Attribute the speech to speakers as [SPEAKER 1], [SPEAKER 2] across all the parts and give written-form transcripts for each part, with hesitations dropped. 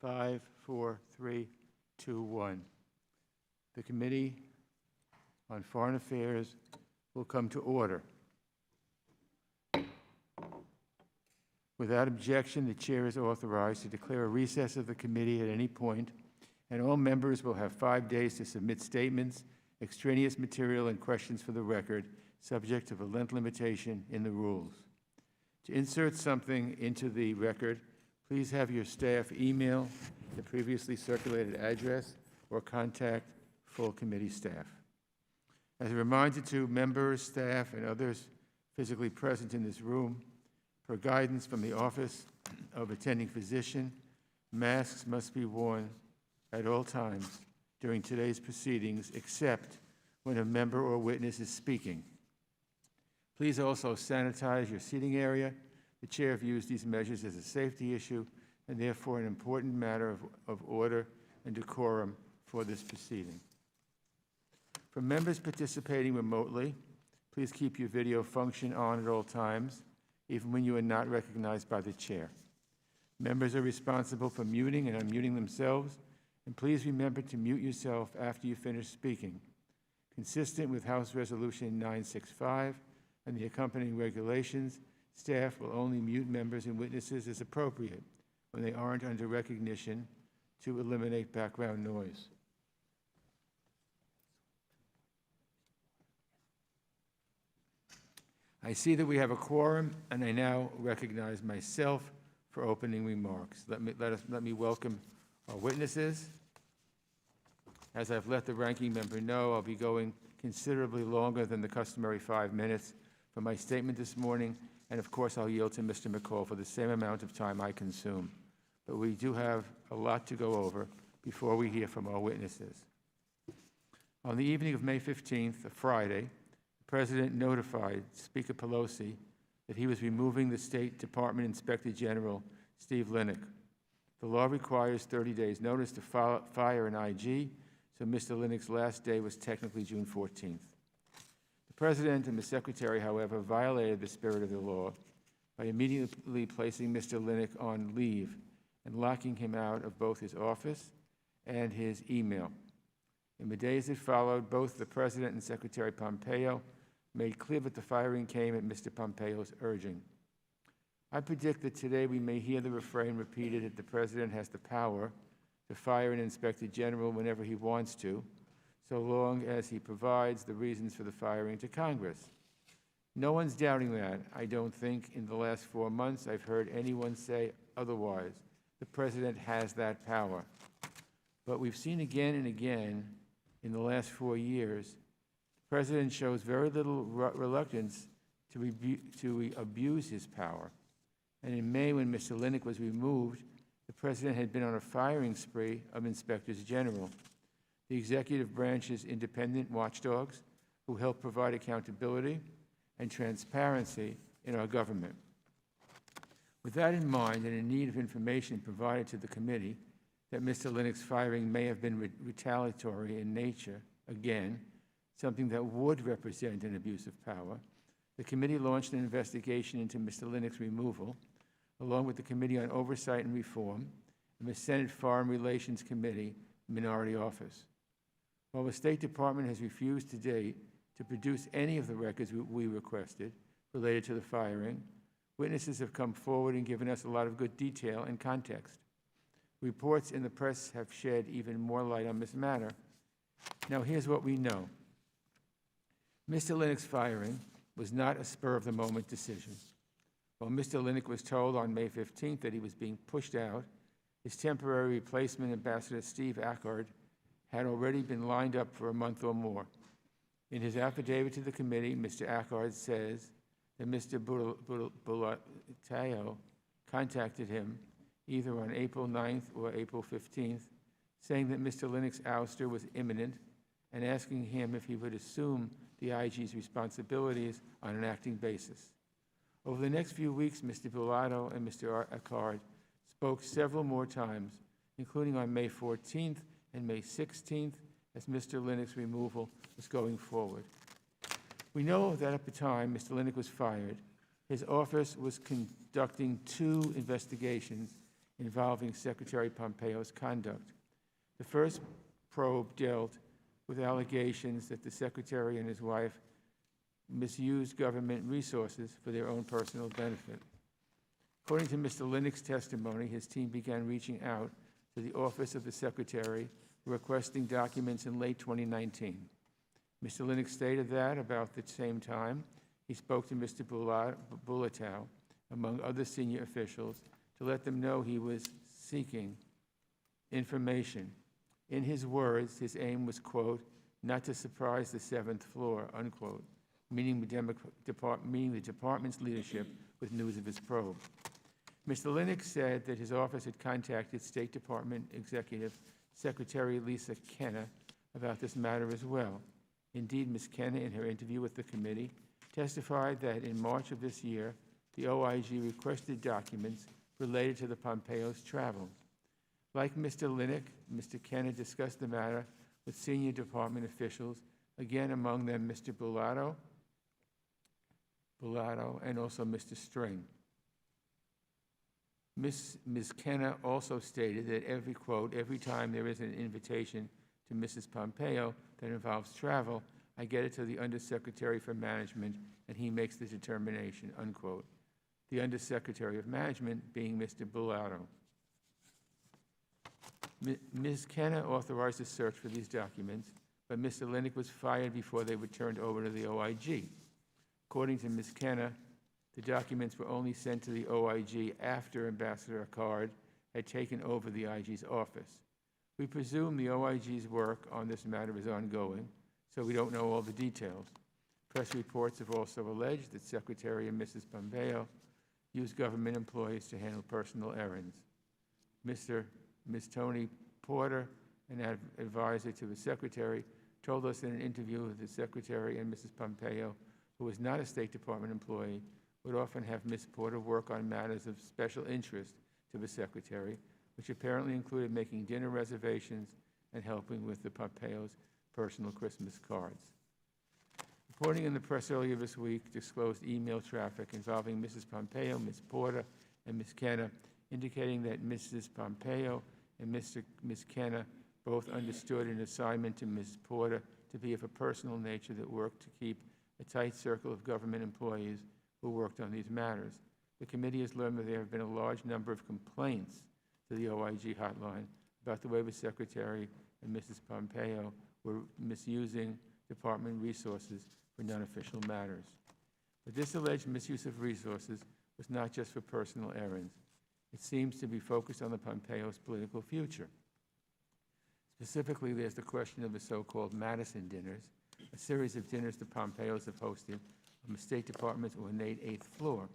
[SPEAKER 1] 5, 4, 3, 2, 1. The Committee on Foreign Affairs will come to order. Without objection, the Chair is authorized to declare a recess of the committee at any point, and all members will have 5 days to submit statements, extraneous material, and questions for the record, subject to the length limitation in the rules. To insert something into the record, please have your staff email the previously circulated address or contact full committee staff. As a reminder to members, staff, and others physically present in this room, for guidance from the Office of Attending Physician, masks must be worn at all times during today's proceedings, except when a member or witness is speaking. Please also sanitize your seating area. The Chair views these measures as a safety issue and therefore an important matter of order and decorum for this proceeding. For members participating remotely, please keep your video function on at all times, even when you are not recognized by the Chair. Members are responsible for muting and unmuting themselves, and please remember to mute yourself after you finish speaking. Consistent with House Resolution 965 and the accompanying regulations, staff will only mute members and witnesses as appropriate when they aren't under recognition to eliminate background noise. I see that we have a quorum, and I now recognize myself for opening remarks. Let me welcome our witnesses. As I've let the ranking member know, I'll be going considerably longer than the customary 5 minutes for my statement this morning, and of course I'll yield to Mr. McCall for the same amount of time I consume. But we do have a lot to go over before we hear from our witnesses. On the evening of May 15th, a Friday, the President notified Speaker Pelosi that he was removing the State Department Inspector General, Steve Lennox. The law requires 30 days' notice to fire an IG, so Mr. Lennox's last day was technically June 14th. The President and the Secretary, however, violated the spirit of the law by immediately placing Mr. Lennox on leave and locking him out of both his office and his email. In the days that followed, both the President and Secretary Pompeo made clear that the firing came at Mr. Pompeo's urging. I predict that today we may hear the refrain repeated that the President has the power to fire an Inspector General whenever he wants to, so long as he provides the reasons for the firing to Congress. No one's doubting that. I don't think in the last 4 months I've heard anyone say otherwise. The President has that power. But we've seen again and again in the last 4 years, the President shows very little reluctance to abuse his power. And in May, when Mr. Lennox was removed, the President had been on a firing spree of inspectors general, the executive branch's independent watchdogs who help provide accountability and transparency in our government. With that in mind, and in need of information provided to the committee that Mr. Lennox's firing may have been retaliatory in nature, again, something that would represent an abuse of power, the committee launched an investigation into Mr. Lennox's removal, along with the Committee on Oversight and Reform and the Senate Foreign Relations Committee Minority Office. While the State Department has refused to date to produce any of the records we requested related to the firing, witnesses have come forward and given us a lot of good detail and context. Reports in the press have shed even more light on this matter. Now, here's what we know. Mr. Lennox's firing was not a spur-of-the-moment decision. While Mr. Lennox was told on May 15th that he was being pushed out, his temporary replacement, Ambassador Steve Ackard, had already been lined up for a month or more. In his affidavit to the committee, Mr. Ackard says that Mr. Bulatao contacted him either on April 9th or April 15th, saying that Mr. Lennox's ouster was imminent and asking him if he would assume the IG's responsibilities on an acting basis. Over the next few weeks, Mr. Bulatao and Mr. Ackard spoke several more times, including on May 14th and May 16th, as Mr. Lennox's removal was going forward. We know that at the time Mr. Lennox was fired, his office was conducting 2 investigations involving Secretary Pompeo's conduct. The first probe dealt with allegations that the Secretary and his wife misused government resources for their own personal benefit. According to Mr. Lennox's testimony, his team began reaching out to the Office of the Secretary, requesting documents in late 2019. Mr. Lennox stated that about the same time, he spoke to Mr. Bulatao, among other senior officials, to let them know he was seeking information. In his words, his aim was, quote, not to surprise the seventh floor, unquote, meaning the department's leadership with news of his probe. Mr. Lennox said that his office had contacted State Department Executive Secretary Lisa Kenna about this matter as well. Indeed, Ms. Kenna, in her interview with the committee, testified that in March of this year, the OIG requested documents related to the Pompeo's travel. Like Mr. Lennox, Mr. Kenna discussed the matter with senior department officials, again among them Mr. Bulatao, and also Mr. String. Ms. Kenna also stated that every time there is an invitation to Mrs. Pompeo that involves travel, I get it to the Undersecretary for Management and he makes the determination, unquote. The Undersecretary of Management being Mr. Bulatao. Ms. Kenna authorized a search for these documents, but Mr. Lennox was fired before they were turned over to the OIG. According to Ms. Kenna, the documents were only sent to the OIG after Ambassador Card had taken over the IG's office. We presume the OIG's work on this matter is ongoing, so we don't know all the details. Press reports have also alleged that Secretary and Mrs. Pompeo used government employees to handle personal errands. Ms. Tony Porter, an advisor to the Secretary, told us in an interview with the Secretary and Mrs. Pompeo, who was not a State Department employee, would often have Ms. Porter work on matters of special interest to the Secretary, which apparently included making dinner reservations and helping with the Pompeo's personal Christmas cards. Reporting in the press earlier this week disclosed email traffic involving Mrs. Pompeo, Ms. Porter, and Ms. Kenna, indicating that Mrs. Pompeo and Ms. Kenna both understood an assignment to Ms. Porter to be of a personal nature that worked to keep a tight circle of government employees who worked on these matters. The committee has learned that there have been a large number of complaints to the OIG hotline about the way the Secretary and Mrs. Pompeo were misusing department resources for non-official matters. But this alleged misuse of resources was not just for personal errands. It seems to be focused on the Pompeo's political future. Specifically, there's the question of the so-called Madison Dinners, a series of dinners the Pompeos have hosted on the State Department's ornate 8th floor.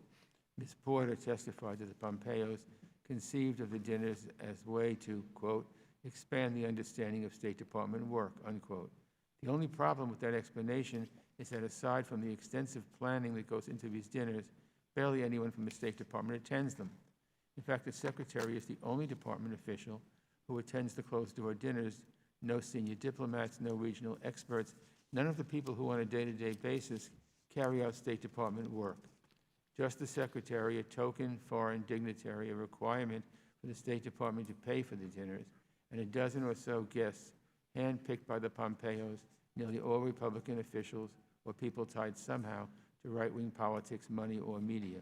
[SPEAKER 1] Ms. Porter testified that the Pompeos conceived of the dinners as a way to, quote, expand the understanding of State Department work, unquote. The only problem with that explanation is that aside from the extensive planning that goes into these dinners, barely anyone from the State Department attends them. In fact, the Secretary is the only department official who attends the closed-door dinners. No senior diplomats, no regional experts, none of the people who on a day-to-day basis carry out State Department work. Just the Secretary, a token foreign dignitary, a requirement for the State Department to pay for the dinners, and a dozen or so guests handpicked by the Pompeos, nearly all Republican officials or people tied somehow to right-wing politics, money, or media.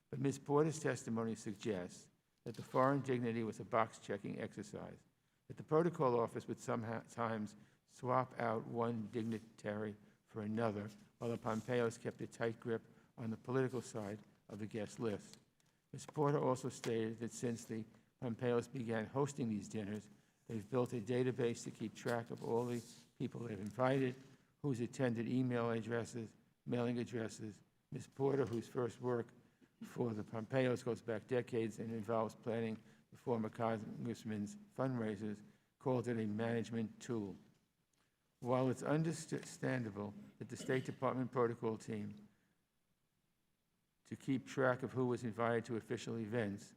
[SPEAKER 1] But Ms. Porter's testimony suggests that the foreign dignity was a box-checking exercise, that the protocol office would sometimes swap out one dignitary for another, while the Pompeos kept a tight grip on the political side of the guest list. Ms. Porter also stated that since the Pompeos began hosting these dinners, they've built a database to keep track of all the people they've invited, who's attended, email addresses, mailing addresses. Ms. Porter, whose first work for the Pompeos goes back decades and involves planning the former congressman's fundraisers, called it a management tool. While it's understandable that the State Department protocol team to keep track of who was invited to official events,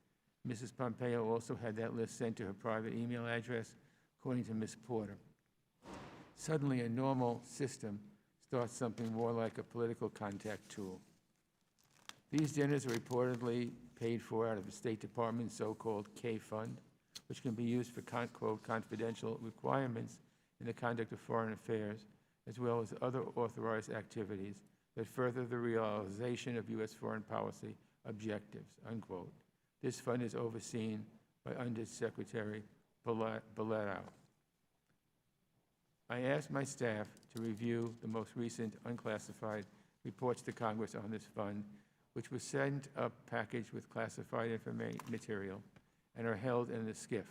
[SPEAKER 1] Mrs. Pompeo also had that list sent to her private email address, according to Ms. Porter. Suddenly, a normal system starts something more like a political contact tool. These dinners are reportedly paid for out of the State Department's so-called K Fund, which can be used for, quote, confidential requirements in the conduct of foreign affairs, as well as other authorized activities that further the realization of U.S. foreign policy objectives, unquote. This fund is overseen by Undersecretary Bulatao. I asked my staff to review the most recent unclassified reports to Congress on this fund, which was sent up packaged with classified material and are held in the SCIF.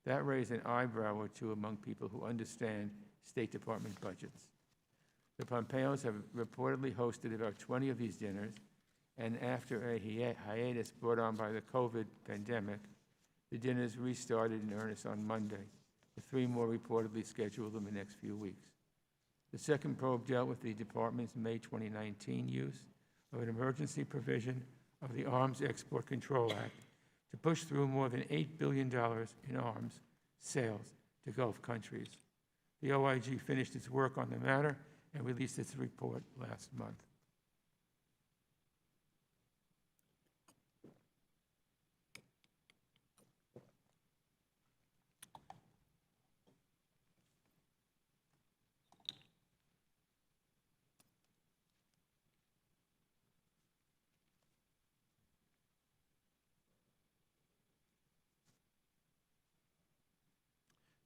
[SPEAKER 1] That raised an eyebrow or two among people who understand State Department budgets. The Pompeos have reportedly hosted about 20 of these dinners, and after a hiatus brought on by the COVID pandemic, the dinners restarted in earnest on Monday, with 3 more reportedly scheduled in the next few weeks. The second probe dealt with the department's May 2019 use of an emergency provision of the Arms Export Control Act to push through more than $8 billion in arms sales to Gulf countries. The OIG finished its work on the matter and released its report last month.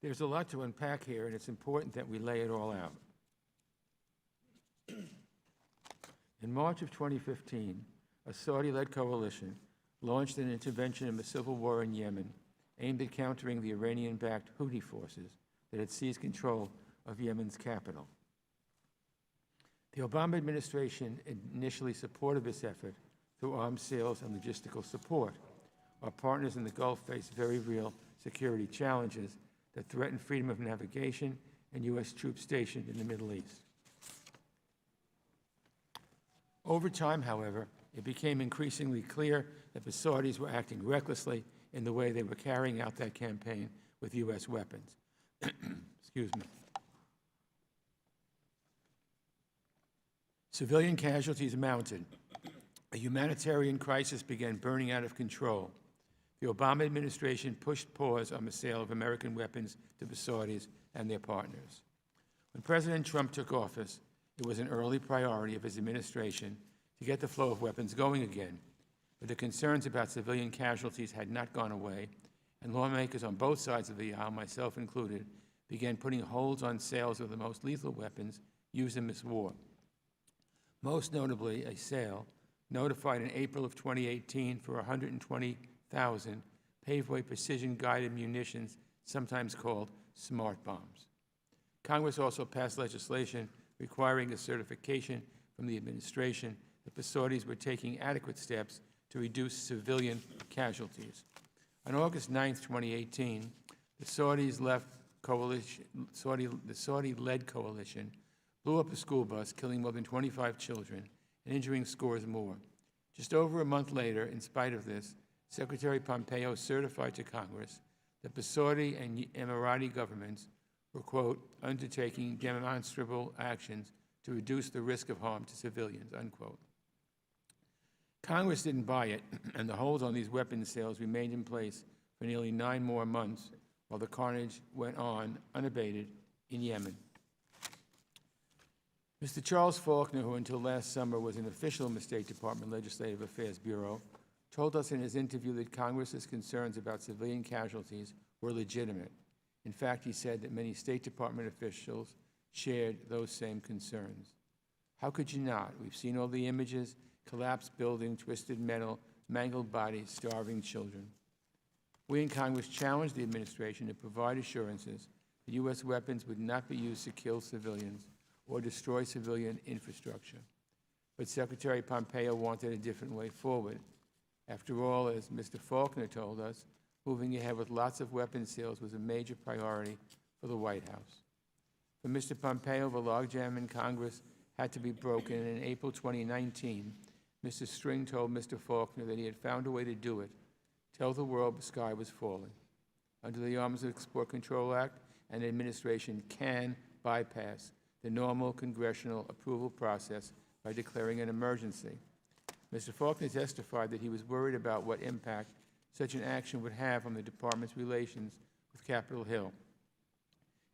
[SPEAKER 1] There's a lot to unpack here, and it's important that we lay it all out. In March of 2015, a Saudi-led coalition launched an intervention in the civil war in Yemen aimed at countering the Iranian-backed Houthi forces that had seized control of Yemen's capital. The Obama administration initially supported this effort through arms sales and logistical support. Our partners in the Gulf face very real security challenges that threaten freedom of navigation and U.S. troops stationed in the Middle East. Over time, however, it became increasingly clear that the Saudis were acting recklessly in the way they were carrying out that campaign with U.S. weapons. Excuse me. Civilian casualties mounted. A humanitarian crisis began burning out of control. The Obama administration pushed pause on the sale of American weapons to the Saudis and their partners. When President Trump took office, it was an early priority of his administration to get the flow of weapons going again, but the concerns about civilian casualties had not gone away, and lawmakers on both sides of the aisle, myself included, began putting holds on sales of the most lethal weapons used in this war. Most notably, a sale notified in April of 2018 for 120,000 Paveway precision-guided munitions, sometimes called smart bombs. Congress also passed legislation requiring a certification from the administration that the Saudis were taking adequate steps to reduce civilian casualties. On August 9, 2018, the Saudi-led coalition blew up a school bus, killing more than 25 children and injuring scores more. Just over a month later, in spite of this, Secretary Pompeo certified to Congress that the Saudi and Emirati governments were, quote, undertaking demonstrable actions to reduce the risk of harm to civilians, unquote. Congress didn't buy it, and the hold on these weapons sales remained in place for nearly 9 more months while the carnage went on unabated in Yemen. Mr. Charles Faulkner, who until last summer was an official in the State Department Legislative Affairs Bureau, told us in his interview that Congress's concerns about civilian casualties were legitimate. In fact, he said that many State Department officials shared those same concerns. How could you not? We've seen all the images: collapsed building, twisted metal, mangled bodies, starving children. We in Congress challenged the administration to provide assurances that U.S. weapons would not be used to kill civilians or destroy civilian infrastructure. But Secretary Pompeo wanted a different way forward. After all, as Mr. Faulkner told us, moving ahead with lots of weapons sales was a major priority for the White House. For Mr. Pompeo, the logjam in Congress had to be broken, and in April 2019, Mr. String told Mr. Faulkner that he had found a way to do it: tell the world the sky was falling. Under the Arms Export Control Act, an administration can bypass the normal congressional approval process by declaring an emergency. Mr. Faulkner testified that he was worried about what impact such an action would have on the department's relations with Capitol Hill.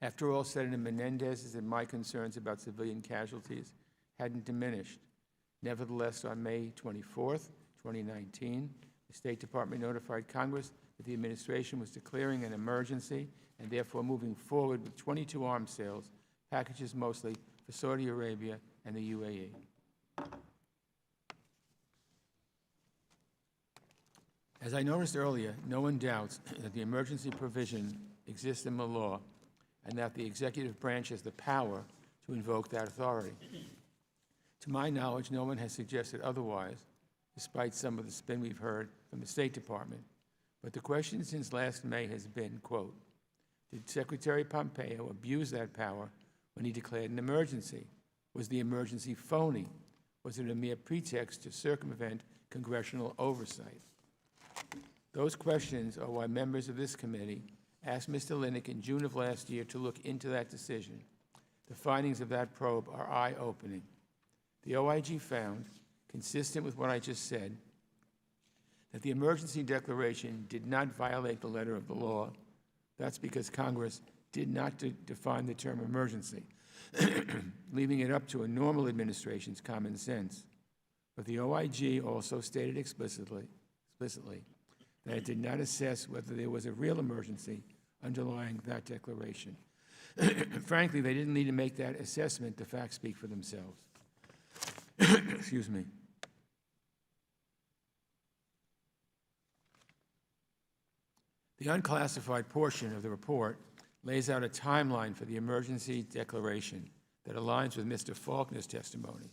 [SPEAKER 1] After all, Senator Menendez's and my concerns about civilian casualties hadn't diminished. Nevertheless, on May 24th, 2019, the State Department notified Congress that the administration was declaring an emergency and therefore moving forward with 22 arms sales, packages mostly for Saudi Arabia and the UAE. As I noticed earlier, no one doubts that the emergency provision exists in the law and that the executive branch has the power to invoke that authority. To my knowledge, no one has suggested otherwise, despite some of the spin we've heard from the State Department. But the question since last May has been, quote, did Secretary Pompeo abuse that power when he declared an emergency? Was the emergency phony? Was it a mere pretext to circumvent congressional oversight? Those questions are why members of this committee asked Mr. Lennox in June of last year to look into that decision. The findings of that probe are eye-opening. The OIG found, consistent with what I just said, that the emergency declaration did not violate the letter of the law. That's because Congress did not define the term emergency, leaving it up to a normal administration's common sense. But the OIG also stated explicitly that it did not assess whether there was a real emergency underlying that declaration. Frankly, they didn't need to make that assessment. The facts speak for themselves. Excuse me. The unclassified portion of the report lays out a timeline for the emergency declaration that aligns with Mr. Faulkner's testimony.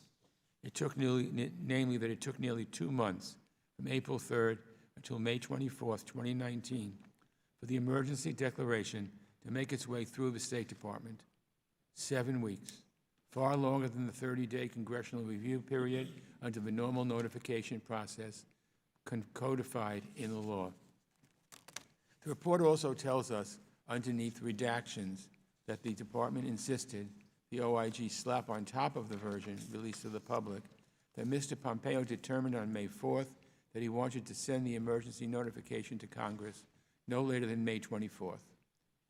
[SPEAKER 1] Namely that it took nearly 2 months, from April 3rd until May 24th, 2019, for the emergency declaration to make its way through the State Department. 7 weeks, far longer than the 30-day congressional review period under the normal notification process codified in the law. The report also tells us, underneath redactions, that the department insisted the OIG slap on top of the version released to the public, that Mr. Pompeo determined on May 4th that he wanted to send the emergency notification to Congress no later than May 24th.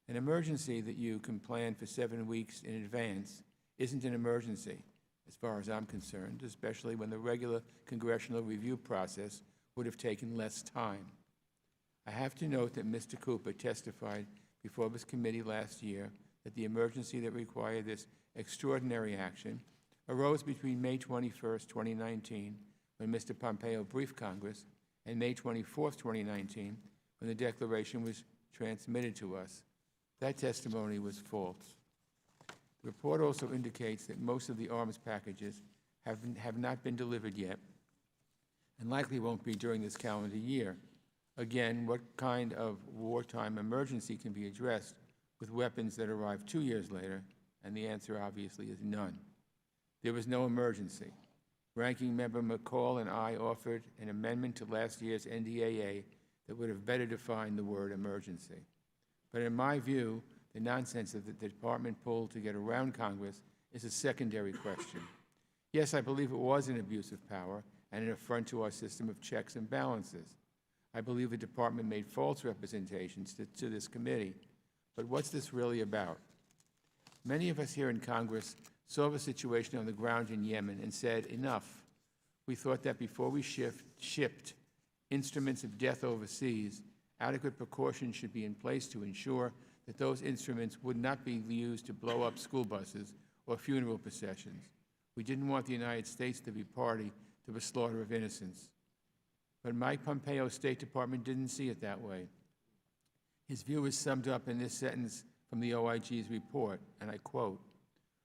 [SPEAKER 1] An emergency that you can plan for 7 weeks in advance isn't an emergency, as far as I'm concerned, especially when the regular congressional review process would have taken less time. I have to note that Mr. Cooper testified before this committee last year that the emergency that required this extraordinary action arose between May 21st, 2019, when Mr. Pompeo briefed Congress, and May 24th, 2019, when the declaration was transmitted to us. That testimony was false. The report also indicates that most of the arms packages have not been delivered yet, and likely won't be during this calendar year. Again, what kind of wartime emergency can be addressed with weapons that arrive 2 years later? And the answer obviously is none. There was no emergency. Ranking Member McCall and I offered an amendment to last year's NDAA that would have better defined the word emergency. But in my view, the nonsense that the department pulled to get around Congress is a secondary question. Yes, I believe it was an abuse of power and an affront to our system of checks and balances. I believe the department made false representations to this committee. But what's this really about? Many of us here in Congress saw the situation on the ground in Yemen and said, enough. We thought that before we shipped instruments of death overseas, adequate precautions should be in place to ensure that those instruments would not be used to blow up school buses or funeral processions. We didn't want the United States to be party to the slaughter of innocents. But Mike Pompeo's State Department didn't see it that way. His view is summed up in this sentence from the OIG's report, and I quote,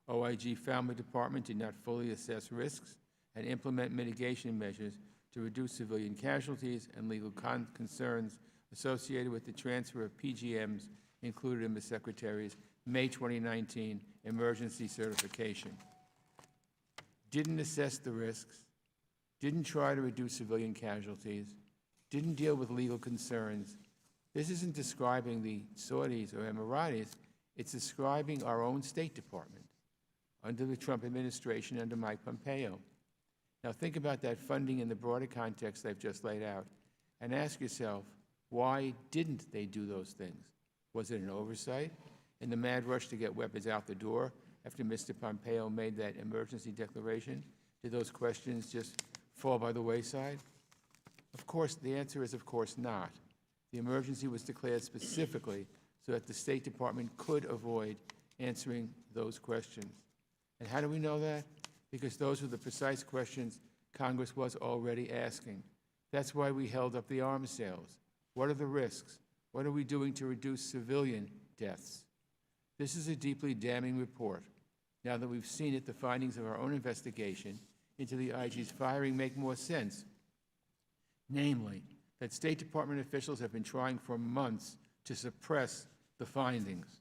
[SPEAKER 1] OIG found the department did not fully assess risks and implement mitigation measures to reduce civilian casualties and legal concerns associated with the transfer of PGMs included in the Secretary's May 2019 emergency certification. Didn't assess the risks, didn't try to reduce civilian casualties, didn't deal with legal concerns. This isn't describing the Saudis or Emiratis, it's describing our own State Department under the Trump administration under Mike Pompeo. Now think about that funding in the broader context I've just laid out, and ask yourself, why didn't they do those things? Was it an oversight in the mad rush to get weapons out the door after Mr. Pompeo made that emergency declaration? Did those questions just fall by the wayside? Of course, the answer is of course not. The emergency was declared specifically so that the State Department could avoid answering those questions. And how do we know that? Because those were the precise questions Congress was already asking. That's why we held up the arms sales. What are the risks? What are we doing to reduce civilian deaths? This is a deeply damning report. Now that we've seen it, the findings of our own investigation into the IG's firing make more sense. Namely, that State Department officials have been trying for months to suppress the findings.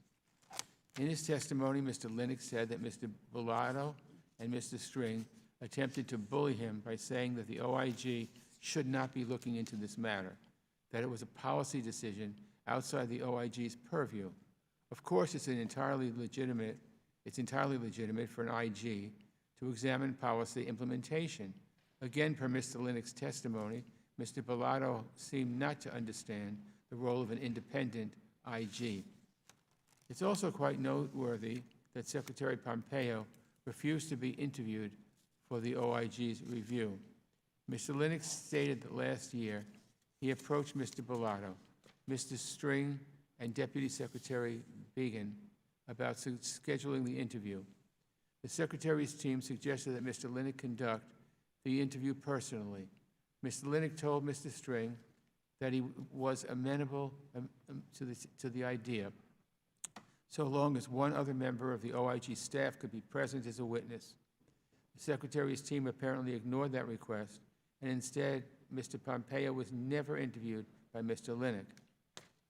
[SPEAKER 1] In his testimony, Mr. Lennox said that Mr. Bulatao and Mr. String attempted to bully him by saying that the OIG should not be looking into this matter, that it was a policy decision outside the OIG's purview. Of course, it's entirely legitimate for an IG to examine policy implementation. Again, per Mr. Lennox's testimony, Mr. Bulatao seemed not to understand the role of an independent IG. It's also quite noteworthy that Secretary Pompeo refused to be interviewed for the OIG's review. Mr. Lennox stated that last year he approached Mr. Bulatao, Mr. String, and Deputy Secretary Began about scheduling the interview. The Secretary's team suggested that Mr. Lennox conduct the interview personally. Mr. Lennox told Mr. String that he was amenable to the idea, so long as one other member of the OIG staff could be present as a witness. The Secretary's team apparently ignored that request, and instead, Mr. Pompeo was never interviewed by Mr. Lennox.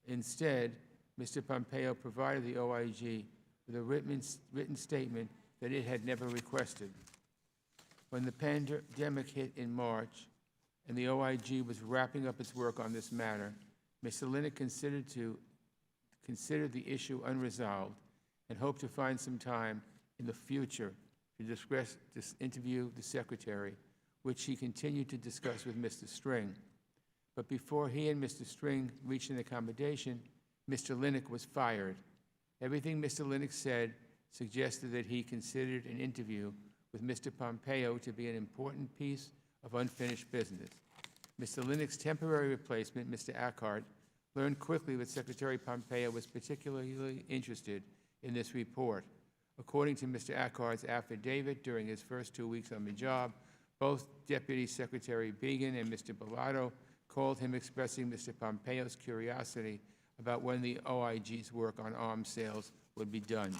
[SPEAKER 1] Instead, Mr. Pompeo provided the OIG with a written statement that it had never requested. When the pandemic hit in March and the OIG was wrapping up its work on this matter, Mr. Lennox considered the issue unresolved and hoped to find some time in the future to interview the Secretary, which he continued to discuss with Mr. String. But before he and Mr. String reached an accommodation, Mr. Lennox was fired. Everything Mr. Lennox said suggested that he considered an interview with Mr. Pompeo to be an important piece of unfinished business. Mr. Lennox's temporary replacement, Mr. Acard, learned quickly that Secretary Pompeo was particularly interested in this report. According to Mr. Acard's affidavit, during his first 2 weeks on the job, both Deputy Secretary Began and Mr. Bulatao called him expressing Mr. Pompeo's curiosity about when the OIG's work on arms sales would be done.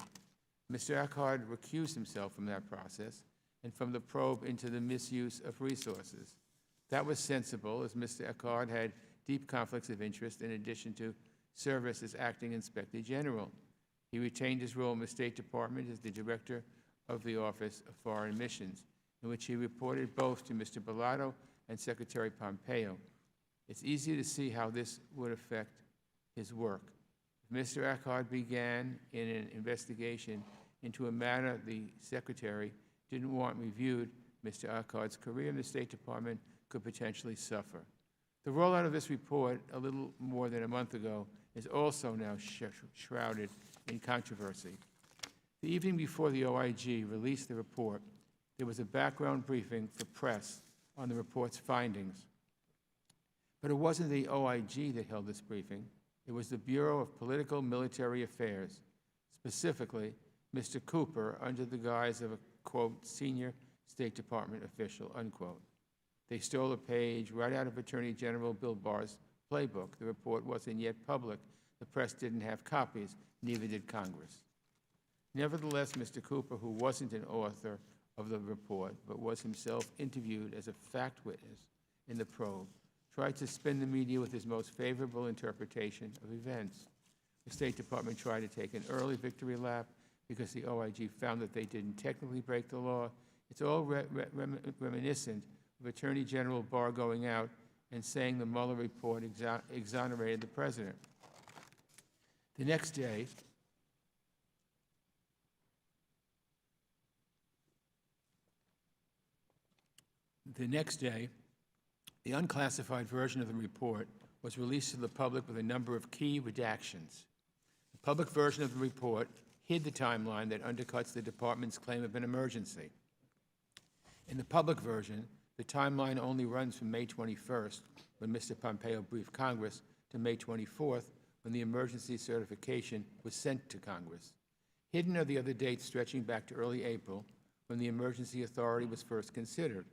[SPEAKER 1] Mr. Acard recused himself from that process and from the probe into the misuse of resources. That was sensible, as Mr. Acard had deep conflicts of interest in addition to service as acting Inspector General. He retained his role in the State Department as the Director of the Office of Foreign Missions, in which he reported both to Mr. Bulatao and Secretary Pompeo. It's easy to see how this would affect his work. If Mr. Acard began in an investigation into a matter the Secretary didn't want reviewed, Mr. Acard's career in the State Department could potentially suffer. The rollout of this report a little more than a month ago is also now shrouded in controversy. The evening before the OIG released the report, there was a background briefing for press on the report's findings. But it wasn't the OIG that held this briefing. It was the Bureau of Political Military Affairs, specifically Mr. Cooper, under the guise of a, quote, senior State Department official, unquote. They stole a page right out of Attorney General Bill Barr's playbook. The report wasn't yet public. The press didn't have copies, neither did Congress. Nevertheless, Mr. Cooper, who wasn't an author of the report, but was himself interviewed as a fact witness in the probe, tried to spin the media with his most favorable interpretation of events. The State Department tried to take an early victory lap because the OIG found that they didn't technically break the law. It's all reminiscent of Attorney General Barr going out and saying the Mueller report exonerated the president. The next day, The next day, the unclassified version of the report was released to the public with a number of key redactions. The public version of the report hid the timeline that undercuts the department's claim of an emergency. In the public version, the timeline only runs from May 21st, when Mr. Pompeo briefed Congress, to May 24th, when the emergency certification was sent to Congress. Hidden are the other dates stretching back to early April, when the emergency authority was first considered.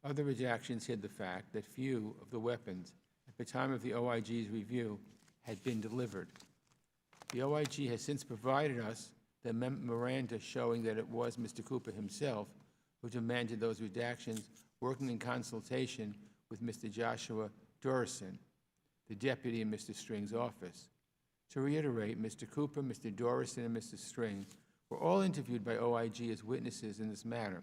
[SPEAKER 1] Other redactions hid the fact that few of the weapons at the time of the OIG's review had been delivered. The OIG has since provided us the memoranda showing that it was Mr. Cooper himself who demanded those redactions, working in consultation with Mr. Joshua Dorison, the deputy in Mr. String's office. To reiterate, Mr. Cooper, Mr. Dorison, and Mr. String were all interviewed by OIG as witnesses in this matter.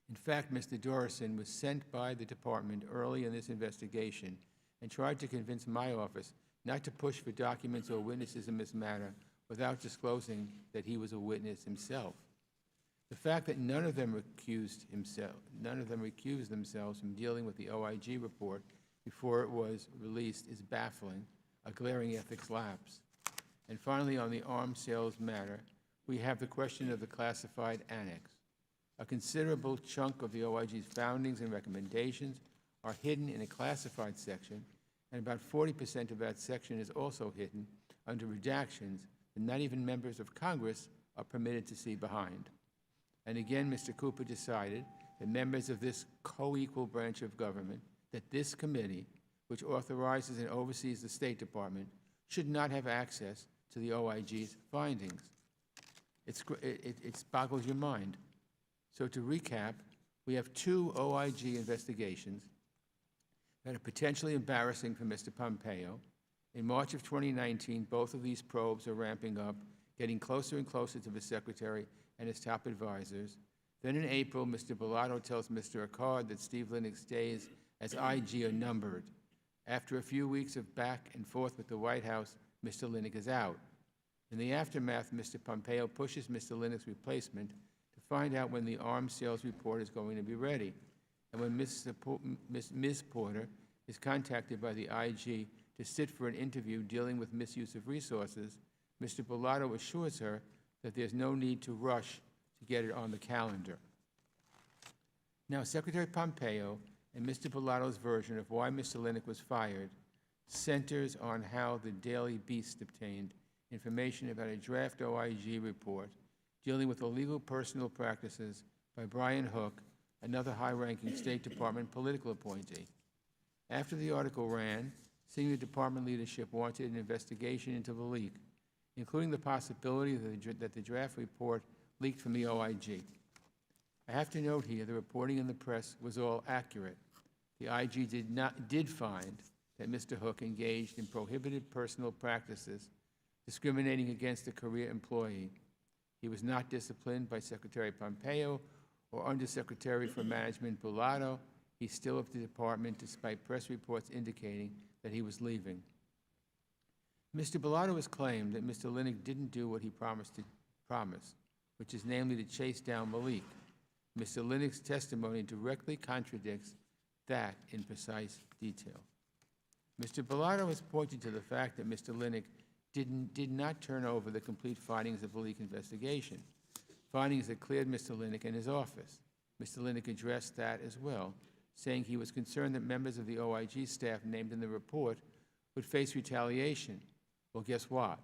[SPEAKER 1] In fact, Mr. Dorison was sent by the department early in this investigation and tried to convince my office not to push for documents or witnesses in this matter without disclosing that he was a witness himself. The fact that none of them recused themselves from dealing with the OIG report before it was released is baffling, a glaring ethics lapse. And finally, on the arms sales matter, we have the question of the classified annex. A considerable chunk of the OIG's foundings and recommendations are hidden in a classified section, and about 40% of that section is also hidden under redactions that not even members of Congress are permitted to see behind. And again, Mr. Cooper decided that members of this co-equal branch of government, that this committee, which authorizes and oversees the State Department, should not have access to the OIG's findings. It boggles your mind. So to recap, we have two OIG investigations that are potentially embarrassing for Mr. Pompeo. In March of 2019, both of these probes are ramping up, getting closer and closer to the Secretary and his top advisors. Then in April, Mr. Bulatao tells Mr. Akkad that Steve Lennox's days as IG are numbered. After a few weeks of back and forth with the White House, Mr. Lennox is out. In the aftermath, Mr. Pompeo pushes Mr. Lennox's replacement to find out when the arms sales report is going to be ready. And when Ms. Porter is contacted by the IG to sit for an interview dealing with misuse of resources, Mr. Bulatao assures her that there's no need to rush to get it on the calendar. Now, Secretary Pompeo and Mr. Bulato's version of why Mr. Lennox was fired centers on how the Daily Beast obtained information about a draft OIG report dealing with illegal personal practices by Brian Hook, another high-ranking State Department political appointee. After the article ran, senior department leadership wanted an investigation into the leak, including the possibility that the draft report leaked from the OIG. I have to note here the reporting in the press was all accurate. The IG did find that Mr. Hook engaged in prohibited personal practices, discriminating against a career employee. He was not disciplined by Secretary Pompeo or Undersecretary for Management Bulatao. He's still at the department despite press reports indicating that he was leaving. Mr. Bulatao has claimed that Mr. Lennox didn't do what he promised, which is namely to chase down Marik. Mr. Lennox's testimony directly contradicts that in precise detail. Mr. Bulatao has pointed to the fact that Mr. Lennox did not turn over the complete findings of the leak investigation, findings that cleared Mr. Lennox and his office. Mr. Lennox addressed that as well, saying he was concerned that members of the OIG staff named in the report would face retaliation. Well, guess what?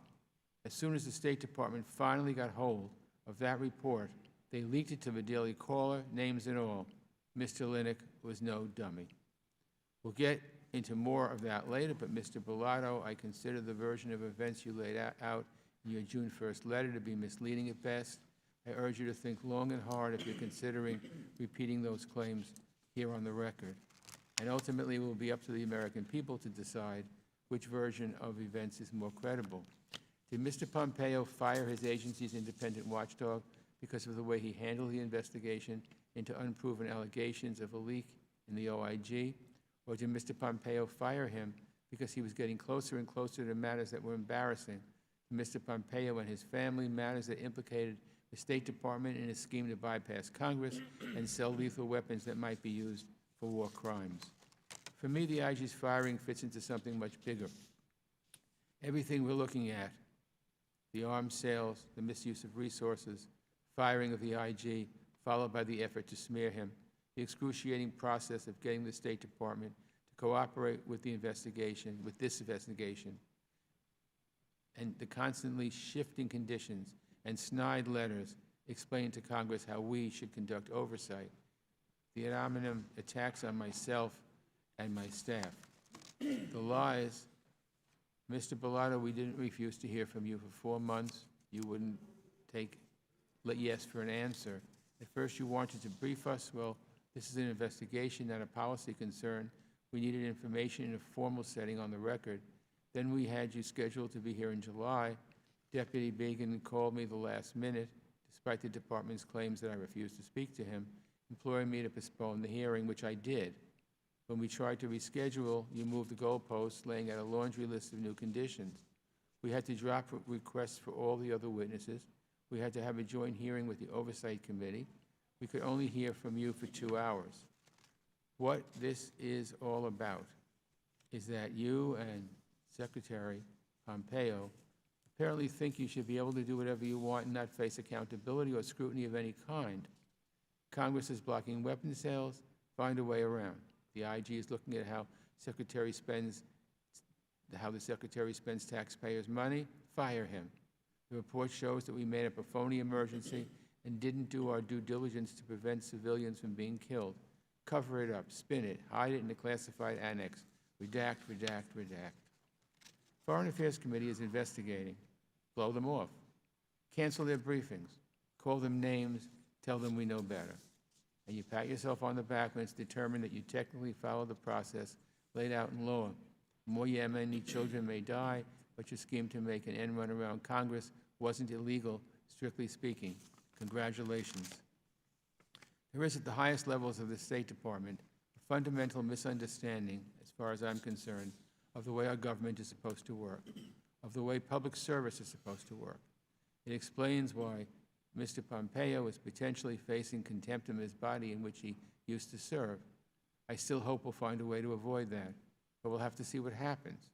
[SPEAKER 1] As soon as the State Department finally got hold of that report, they leaked it to the Daily Caller, names and all. Mr. Lennox was no dummy. We'll get into more of that later, but Mr. Bulatao, I consider the version of events you laid out in your June 1st letter to be misleading at best. I urge you to think long and hard if you're considering repeating those claims here on the record. And ultimately, it will be up to the American people to decide which version of events is more credible. Did Mr. Pompeo fire his agency's independent watchdog because of the way he handled the investigation into unproven allegations of a leak in the OIG? Or did Mr. Pompeo fire him because he was getting closer and closer to matters that were embarrassing to Mr. Pompeo and his family, matters that implicated the State Department in a scheme to bypass Congress and sell lethal weapons that might be used for war crimes. For me, the IG's firing fits into something much bigger. Everything we're looking at, the arms sales, the misuse of resources, firing of the IG, followed by the effort to smear him, the excruciating process of getting the State Department to cooperate with the investigation, with this investigation, and the constantly shifting conditions and snide letters explaining to Congress how we should conduct oversight, the ad hominem attacks on myself and my staff, the lies. Mr. Bulatao, we didn't refuse to hear from you for 4 months. You wouldn't take yes for an answer. At first you wanted to brief us. Well, this is an investigation, not a policy concern. We needed information in a formal setting on the record. Then we had you scheduled to be here in July. Deputy Began called me the last minute, despite the department's claims that I refused to speak to him, imploring me to postpone the hearing, which I did. When we tried to reschedule, you moved the goalposts, laying out a laundry list of new conditions. We had to drop requests for all the other witnesses. We had to have a joint hearing with the Oversight Committee. We could only hear from you for 2 hours. What this is all about is that you and Secretary Pompeo apparently think you should be able to do whatever you want and not face accountability or scrutiny of any kind. Congress is blocking weapons sales. Find a way around. The IG is looking at how the Secretary spends taxpayers' money. Fire him. The report shows that we made up a phony emergency and didn't do our due diligence to prevent civilians from being killed. Cover it up, spin it, hide it in a classified annex. Redact, redact, redact. Foreign Affairs Committee is investigating. Blow them off. Cancel their briefings. Call them names. Tell them we know better. And you pat yourself on the back when it's determined that you technically follow the process laid out in law. More Yemeni children may die, but your scheme to make an end run around Congress wasn't illegal, strictly speaking. Congratulations. There is, at the highest levels of the State Department, a fundamental misunderstanding, as far as I'm concerned, of the way our government is supposed to work, of the way public service is supposed to work. It explains why Mr. Pompeo is potentially facing contempt of his body in which he used to serve. I still hope we'll find a way to avoid that, but we'll have to see what happens.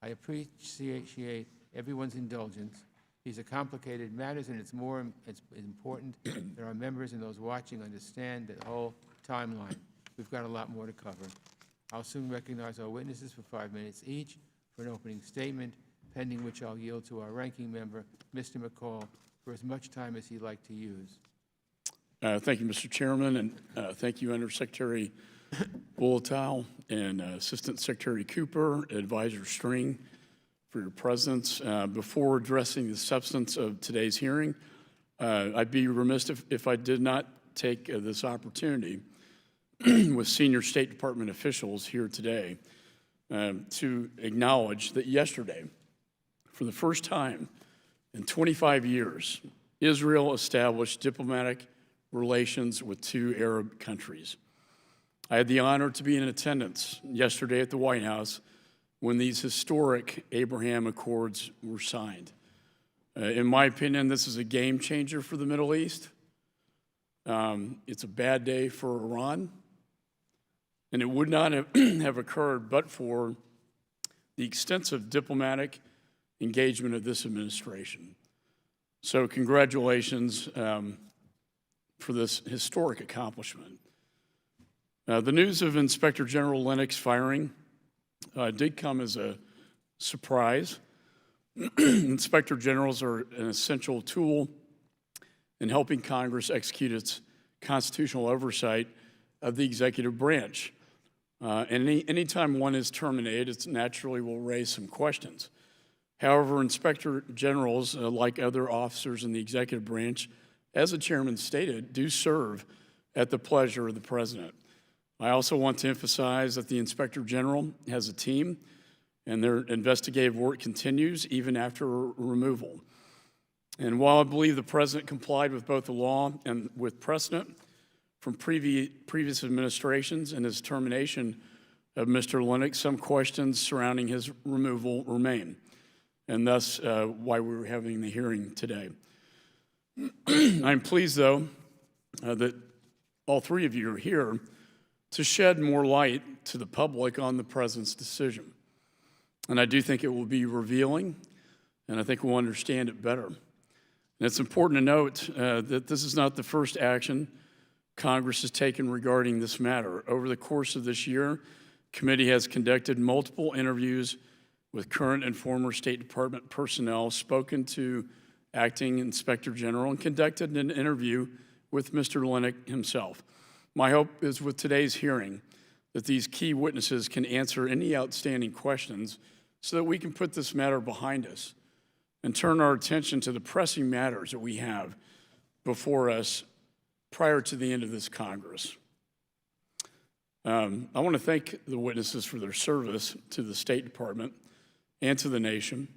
[SPEAKER 1] I appreciate everyone's indulgence. These are complicated matters, and it's important that our members and those watching understand the whole timeline. We've got a lot more to cover. I'll soon recognize our witnesses for 5 minutes each for an opening statement, pending which I'll yield to our ranking member, Mr. McCall, for as much time as he'd like to use.
[SPEAKER 2] Thank you, Mr. Chairman, and thank you, Undersecretary Bulatao and Assistant Secretary Cooper, Advisor String, for your presence. Before addressing the substance of today's hearing, I'd be remiss if I did not take this opportunity with senior State Department officials here today to acknowledge that yesterday, for the first time in 25 years, Israel established diplomatic relations with 2 Arab countries. I had the honor to be in attendance yesterday at the White House when these historic Abraham Accords were signed. In my opinion, this is a game changer for the Middle East. It's a bad day for Iran, and it would not have occurred but for the extensive diplomatic engagement of this administration. So congratulations for this historic accomplishment. The news of Inspector General Lennox firing did come as a surprise. Inspector Generals are an essential tool in helping Congress execute its constitutional oversight of the executive branch. And anytime one is terminated, it naturally will raise some questions. However, Inspector Generals, like other officers in the executive branch, as the chairman stated, do serve at the pleasure of the president. I also want to emphasize that the Inspector General has a team, and their investigative work continues even after removal. And while I believe the president complied with both the law and with precedent from previous administrations and his termination of Mr. Lennox, some questions surrounding his removal remain, and thus why we're having the hearing today. I'm pleased, though, that all three of you are here to shed more light to the public on the President's decision. And I do think it will be revealing, and I think we'll understand it better. And it's important to note that this is not the first action Congress has taken regarding this matter. Over the course of this year, the committee has conducted multiple interviews with current and former State Department personnel, spoken to Acting Inspector General, and conducted an interview with Mr. Lennox himself. My hope is with today's hearing that these key witnesses can answer any outstanding questions so that we can put this matter behind us and turn our attention to the pressing matters that we have before us prior to the end of this Congress. I want to thank the witnesses for their service to the State Department and to the nation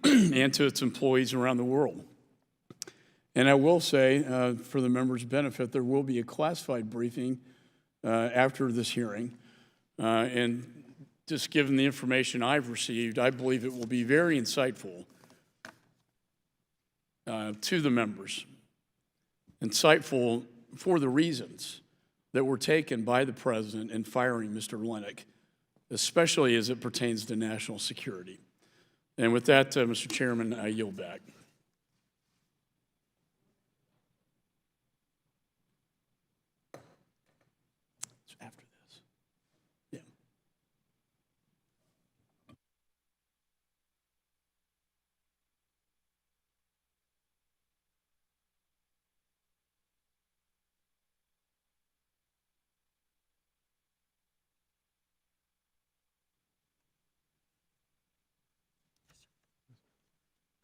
[SPEAKER 2] and to its employees around the world. And I will say, for the members' benefit, there will be a classified briefing after this hearing. And just given the information I've received, I believe it will be very insightful to the members. Insightful for the reasons that were taken by the President in firing Mr. Lennox, especially as it pertains to national security. And with that, Mr. Chairman, I yield back. It's after this. Yeah.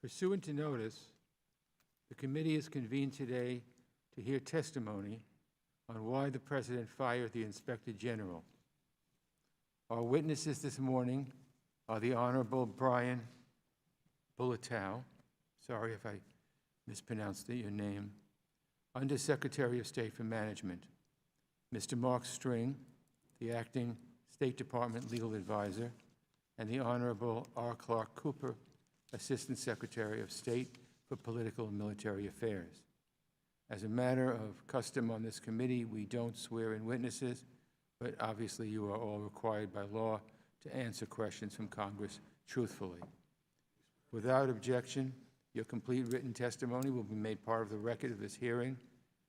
[SPEAKER 1] Pursuant to notice, the committee is convened today to hear testimony on why the President fired the Inspector General. Our witnesses this morning are the Honorable Brian Bulatao, sorry if I mispronounced your name, Undersecretary of State for Management, Mr. Mark String, the Acting State Department Legal Advisor, and the Honorable R. Clarke Cooper, Assistant Secretary of State for Political and Military Affairs. As a matter of custom on this committee, we don't swear in witnesses, but obviously you are all required by law to answer questions from Congress truthfully. Without objection, your complete written testimony will be made part of the record of this hearing,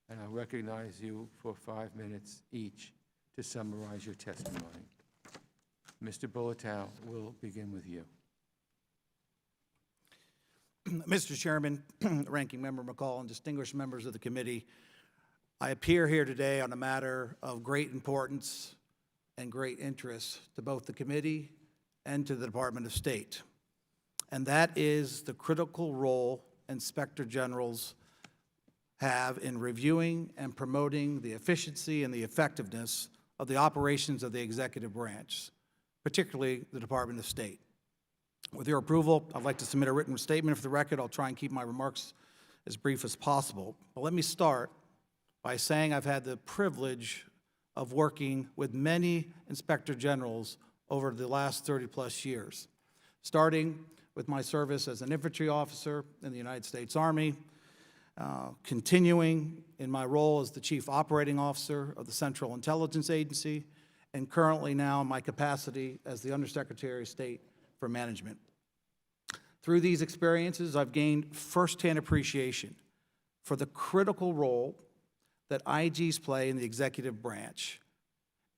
[SPEAKER 1] and I'll recognize you for 5 minutes each to summarize your testimony. Mr. Bulatao, we'll begin with you.
[SPEAKER 3] Mr. Chairman, Ranking Member McCall, and distinguished members of the committee, I appear here today on a matter of great importance and great interest to both the committee and to the Department of State. And that is the critical role Inspector Generals have in reviewing and promoting the efficiency and the effectiveness of the operations of the executive branch, particularly the Department of State. With your approval, I'd like to submit a written statement for the record. I'll try and keep my remarks as brief as possible. But let me start by saying I've had the privilege of working with many Inspector Generals over the last 30-plus years, starting with my service as an infantry officer in the United States Army, continuing in my role as the Chief Operating Officer of the Central Intelligence Agency, and currently now in my capacity as the Undersecretary of State for Management. Through these experiences, I've gained firsthand appreciation for the critical role that IGs play in the executive branch.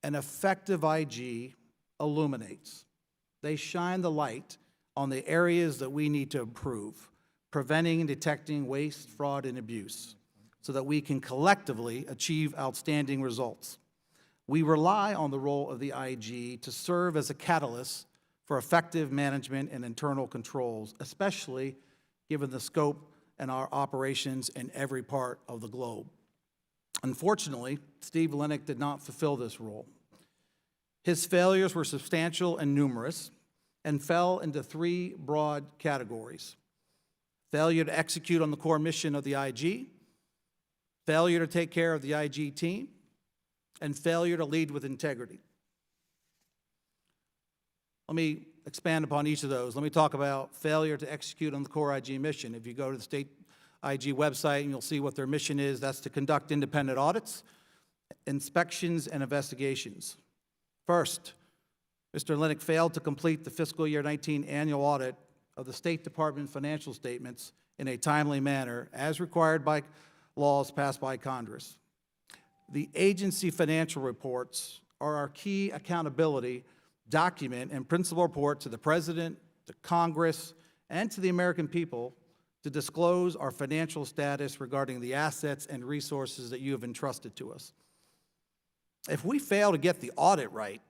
[SPEAKER 3] An effective IG illuminates. They shine the light on the areas that we need to improve, preventing and detecting waste, fraud, and abuse, so that we can collectively achieve outstanding results. We rely on the role of the IG to serve as a catalyst for effective management and internal controls, especially given the scope and our operations in every part of the globe. Unfortunately, Steve Lennox did not fulfill this role. His failures were substantial and numerous and fell into three broad categories: failure to execute on the core mission of the IG, failure to take care of the IG team, and failure to lead with integrity. Let me expand upon each of those. Let me talk about failure to execute on the core IG mission. If you go to the State IG website, and you'll see what their mission is. That's to conduct independent audits, inspections, and investigations. First, Mr. Lennox failed to complete the fiscal year 19 annual audit of the State Department financial statements in a timely manner, as required by laws passed by Congress. The agency financial reports are our key accountability document and principal report to the President, to Congress, and to the American people to disclose our financial status regarding the assets and resources that you have entrusted to us. If we fail to get the audit right,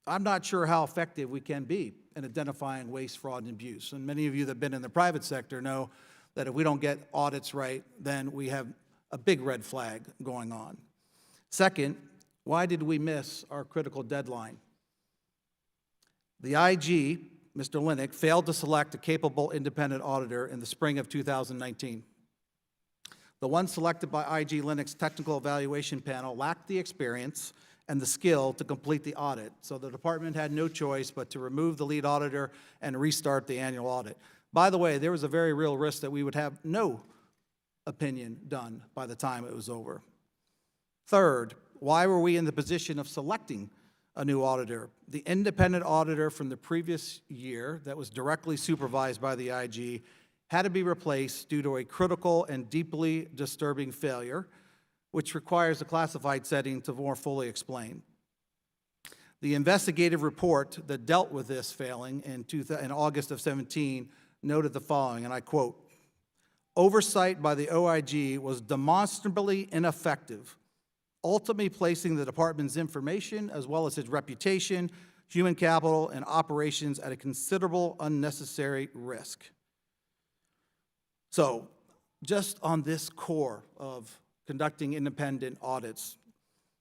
[SPEAKER 3] I'm not sure how effective we can be in identifying waste, fraud, and abuse. And many of you that have been in the private sector know that if we don't get audits right, then we have a big red flag going on. Second, why did we miss our critical deadline? The IG, Mr. Lennox, failed to select a capable independent auditor in the spring of 2019. The one selected by IG Lennox Technical Evaluation Panel lacked the experience and the skill to complete the audit, so the department had no choice but to remove the lead auditor and restart the annual audit. By the way, there was a very real risk that we would have no opinion done by the time it was over. Third, why were we in the position of selecting a new auditor? The independent auditor from the previous year that was directly supervised by the IG had to be replaced due to a critical and deeply disturbing failure, which requires a classified setting to more fully explain. The investigative report that dealt with this failing in August of 17 noted the following, and I quote, "Oversight by the OIG was demonstrably ineffective, ultimately placing the department's information as well as its reputation, human capital, and operations at a considerable unnecessary risk." So, just on this core of conducting independent audits,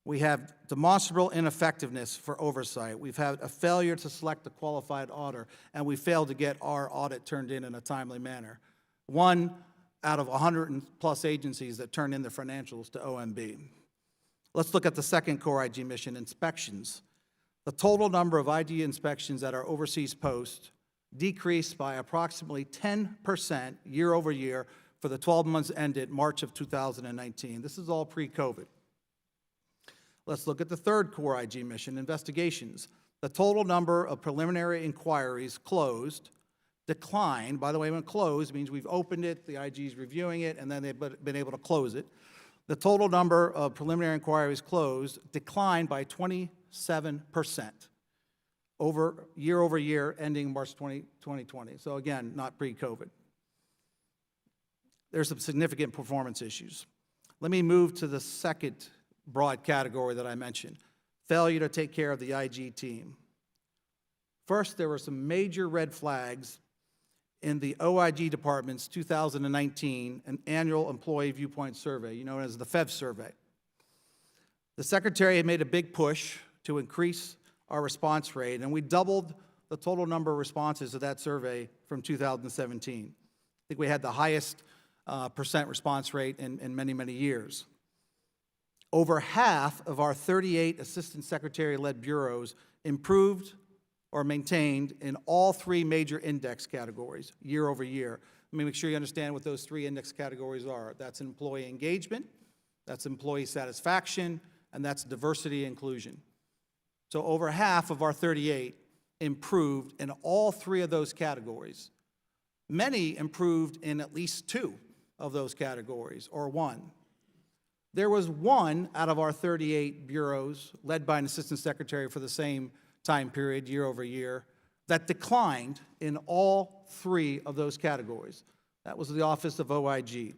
[SPEAKER 3] we have demonstrable ineffectiveness for oversight. We've had a failure to select a qualified auditor, and we failed to get our audit turned in a timely manner. One out of 100+ agencies that turn in their financials to OMB. Let's look at the second core IG mission, inspections. The total number of IG inspections at our overseas post decreased by approximately 10% year over year for the 12 months ended March of 2019. This is all pre-COVID. Let's look at the third core IG mission, investigations. The total number of preliminary inquiries closed declined. By the way, when closed means we've opened it, the IG is reviewing it, and then they've been able to close it. The total number of preliminary inquiries closed declined by 27% year over year, ending March 2020. So again, not pre-COVID. There's some significant performance issues. Let me move to the second broad category that I mentioned, failure to take care of the IG team. First, there were some major red flags in the OIG department's 2019 annual employee viewpoint survey, you know as the FEV survey. The secretary had made a big push to increase our response rate, and we doubled the total number of responses to that survey from 2017. I think we had the highest percent response rate in many, many years. Over half of our 38 assistant secretary-led bureaus improved or maintained in all three major index categories year over year. Let me make sure you understand what those three index categories are. That's employee engagement, that's employee satisfaction, and that's diversity and inclusion. So over half of our 38 improved in all three of those categories. Many improved in at least two of those categories, or one. There was one out of our 38 bureaus, led by an assistant secretary for the same time period, year over year, that declined in all three of those categories. That was the Office of OIG.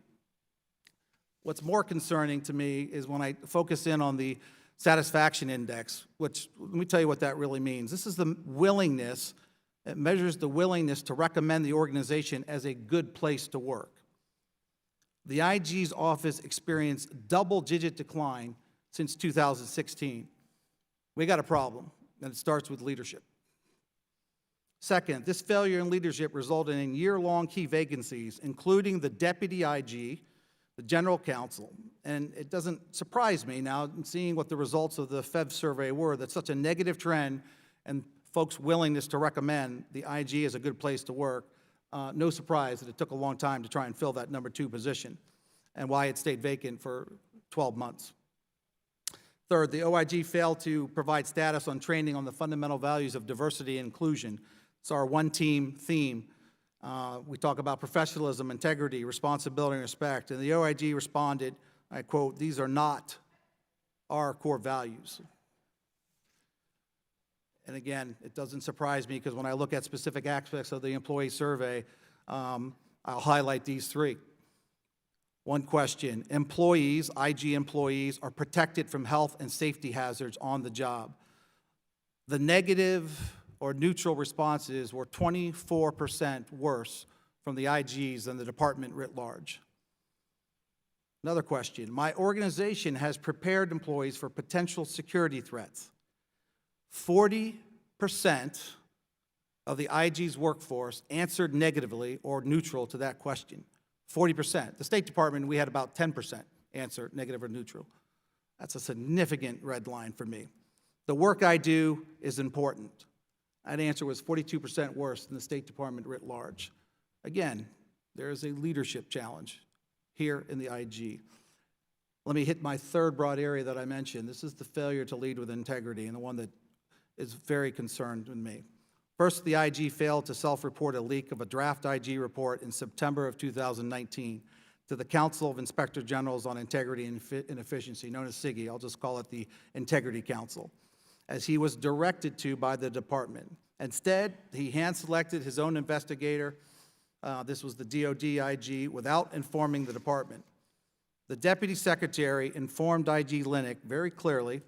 [SPEAKER 3] What's more concerning to me is when I focus in on the satisfaction index, which, let me tell you what that really means. This is the willingness, it measures the willingness to recommend the organization as a good place to work. The IG's office experienced double-digit decline since 2016. We got a problem, and it starts with leadership. Second, this failure in leadership resulted in year-long key vacancies, including the deputy IG, the general counsel. And it doesn't surprise me now, seeing what the results of the FEV survey were, that such a negative trend and folks' willingness to recommend the IG as a good place to work. No surprise that it took a long time to try and fill that number 2 position, and why it stayed vacant for 12 months. Third, the OIG failed to provide status on training on the fundamental values of diversity and inclusion. It's our one-team theme. We talk about professionalism, integrity, responsibility, and respect, and the OIG responded, I quote, "These are not our core values." And again, it doesn't surprise me, because when I look at specific aspects of the employee survey, I'll highlight these 3. One question: employees, IG employees, are protected from health and safety hazards on the job. The negative or neutral responses were 24% worse from the IGs than the department writ large. Another question: my organization has prepared employees for potential security threats. 40% of the IG's workforce answered negatively or neutral to that question. 40%. The State Department, we had about 10% answer negative or neutral. That's a significant red line for me. The work I do is important. That answer was 42% worse than the State Department writ large. Again, there is a leadership challenge here in the IG. Let me hit my third broad area that I mentioned. This is the failure to lead with integrity, and the one that is very concerned with me. First, the IG failed to self-report a leak of a draft IG report in September of 2019 to the Council of Inspector Generals on Integrity and Efficiency, known as CIGI. I'll just call it the Integrity Council, as he was directed to by the department. Instead, he hand-selected his own investigator. This was the DOD IG, without informing the department. The Deputy Secretary informed IG Lennox very clearly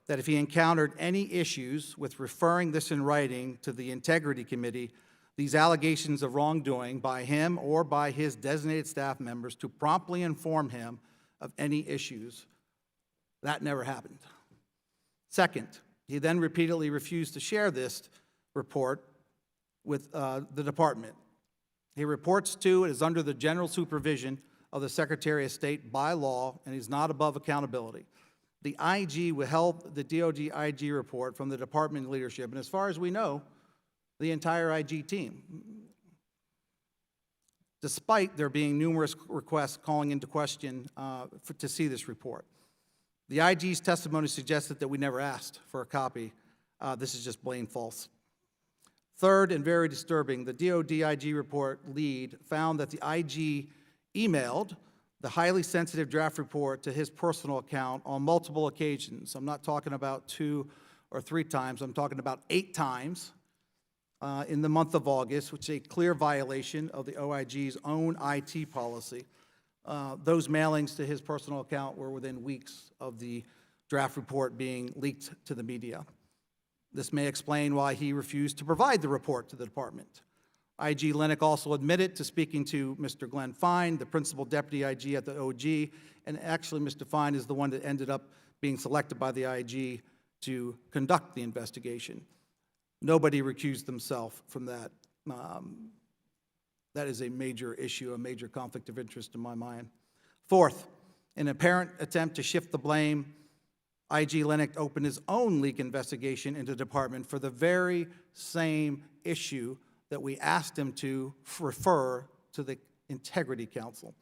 [SPEAKER 3] that if he encountered any issues with referring this in writing to the Integrity Committee, these allegations of wrongdoing by him or by his designated staff members, to promptly inform him of any issues. That never happened. Second, he then repeatedly refused to share this report with the department. He reports to and is under the general supervision of the Secretary of State by law, and he's not above accountability. The IG withheld the DOD IG report from the department leadership, and as far as we know, the entire IG team, despite there being numerous requests calling into question to see this report. The IG's testimony suggested that we never asked for a copy. This is just plain false. Third, and very disturbing, the DOD IG report lead found that the IG emailed the highly sensitive draft report to his personal account on multiple occasions. I'm not talking about 2 or 3 times. I'm talking about 8 times in the month of August, which is a clear violation of the OIG's own IT policy. Those mailings to his personal account were within weeks of the draft report being leaked to the media. This may explain why he refused to provide the report to the department. IG Lennox also admitted to speaking to Mr. Glenn Fine, the principal deputy IG at the OG, and actually Mr. Fine is the one that ended up being selected by the IG to conduct the investigation. Nobody recused themselves from that. That is a major issue, a major conflict of interest in my mind. Fourth, in an apparent attempt to shift the blame, IG Lennox opened his own leak investigation into the department for the very same issue that we asked him to refer to the Integrity Council,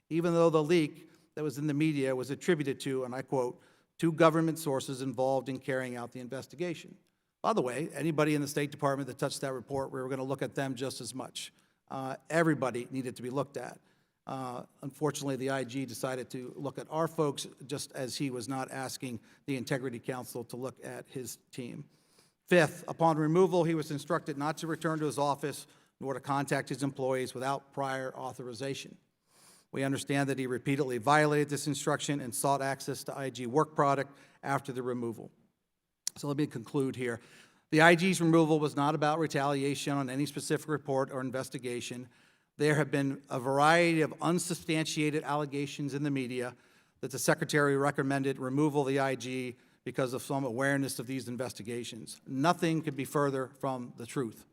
[SPEAKER 3] even though the leak that was in the media was attributed to, and I quote, 2 government sources involved in carrying out the investigation. By the way, anybody in the State Department that touched that report, we were going to look at them just as much. Everybody needed to be looked at. Unfortunately, the IG decided to look at our folks, just as he was not asking the Integrity Council to look at his team. Fifth, upon removal, he was instructed not to return to his office nor to contact his employees without prior authorization. We understand that he repeatedly violated this instruction and sought access to IG work product after the removal. So let me conclude here. The IG's removal was not about retaliation on any specific report or investigation. There have been a variety of unsubstantiated allegations in the media that the Secretary recommended removal of the IG because of some awareness of these investigations. Nothing could be further from the truth.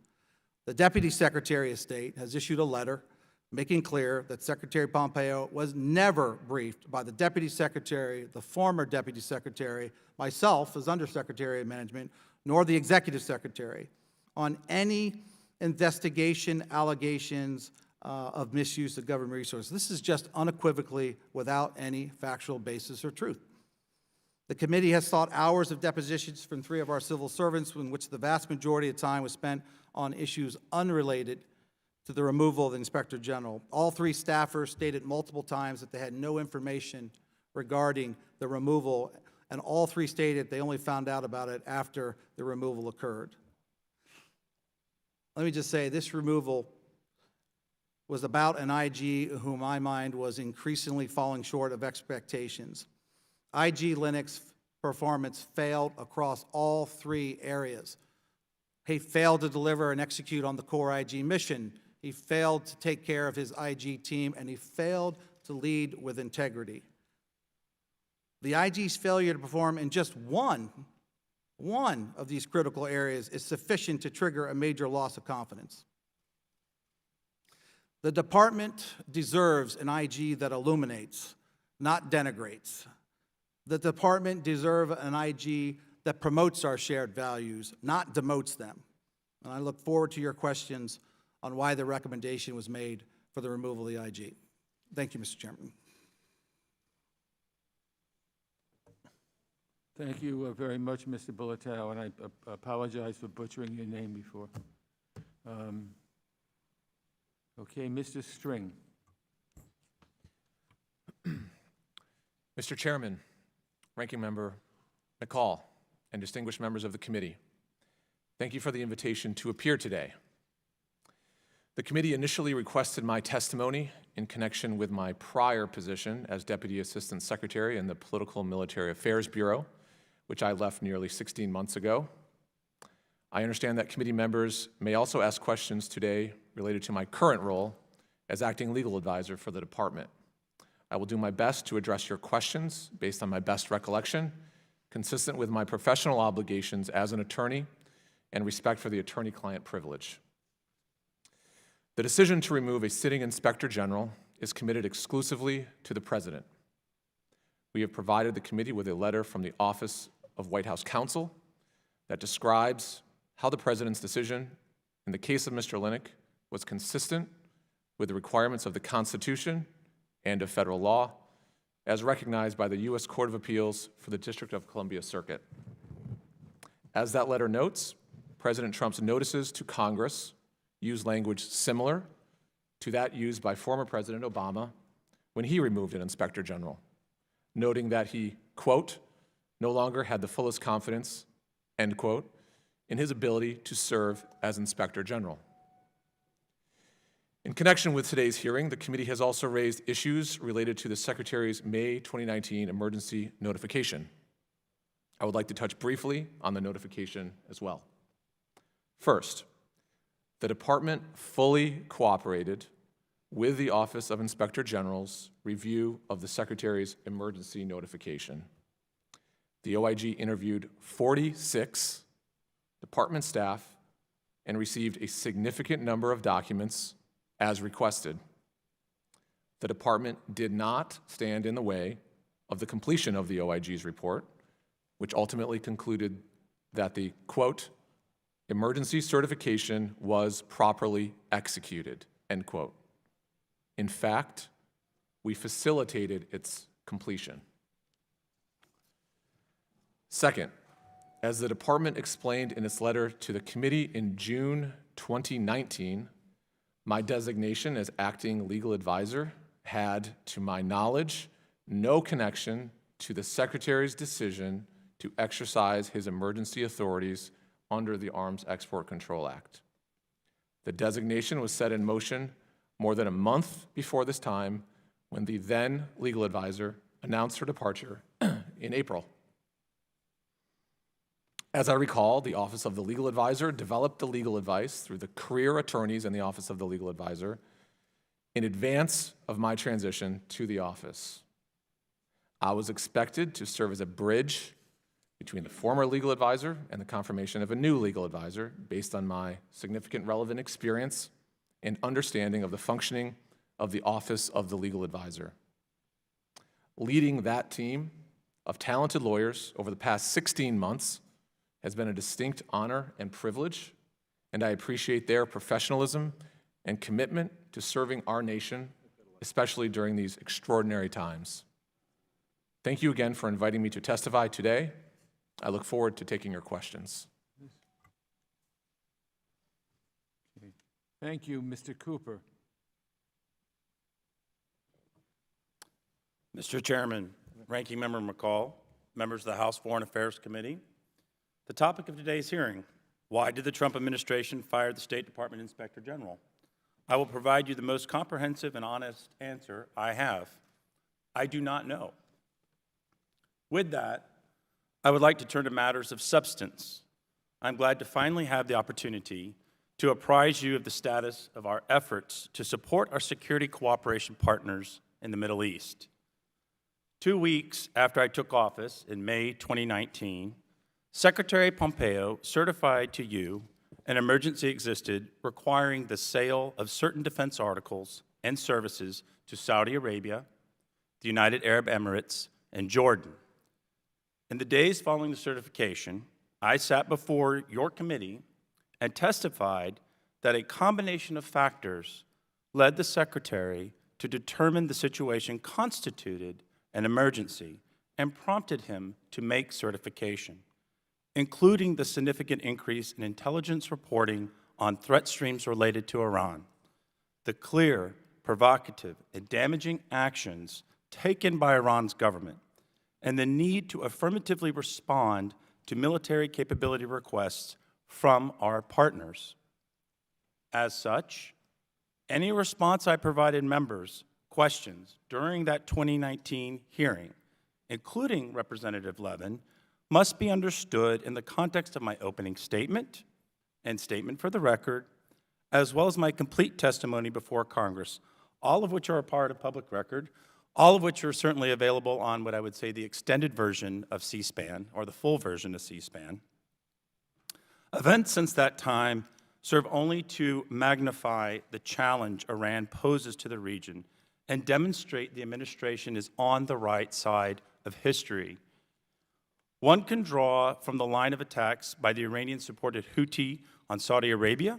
[SPEAKER 3] The Deputy Secretary of State has issued a letter making clear that Secretary Pompeo was never briefed by the Deputy Secretary, the former Deputy Secretary, myself as Undersecretary of Management, nor the Executive Secretary on any investigation allegations of misuse of government resources. This is just unequivocally without any factual basis or truth. The committee has sought hours of depositions from 3 of our civil servants, in which the vast majority of time was spent on issues unrelated to the removal of the Inspector General. All 3 staffers stated multiple times that they had no information regarding the removal, and all 3 stated they only found out about it after the removal occurred. Let me just say, this removal was about an IG who, in my mind, was increasingly falling short of expectations. IG Lennox performance failed across all 3 areas. He failed to deliver and execute on the core IG mission. He failed to take care of his IG team, and he failed to lead with integrity. The IG's failure to perform in just one of these critical areas is sufficient to trigger a major loss of confidence. The department deserves an IG that illuminates, not denigrates. The department deserves an IG that promotes our shared values, not demotes them. And I look forward to your questions on why the recommendation was made for the removal of the IG. Thank you, Mr. Chairman.
[SPEAKER 1] Thank you very much, Mr. Bulatao, and I apologize for butchering your name before. Okay, Mr. String.
[SPEAKER 4] Mr. Chairman, Ranking Member McCall, and distinguished members of the committee, thank you for the invitation to appear today. The committee initially requested my testimony in connection with my prior position as Deputy Assistant Secretary in the Political Military Affairs Bureau, which I left nearly 16 months ago. I understand that committee members may also ask questions today related to my current role as Acting Legal Advisor for the department. I will do my best to address your questions based on my best recollection, consistent with my professional obligations as an attorney and respect for the attorney-client privilege. The decision to remove a sitting Inspector General is committed exclusively to the President. We have provided the committee with a letter from the Office of White House Counsel that describes how the President's decision in the case of Mr. Lennox was consistent with the requirements of the Constitution and of federal law, as recognized by the U.S. Court of Appeals for the District of Columbia Circuit. As that letter notes, President Trump's notices to Congress use language similar to that used by former President Obama when he removed an Inspector General, noting that he, quote, no longer had the fullest confidence, end quote, in his ability to serve as Inspector General. In connection with today's hearing, the committee has also raised issues related to the Secretary's May 2019 emergency notification. I would like to touch briefly on the notification as well. First, the department fully cooperated with the Office of Inspector General's review of the Secretary's emergency notification. The OIG interviewed 46 department staff and received a significant number of documents as requested. The department did not stand in the way of the completion of the OIG's report, which ultimately concluded that the, quote, emergency certification was properly executed, end quote. In fact, we facilitated its completion. Second, as the department explained in its letter to the committee in June 2019, my designation as acting legal advisor had, to my knowledge, no connection to the Secretary's decision to exercise his emergency authorities under the Arms Export Control Act. The designation was set in motion more than a month before this time, when the then legal advisor announced her departure in April. As I recall, the Office of the Legal Advisor developed the legal advice through the career attorneys in the Office of the Legal Advisor in advance of my transition to the office. I was expected to serve as a bridge between the former legal advisor and the confirmation of a new legal advisor based on my significant relevant experience and understanding of the functioning of the Office of the Legal Advisor. Leading that team of talented lawyers over the past 16 months has been a distinct honor and privilege, and I appreciate their professionalism and commitment to serving our nation, especially during these extraordinary times. Thank you again for inviting me to testify today. I look forward to taking your questions.
[SPEAKER 1] Thank you, Mr. Cooper.
[SPEAKER 5] Mr. Chairman, Ranking Member McCall, members of the House Foreign Affairs Committee, the topic of today's hearing, why did the Trump administration fire the State Department Inspector General? I will provide you the most comprehensive and honest answer I have. I do not know. With that, I would like to turn to matters of substance. I'm glad to finally have the opportunity to apprise you of the status of our efforts to support our security cooperation partners in the Middle East. 2 weeks after I took office in May 2019, Secretary Pompeo certified to you an emergency existed requiring the sale of certain defense articles and services to Saudi Arabia, the United Arab Emirates, and Jordan. In the days following the certification, I sat before your committee and testified that a combination of factors led the Secretary to determine the situation constituted an emergency and prompted him to make certification, including the significant increase in intelligence reporting on threat streams related to Iran, the clear, provocative, and damaging actions taken by Iran's government, and the need to affirmatively respond to military capability requests from our partners. As such, any response I provided members' questions during that 2019 hearing, including Representative Levin, must be understood in the context of my opening statement and statement for the record, as well as my complete testimony before Congress, all of which are a part of public record, all of which are certainly available on what I would say the extended version of C-SPAN, or the full version of C-SPAN. Events since that time serve only to magnify the challenge Iran poses to the region and demonstrate the administration is on the right side of history. One can draw from the line of attacks by the Iranian-supported Houthi on Saudi Arabia,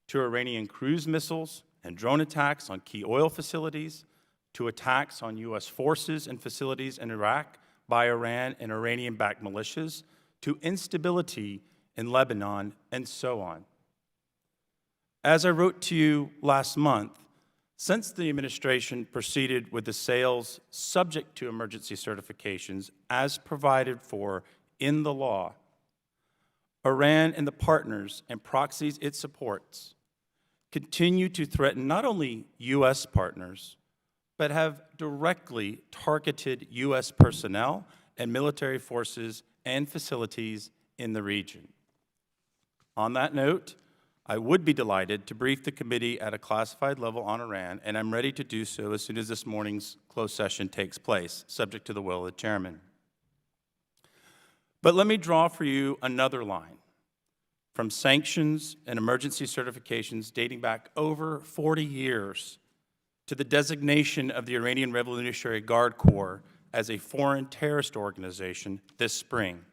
[SPEAKER 5] to Iranian cruise missiles and drone attacks on key oil facilities, to attacks on U.S. forces and facilities in Iraq by Iran and Iranian-backed militias, to instability in Lebanon, and so on. As I wrote to you last month, since the administration proceeded with the sales subject to emergency certifications as provided for in the law, Iran and the partners and proxies it supports continue to threaten not only U.S. partners, but have directly targeted U.S. personnel and military forces and facilities in the region. On that note, I would be delighted to brief the committee at a classified level on Iran, and I'm ready to do so as soon as this morning's closed session takes place, subject to the will of the chairman. But let me draw for you another line from sanctions and emergency certifications dating back over 40 years to the designation of the Iranian Revolutionary Guard Corps as a foreign terrorist organization this spring,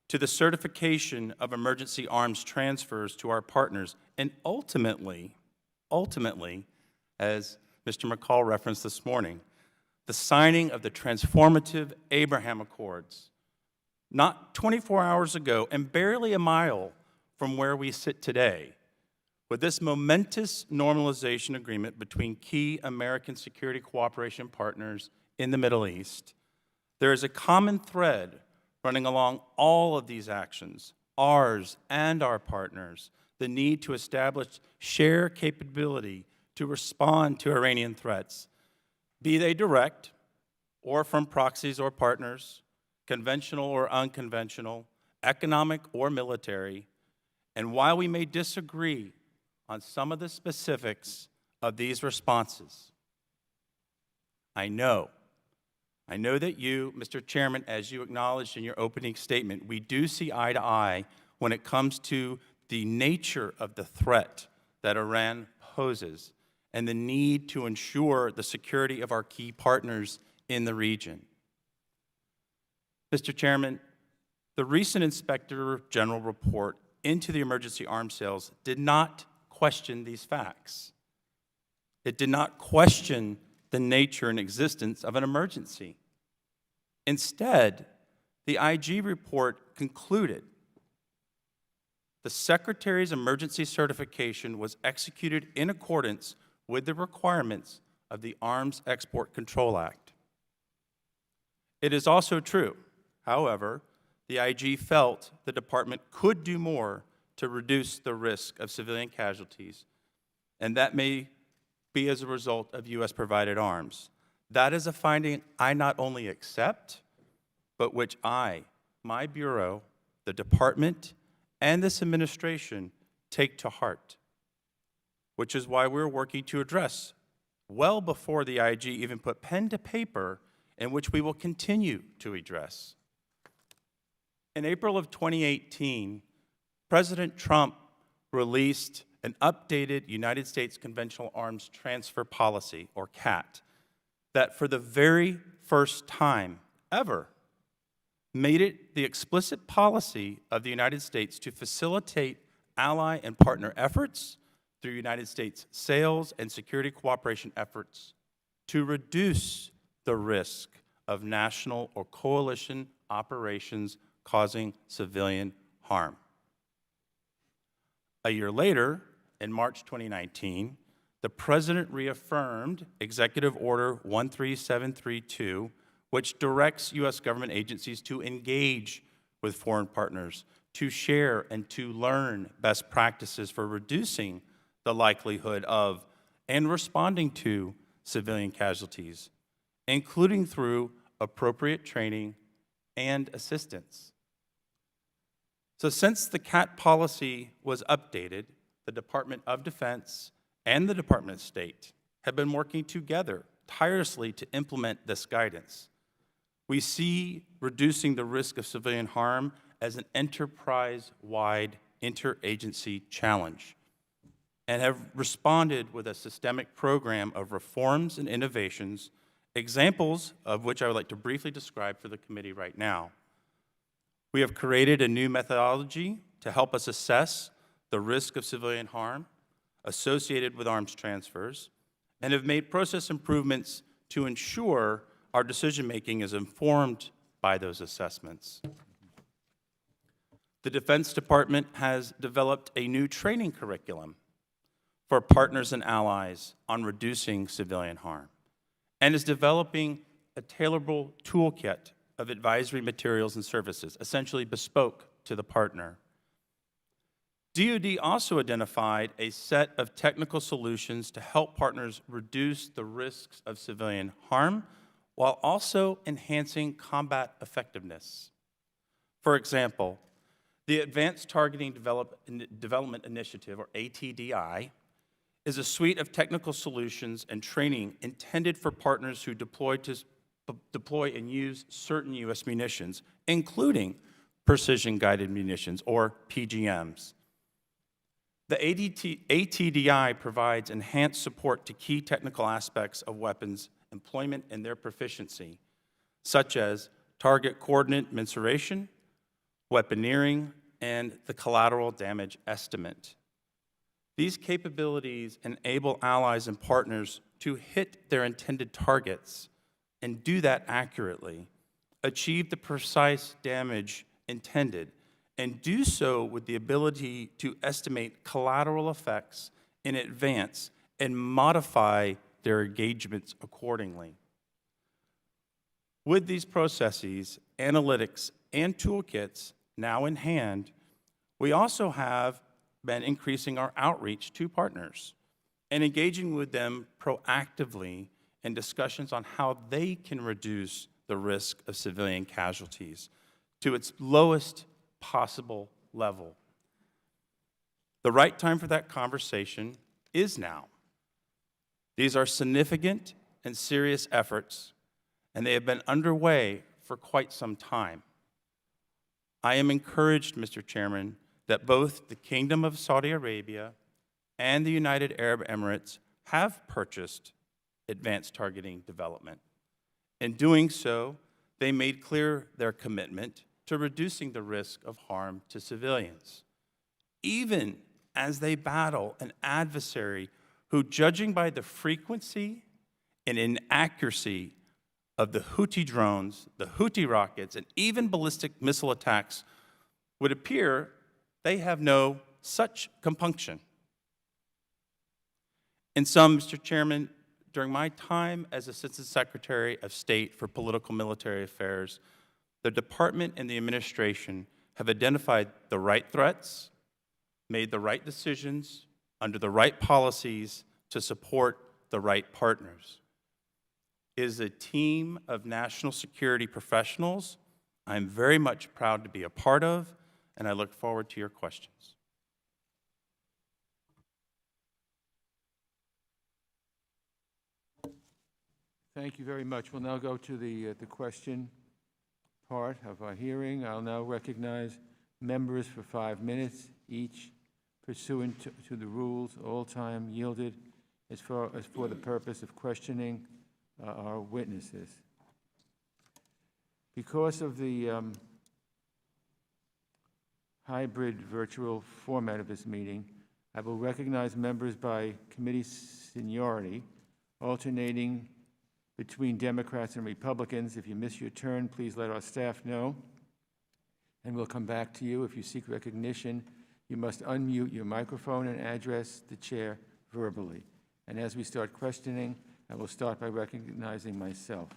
[SPEAKER 5] to the certification of emergency arms transfers to our partners, and ultimately, as Mr. McCall referenced this morning, the signing of the transformative Abraham Accords, not 24 hours ago and barely a mile from where we sit today. With this momentous normalization agreement between key American security cooperation partners in the Middle East, there is a common thread running along all of these actions, ours and our partners, the need to establish shared capability to respond to Iranian threats, be they direct or from proxies or partners, conventional or unconventional, economic or military. And while we may disagree on some of the specifics of these responses, I know that you, Mr. Chairman, as you acknowledged in your opening statement, we do see eye to eye when it comes to the nature of the threat that Iran poses and the need to ensure the security of our key partners in the region. Mr. Chairman, the recent Inspector General report into the emergency arms sales did not question these facts. It did not question the nature and existence of an emergency. Instead, the IG report concluded the Secretary's emergency certification was executed in accordance with the requirements of the Arms Export Control Act. It is also true, however, the IG felt the department could do more to reduce the risk of civilian casualties, and that may be as a result of U.S.-provided arms. That is a finding I not only accept, but which I, my Bureau, the Department, and this administration take to heart, which is why we're working to address, well before the IG even put pen to paper, and which we will continue to address. In April of 2018, President Trump released an updated United States Conventional Arms Transfer Policy, or CAT, that for the very first time ever made it the explicit policy of the United States to facilitate ally and partner efforts through United States sales and security cooperation efforts to reduce the risk of national or coalition operations causing civilian harm. A year later, in March 2019, the President reaffirmed Executive Order 13732, which directs U.S. government agencies to engage with foreign partners, to share and to learn best practices for reducing the likelihood of and responding to civilian casualties, including through appropriate training and assistance. So since the CAT policy was updated, the Department of Defense and the Department of State have been working together tirelessly to implement this guidance. We see reducing the risk of civilian harm as an enterprise-wide interagency challenge and have responded with a systemic program of reforms and innovations, examples of which I would like to briefly describe for the committee right now. We have created a new methodology to help us assess the risk of civilian harm associated with arms transfers and have made process improvements to ensure our decision-making is informed by those assessments. The Defense Department has developed a new training curriculum for partners and allies on reducing civilian harm and is developing a tailorable toolkit of advisory materials and services, essentially bespoke to the partner. DoD also identified a set of technical solutions to help partners reduce the risks of civilian harm while also enhancing combat effectiveness. For example, the Advanced Targeting Development Initiative, or ATDI, is a suite of technical solutions and training intended for partners who deploy and use certain U.S. munitions, including precision-guided munitions, or PGMs. The ATDI provides enhanced support to key technical aspects of weapons employment and their proficiency, such as target coordinate mensuration, weaponeering, and the collateral damage estimate. These capabilities enable allies and partners to hit their intended targets and do that accurately, achieve the precise damage intended, and do so with the ability to estimate collateral effects in advance and modify their engagements accordingly. With these processes, analytics, and toolkits now in hand, we also have been increasing our outreach to partners and engaging with them proactively in discussions on how they can reduce the risk of civilian casualties to its lowest possible level. The right time for that conversation is now. These are significant and serious efforts, and they have been underway for quite some time. I am encouraged, Mr. Chairman, that both the Kingdom of Saudi Arabia and the United Arab Emirates have purchased advanced targeting development. In doing so, they made clear their commitment to reducing the risk of harm to civilians. even as they battle an adversary who, judging by the frequency and inaccuracy of the Houthi drones, the Houthi rockets, and even ballistic missile attacks, would appear they have no such compunction. In sum, Mr. Chairman, during my time as Assistant Secretary of State for Political Military Affairs, the department and the administration have identified the right threats, made the right decisions under the right policies to support the right partners. It is a team of national security professionals I'm very much proud to be a part of, and I look forward to your questions.
[SPEAKER 1] Thank you very much. We'll now go to the question part of our hearing. I'll now recognize members for 5 minutes each pursuant to the rules, all time yielded as for the purpose of questioning our witnesses. Because of the hybrid virtual format of this meeting, I will recognize members by committee seniority, alternating between Democrats and Republicans. If you miss your turn, please let our staff know, and we'll come back to you. If you seek recognition, you must unmute your microphone and address the chair verbally. And as we start questioning, I will start by recognizing myself.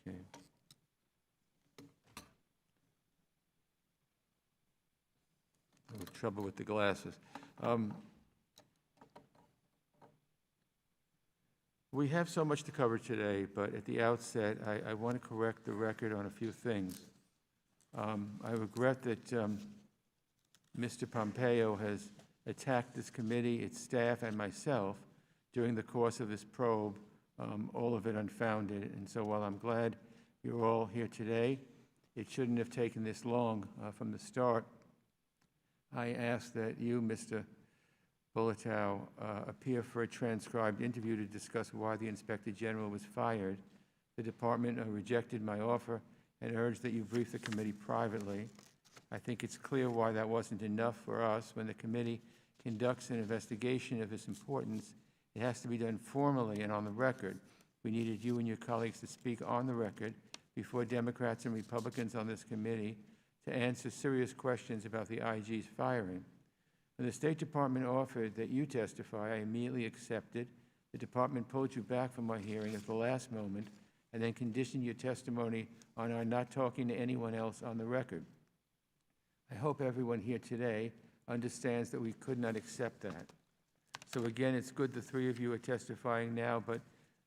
[SPEAKER 1] Okay. A little trouble with the glasses. We have so much to cover today, but at the outset, I want to correct the record on a few things. I regret that Mr. Pompeo has attacked this committee, its staff, and myself during the course of this probe, all of it unfounded. And so while I'm glad you're all here today, it shouldn't have taken this long from the start. I ask that you, Mr. Bulatao, appear for a transcribed interview to discuss why the Inspector General was fired. The department rejected my offer and urged that you brief the committee privately. I think it's clear why that wasn't enough for us. When the committee conducts an investigation of this importance, it has to be done formally and on the record. We needed you and your colleagues to speak on the record before Democrats and Republicans on this committee to answer serious questions about the IG's firing. When the State Department offered that you testify, I immediately accepted. The department pulled you back from my hearing at the last moment and then conditioned your testimony on our not talking to anyone else on the record. I hope everyone here today understands that we could not accept that. So again, it's good the three of you are testifying now, but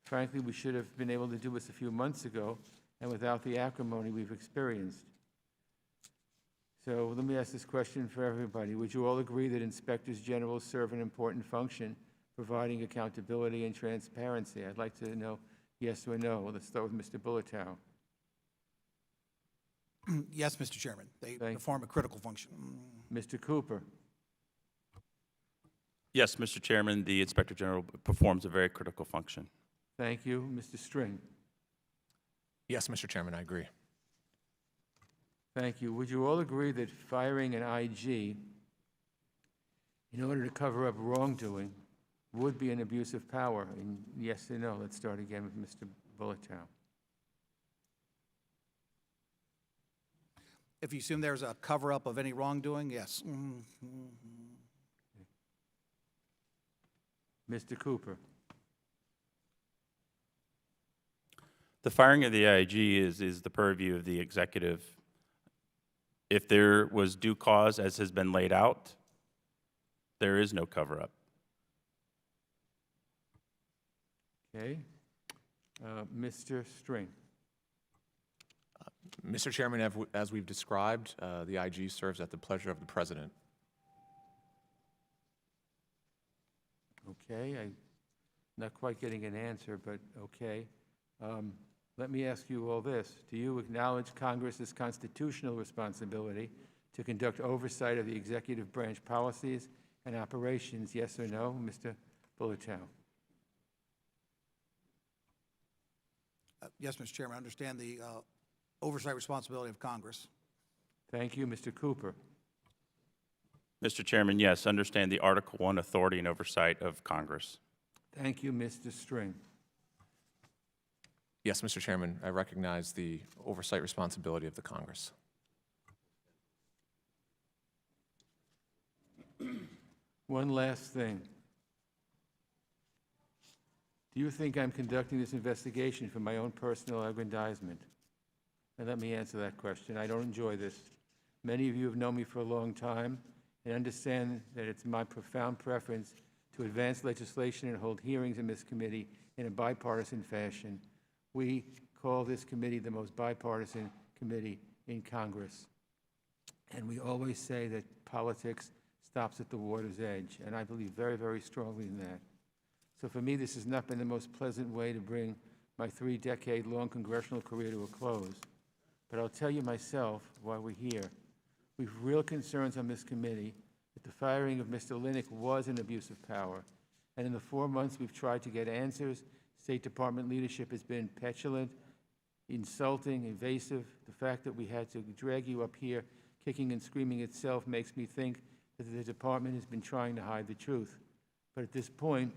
[SPEAKER 1] frankly, we should have been able to do this a few months ago and without the acrimony we've experienced. So let me ask this question for everybody. Would you all agree that inspectors general serve an important function, providing accountability and transparency? I'd like to know yes or no. Let's start with Mr. Bulatao.
[SPEAKER 3] Yes, Mr. Chairman, they
[SPEAKER 1] Thank you.
[SPEAKER 3] perform a critical function.
[SPEAKER 1] Mr. Cooper.
[SPEAKER 5] Yes, Mr. Chairman, the Inspector General performs a very critical function.
[SPEAKER 1] Thank you. Mr. String.
[SPEAKER 4] Yes, Mr. Chairman, I agree.
[SPEAKER 1] Thank you. Would you all agree that firing an IG in order to cover up wrongdoing would be an abuse of power? And yes or no? Let's start again with Mr. Bulatao.
[SPEAKER 3] If you assume there's a cover-up of any wrongdoing, yes.
[SPEAKER 1] Mr. Cooper.
[SPEAKER 5] The firing of the IG is the purview of the executive. If there was due cause, as has been laid out, there is no cover-up.
[SPEAKER 1] Okay. Mr. String.
[SPEAKER 4] Mr. Chairman, as we've described, the IG serves at the pleasure of the President.
[SPEAKER 1] Okay. I'm not quite getting an answer, but okay. Let me ask you all this. Do you acknowledge Congress's constitutional responsibility to conduct oversight of the executive branch policies and operations, yes or no, Mr. Bulatao?
[SPEAKER 3] Yes, Mr. Chairman, I understand the oversight responsibility of Congress.
[SPEAKER 1] Thank you, Mr. Cooper.
[SPEAKER 5] Mr. Chairman, yes, understand the Article I authority and oversight of Congress.
[SPEAKER 1] Thank you, Mr. String.
[SPEAKER 4] Yes, Mr. Chairman, I recognize the oversight responsibility of the Congress.
[SPEAKER 1] One last thing. Do you think I'm conducting this investigation for my own personal aggrandizement? And let me answer that question. I don't enjoy this. Many of you have known me for a long time and understand that it's my profound preference to advance legislation and hold hearings in this committee in a bipartisan fashion. We call this committee the most bipartisan committee in Congress. And we always say that politics stops at the water's edge, and I believe very, very strongly in that. So for me, this has not been the most pleasant way to bring my 3-decade-long congressional career to a close. But I'll tell you myself why we're here. We have real concerns on this committee that the firing of Mr. Lennox was an abuse of power. And in the 4 months we've tried to get answers, State Department leadership has been petulant, insulting, invasive. The fact that we had to drag you up here kicking and screaming itself makes me think that the department has been trying to hide the truth. But at this point,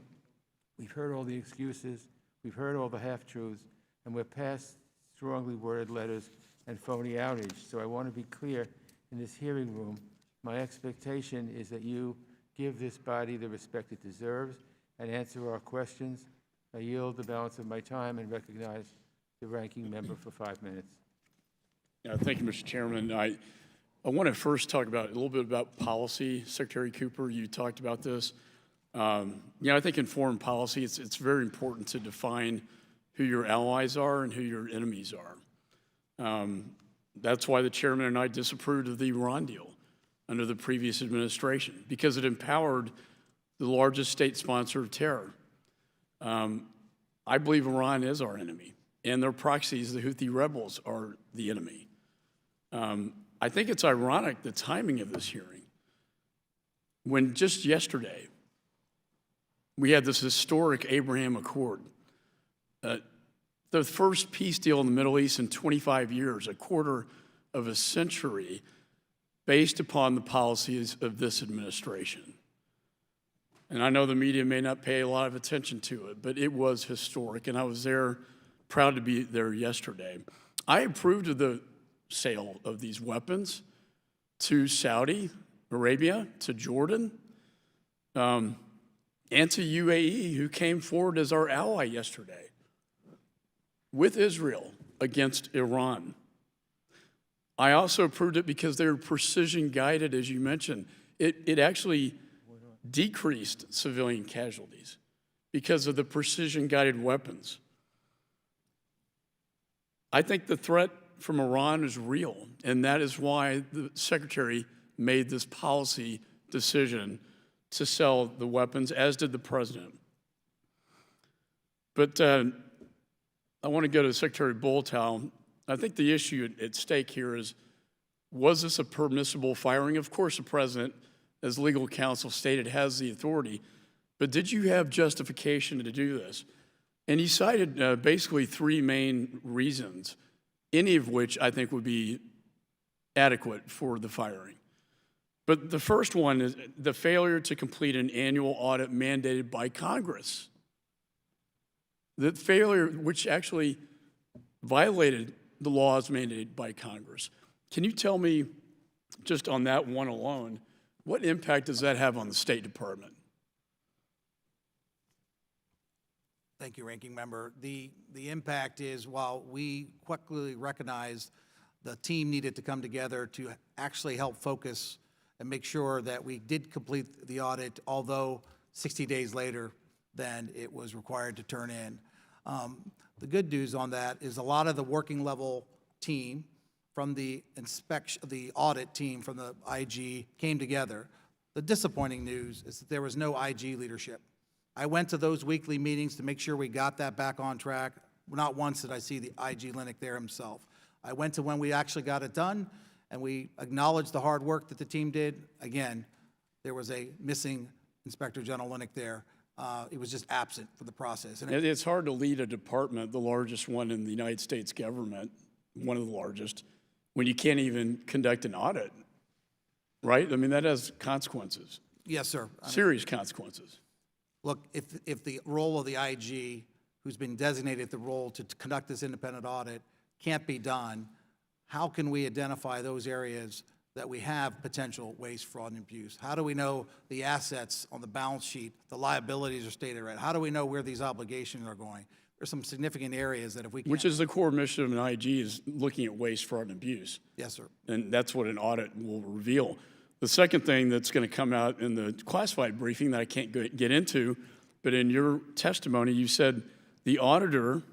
[SPEAKER 1] we've heard all the excuses, we've heard all the half-truths, and we're past strongly worded letters and phony outrage. So I want to be clear in this hearing room, my expectation is that you give this body the respect it deserves and answer our questions. I yield the balance of my time and recognize the ranking member for 5 minutes.
[SPEAKER 2] Yeah, thank you, Mr. Chairman. I want to first talk about a little bit about policy. Secretary Cooper, you talked about this. I think in foreign policy, it's very important to define who your allies are and who your enemies are. That's why the chairman and I disapproved of the Iran deal under the previous administration, because it empowered the largest state sponsor of terror. I believe Iran is our enemy, and their proxies, the Houthi rebels, are the enemy. I think it's ironic, the timing of this hearing, when just yesterday we had this historic Abraham Accord, the first peace deal in the Middle East in 25 years, a quarter of a century, based upon the policies of this administration. And I know the media may not pay a lot of attention to it, but it was historic, and I was there, proud to be there yesterday. I approved of the sale of these weapons to Saudi Arabia, to Jordan, and to UAE, who came forward as our ally yesterday with Israel against Iran. I also approved it because they were precision guided, as you mentioned. It actually decreased civilian casualties because of the precision guided weapons. I think the threat from Iran is real, and that is why the Secretary made this policy decision to sell the weapons, as did the President. But I want to go to Secretary Bulatao. I think the issue at stake here is, was this a permissible firing? Of course, the President, as legal counsel stated, has the authority, but did you have justification to do this? And he cited basically 3 main reasons, any of which I think would be adequate for the firing. But the first one is the failure to complete an annual audit mandated by Congress. The failure which actually violated the laws mandated by Congress. Can you tell me, just on that one alone, what impact does that have on the State Department?
[SPEAKER 3] Thank you, Ranking Member. The impact is, while we quickly recognized the team needed to come together to actually help focus and make sure that we did complete the audit, although 60 days later than it was required to turn in. The good news on that is a lot of the working level team from the audit team from the IG came together. The disappointing news is that there was no IG leadership. I went to those weekly meetings to make sure we got that back on track. Not once did I see the IG Lennox there himself. I went to when we actually got it done, and we acknowledged the hard work that the team did. Again, there was a missing Inspector General Lennox there. It was just absent for the process. And
[SPEAKER 2] It's hard to lead a department, the largest one in the United States government, one of the largest, when you can't even conduct an audit, right? I mean, that has consequences,
[SPEAKER 3] yes, sir.
[SPEAKER 2] serious consequences.
[SPEAKER 3] Look, if the role of the IG, who's been designated the role to conduct this independent audit, can't be done, how can we identify those areas that we have potential waste, fraud, and abuse? How do we know the assets on the balance sheet, the liabilities are stated right? How do we know where these obligations are going? There's some significant areas that if we can't.
[SPEAKER 2] Which is the core mission of an IG, is looking at waste, fraud, and abuse.
[SPEAKER 3] Yes, sir.
[SPEAKER 2] And that's what an audit will reveal. The second thing that's going to come out in the classified briefing that I can't get into, but in your testimony, you said the auditor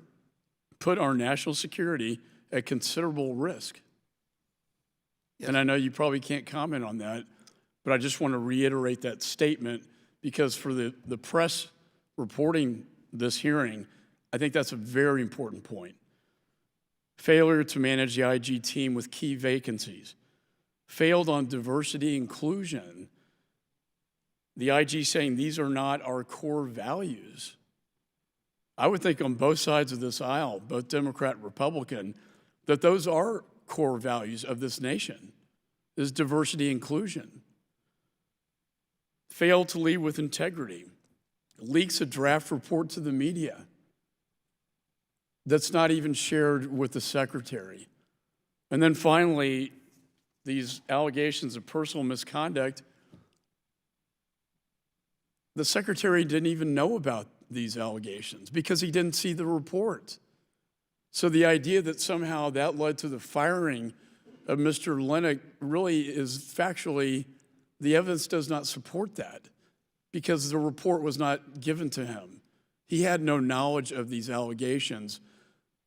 [SPEAKER 2] put our national security at considerable risk.
[SPEAKER 3] Yes.
[SPEAKER 2] And I know you probably can't comment on that, but I just want to reiterate that statement because for the press reporting this hearing, I think that's a very important point. Failure to manage the IG team with key vacancies. Failed on diversity inclusion. The IG saying these are not our core values. I would think on both sides of this aisle, both Democrat and Republican, that those are core values of this nation, is diversity inclusion. Failed to lead with integrity. Leaks a draft report to the media that's not even shared with the secretary. And then finally, these allegations of personal misconduct, the secretary didn't even know about these allegations because he didn't see the report. So the idea that somehow that led to the firing of Mr. Lennox really is factually, the evidence does not support that because the report was not given to him. He had no knowledge of these allegations.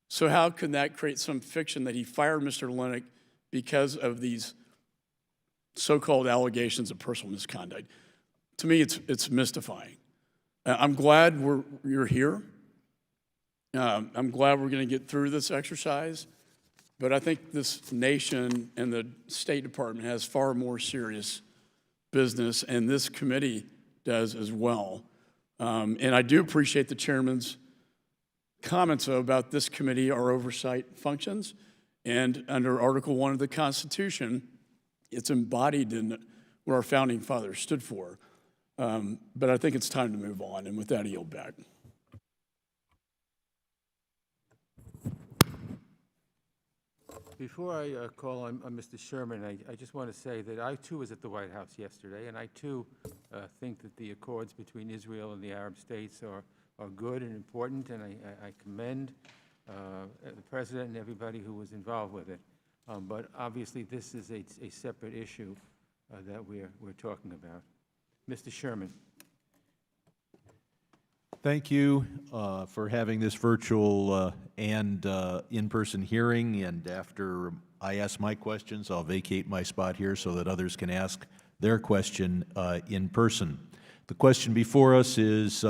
[SPEAKER 2] So how can that create some fiction that he fired Mr. Lennox because of these so-called allegations of personal misconduct? To me, it's mystifying. I'm glad you're here. I'm glad we're going to get through this exercise, but I think this nation and the State Department has far more serious business, and this committee does as well. And I do appreciate the chairman's comments, though, about this committee, our oversight functions, and under Article 1 of the Constitution, it's embodied in what our founding fathers stood for. But I think it's time to move on, and with that, I yield back.
[SPEAKER 1] Before I call on Mr. Sherman, I just want to say that I, too, was at the White House yesterday, and I, too, think that the accords between Israel and the Arab states are good and important, and I commend the President and everybody who was involved with it. But obviously, this is a separate issue that we're talking about. Mr. Sherman.
[SPEAKER 6] Thank you for having this virtual and in-person hearing. And after I ask my questions, I'll vacate my spot here so that others can ask their question in person. The question before us is,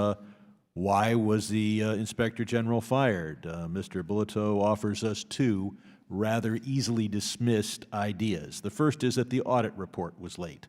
[SPEAKER 6] why was the Inspector General fired? Mr. Bulatao offers us two rather easily dismissed ideas. The first is that the audit report was late.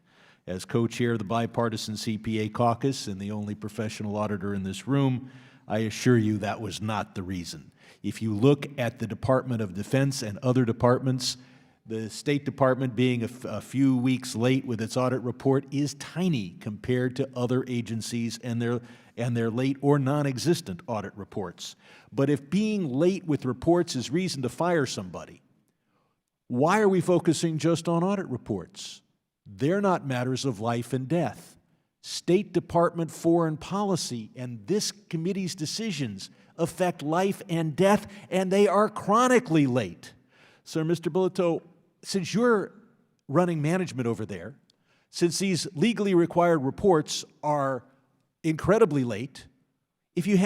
[SPEAKER 6] As co-chair of the bipartisan CPA caucus and the only professional auditor in this room, I assure you that was not the reason. If you look at the Department of Defense and other departments, the State Department being a few weeks late with its audit report is tiny compared to other agencies and their late or non-existent audit reports. But if being late with reports is reason to fire somebody, why are we focusing just on audit reports? They're not matters of life and death. State Department foreign policy and this committee's decisions affect life and death, and they are chronically late. So, Mr. Bulatao, since you're running management over there, since these legally required reports are incredibly late,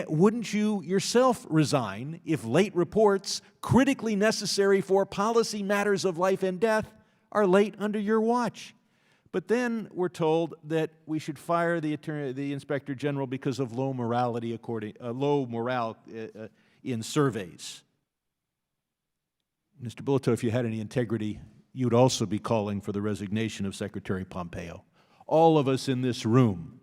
[SPEAKER 6] wouldn't you yourself resign if late reports, critically necessary for policy matters of life and death, are late under your watch? But then we're told that we should fire the Inspector General because of low morale in surveys. Mr. Bulatao, if you had any integrity, you'd also be calling for the resignation of Secretary Pompeo. All of us in this room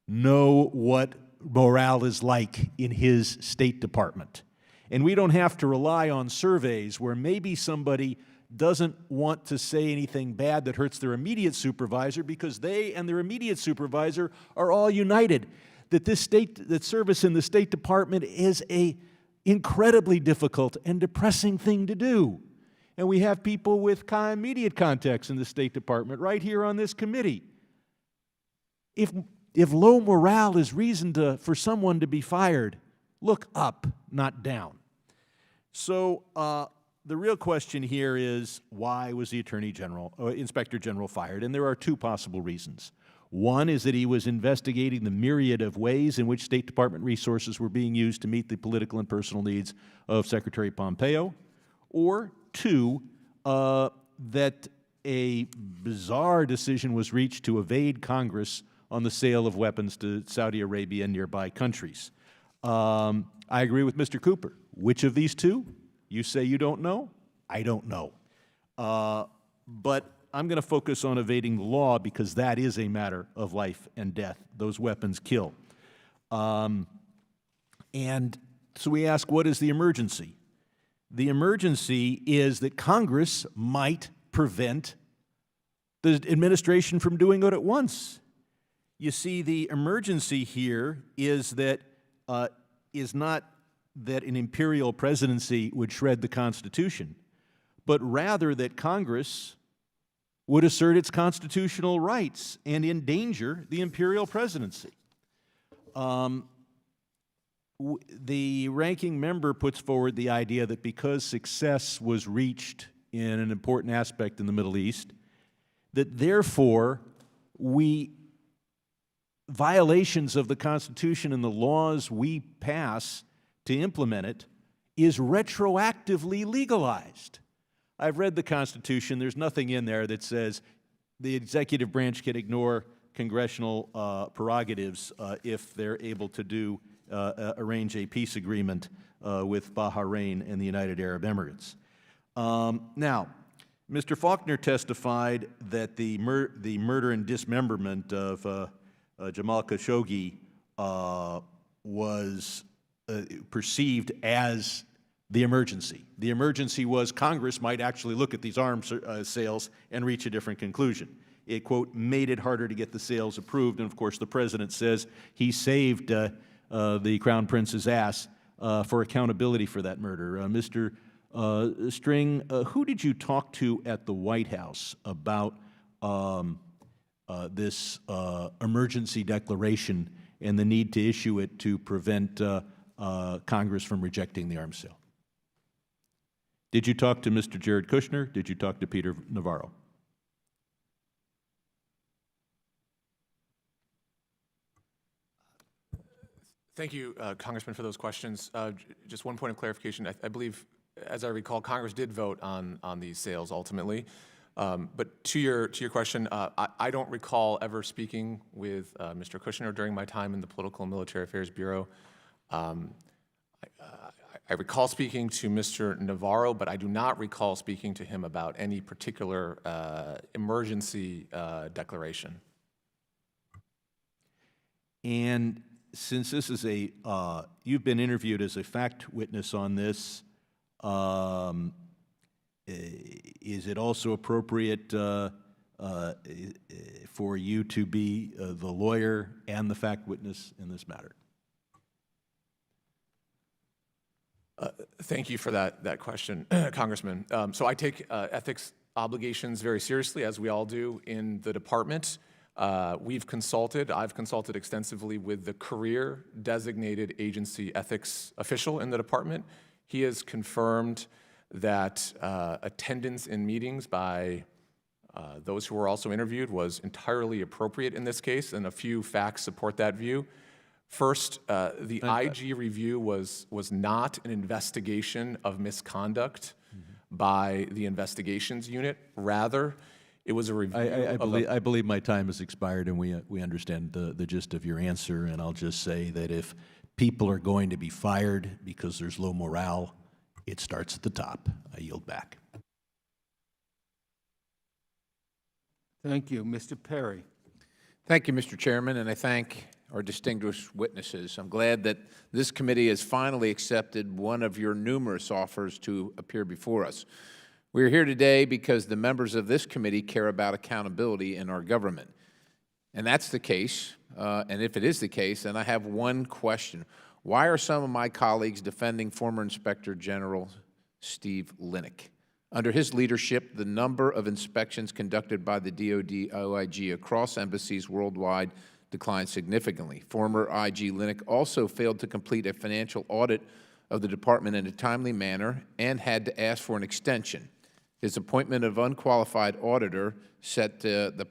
[SPEAKER 6] know what morale is like in his State Department. And we don't have to rely on surveys where maybe somebody doesn't want to say anything bad that hurts their immediate supervisor because they and their immediate supervisor are all united that that service in the State Department is an incredibly difficult and depressing thing to do. And we have people with immediate contacts in the State Department right here on this committee. If low morale is reason for someone to be fired, look up, not down. So the real question here is, why was the Inspector General fired? And there are two possible reasons. One is that he was investigating the myriad of ways in which State Department resources were being used to meet the political and personal needs of Secretary Pompeo. Or two, that a bizarre decision was reached to evade Congress on the sale of weapons to Saudi Arabia and nearby countries. I agree with Mr. Cooper. Which of these two? You say you don't know? I don't know. But I'm going to focus on evading the law because that is a matter of life and death. Those weapons kill. And so we ask, what is the emergency? The emergency is that Congress might prevent the administration from doing it at once. You see, the emergency here is not that an imperial presidency would shred the Constitution, but rather that Congress would assert its constitutional rights and endanger the imperial presidency. The ranking member puts forward the idea that because success was reached in an important aspect in the Middle East, that therefore violations of the Constitution and the laws we pass to implement it is retroactively legalized. I've read the Constitution. There's nothing in there that says the executive branch can ignore congressional prerogatives if they're able to arrange a peace agreement with Bahrain and the United Arab Emirates. Now, Mr. Faulkner testified that the murder and dismemberment of Jamal Khashoggi was perceived as the emergency. The emergency was Congress might actually look at these arms sales and reach a different conclusion. It, quote, made it harder to get the sales approved, and of course the President says he saved the Crown Prince's ass for accountability for that murder. Mr. String, who did you talk to at the White House about this emergency declaration and the need to issue it to prevent Congress from rejecting the arms sale? Did you talk to Mr. Jared Kushner? Did you talk to Peter Navarro?
[SPEAKER 4] Thank you, Congressman, for those questions. Just one point of clarification. I believe, as I recall, Congress did vote on these sales ultimately. But to your question, I don't recall ever speaking with Mr. Kushner during my time in the Political and Military Affairs Bureau. I recall speaking to Mr. Navarro, but I do not recall speaking to him about any particular emergency declaration.
[SPEAKER 6] And since this is you've been interviewed as a fact witness on this, is it also appropriate for you to be the lawyer and the fact witness in this matter?
[SPEAKER 4] Thank you for that question, Congressman. So I take ethics obligations very seriously, as we all do in the department. I've consulted extensively with the career designated agency ethics official in the department. He has confirmed that attendance in meetings by those who were also interviewed was entirely appropriate in this case, and a few facts support that view. First, the IG review was not an investigation of misconduct by the investigations unit. Rather, it was a review
[SPEAKER 6] I believe my time has expired, and we understand the gist of your answer, and I'll just say that if people are going to be fired because there's low morale, it starts at the top. I yield back.
[SPEAKER 1] Thank you. Mr. Perry.
[SPEAKER 7] Thank you, Mr. Chairman, and I thank our distinguished witnesses. I'm glad that this committee has finally accepted one of your numerous offers to appear before us. We're here today because the members of this committee care about accountability in our government. And that's the case, and if it is the case, then I have one question. Why are some of my colleagues defending former Inspector General Steve Lennox? Under his leadership, the number of inspections conducted by the DoD OIG across embassies worldwide declined significantly. Former IG Lennox also failed to complete a financial audit of the department in a timely manner and had to ask for an extension. His appointment of unqualified auditor set the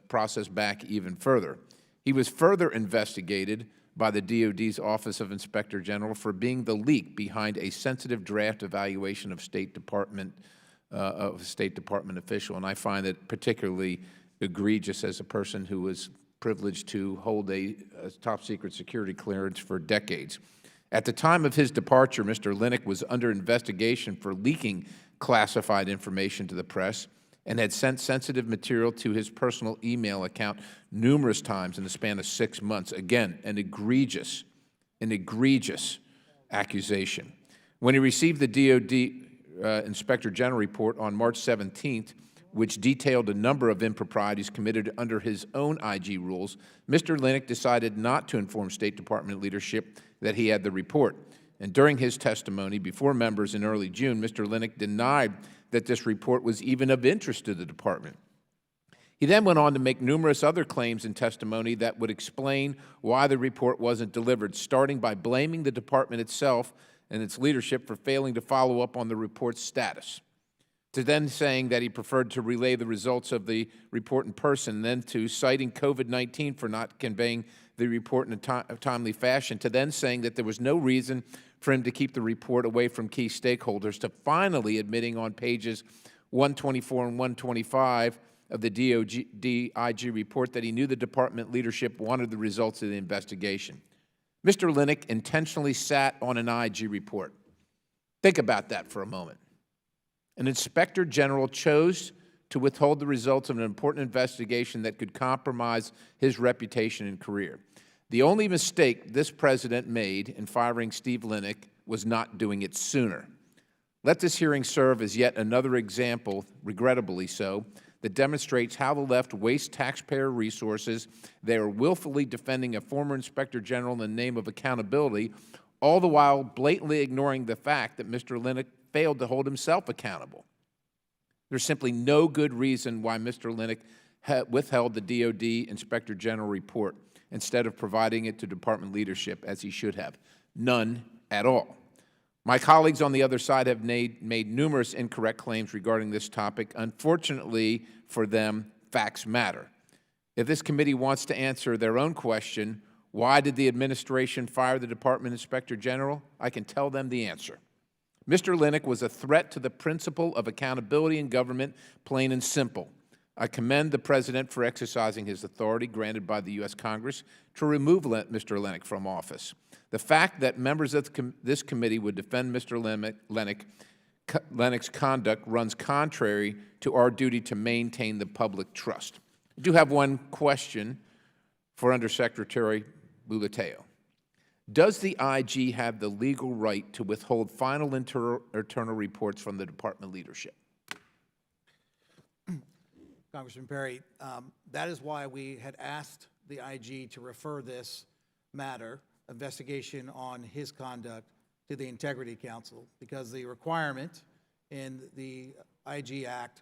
[SPEAKER 7] process back even further. He was further investigated by the DoD's Office of Inspector General for being the leak behind a sensitive draft evaluation of State Department official, and I find it particularly egregious as a person who was privileged to hold a top-secret security clearance for decades. At the time of his departure, Mr. Lennox was under investigation for leaking classified information to the press and had sent sensitive material to his personal email account numerous times in the span of 6 months. Again, an egregious accusation. When he received the DoD Inspector General report on March 17th, which detailed a number of improprieties committed under his own IG rules, Mr. Lennox decided not to inform State Department leadership that he had the report. And during his testimony before members in early June, Mr. Lennox denied that this report was even of interest to the department. He then went on to make numerous other claims in testimony that would explain why the report wasn't delivered, starting by blaming the department itself and its leadership for failing to follow up on the report's status, to then saying that he preferred to relay the results of the report in person, then to citing COVID-19 for not conveying the report in a timely fashion, to then saying that there was no reason for him to keep the report away from key stakeholders, to finally admitting on pages 124 and 125 of the DoD report that he knew the department leadership wanted the results of the investigation. Mr. Lennox intentionally sat on an IG report. Think about that for a moment. An Inspector General chose to withhold the results of an important investigation that could compromise his reputation and career. The only mistake this president made in firing Steve Lennox was not doing it sooner. Let this hearing serve as yet another example, regrettably so, that demonstrates how the left wastes taxpayer resources. They are willfully defending a former Inspector General in the name of accountability, all the while blatantly ignoring the fact that Mr. Lennox failed to hold himself accountable. There's simply no good reason why Mr. Lennox withheld the DoD Inspector General report instead of providing it to department leadership as he should have. None at all. My colleagues on the other side have made numerous incorrect claims regarding this topic. Unfortunately for them, facts matter. If this committee wants to answer their own question, why did the administration fire the Department Inspector General? I can tell them the answer. Mr. Lennox was a threat to the principle of accountability in government, plain and simple. I commend the President for exercising his authority granted by the U.S. Congress to remove Mr. Lennox from office. The fact that members of this committee would defend Mr. Lennox's conduct runs contrary to our duty to maintain the public trust. I do have one question for Undersecretary Bulatao. Does the IG have the legal right to withhold final internal reports from the department leadership?
[SPEAKER 3] Congressman Perry, that is why we had asked the IG to refer this matter, investigation on his conduct, to the Integrity Council, because the requirement in the IG Act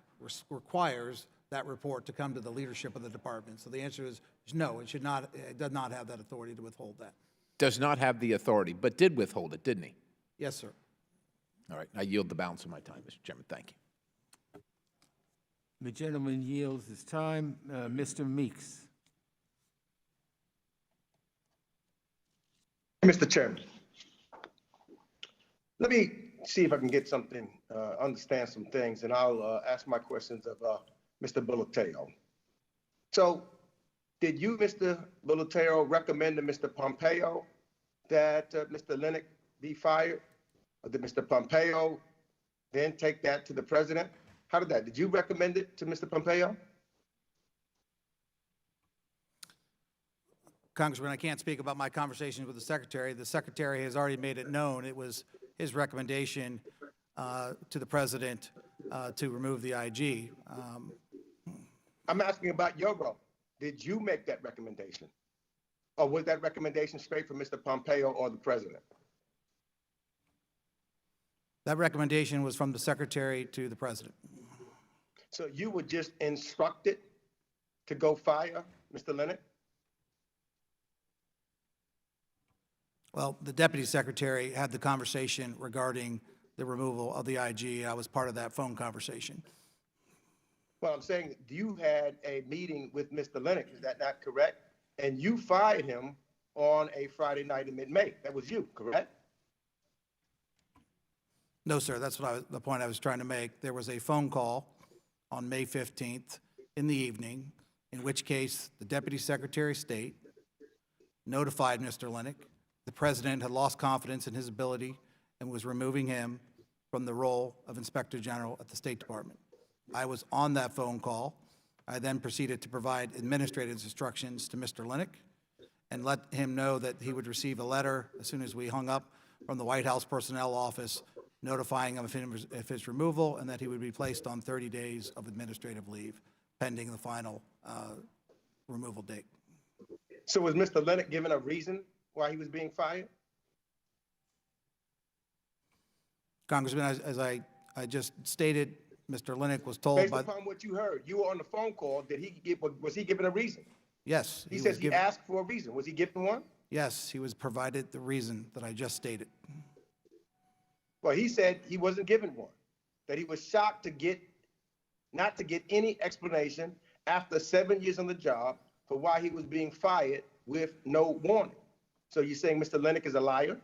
[SPEAKER 3] requires that report to come to the leadership of the department. So the answer is no, it should not, it does not have that authority to withhold that.
[SPEAKER 7] Does not have the authority, but did withhold it, didn't he?
[SPEAKER 3] Yes, sir.
[SPEAKER 7] All right, I yield the balance of my time, Mr. Chairman. Thank you.
[SPEAKER 1] The gentleman yields his time. Mr. Meeks.
[SPEAKER 8] Mr. Chairman, let me see if I can get something, understand some things, and I'll ask my questions of Mr. Bulatao. So, did you, Mr. Bulatao, recommend to Mr. Pompeo that Mr. Lennox be fired? Or did Mr. Pompeo then take that to the president? How did you recommend it to Mr. Pompeo?
[SPEAKER 3] Congressman, I can't speak about my conversations with the secretary. The secretary has already made it known. It was his recommendation to the president to remove the IG.
[SPEAKER 8] I'm asking about your role. Did you make that recommendation? Or was that recommendation straight from Mr. Pompeo or the president?
[SPEAKER 3] That recommendation was from the secretary to the president.
[SPEAKER 8] So you were just instructed to go fire Mr. Lennox?
[SPEAKER 3] Well, the deputy secretary had the conversation regarding the removal of the IG. I was part of that phone conversation.
[SPEAKER 8] Well, I'm saying you had a meeting with Mr. Lennox, is that not correct? And you fired him on a Friday night in mid-May. That was you, correct?
[SPEAKER 3] No, sir, that's the point I was trying to make. There was a phone call on May 15th in the evening, in which case the deputy secretary of state notified Mr. Lennox the president had lost confidence in his ability and was removing him from the role of Inspector General at the State Department. I was on that phone call. I then proceeded to provide administrative instructions to Mr. Lennox and let him know that he would receive a letter as soon as we hung up from the White House Personnel Office notifying him of his removal and that he would be placed on 30 days of administrative leave pending the final removal date.
[SPEAKER 8] So was Mr. Lennox given a reason why he was being fired?
[SPEAKER 3] Congressman, as I just stated, Mr. Lennox was told
[SPEAKER 8] Based
[SPEAKER 3] by...
[SPEAKER 8] upon what you heard, you were on the phone call, was he given a reason?
[SPEAKER 3] Yes.
[SPEAKER 8] He
[SPEAKER 3] was
[SPEAKER 8] says he
[SPEAKER 3] given-
[SPEAKER 8] asked for a reason. Was he given one?
[SPEAKER 3] Yes, he was provided the reason that I just stated.
[SPEAKER 8] Well, he said he wasn't given one, that he was shocked not to get any explanation after 7 years on the job for why he was being fired with no warning. So you're saying Mr. Lennox is a liar?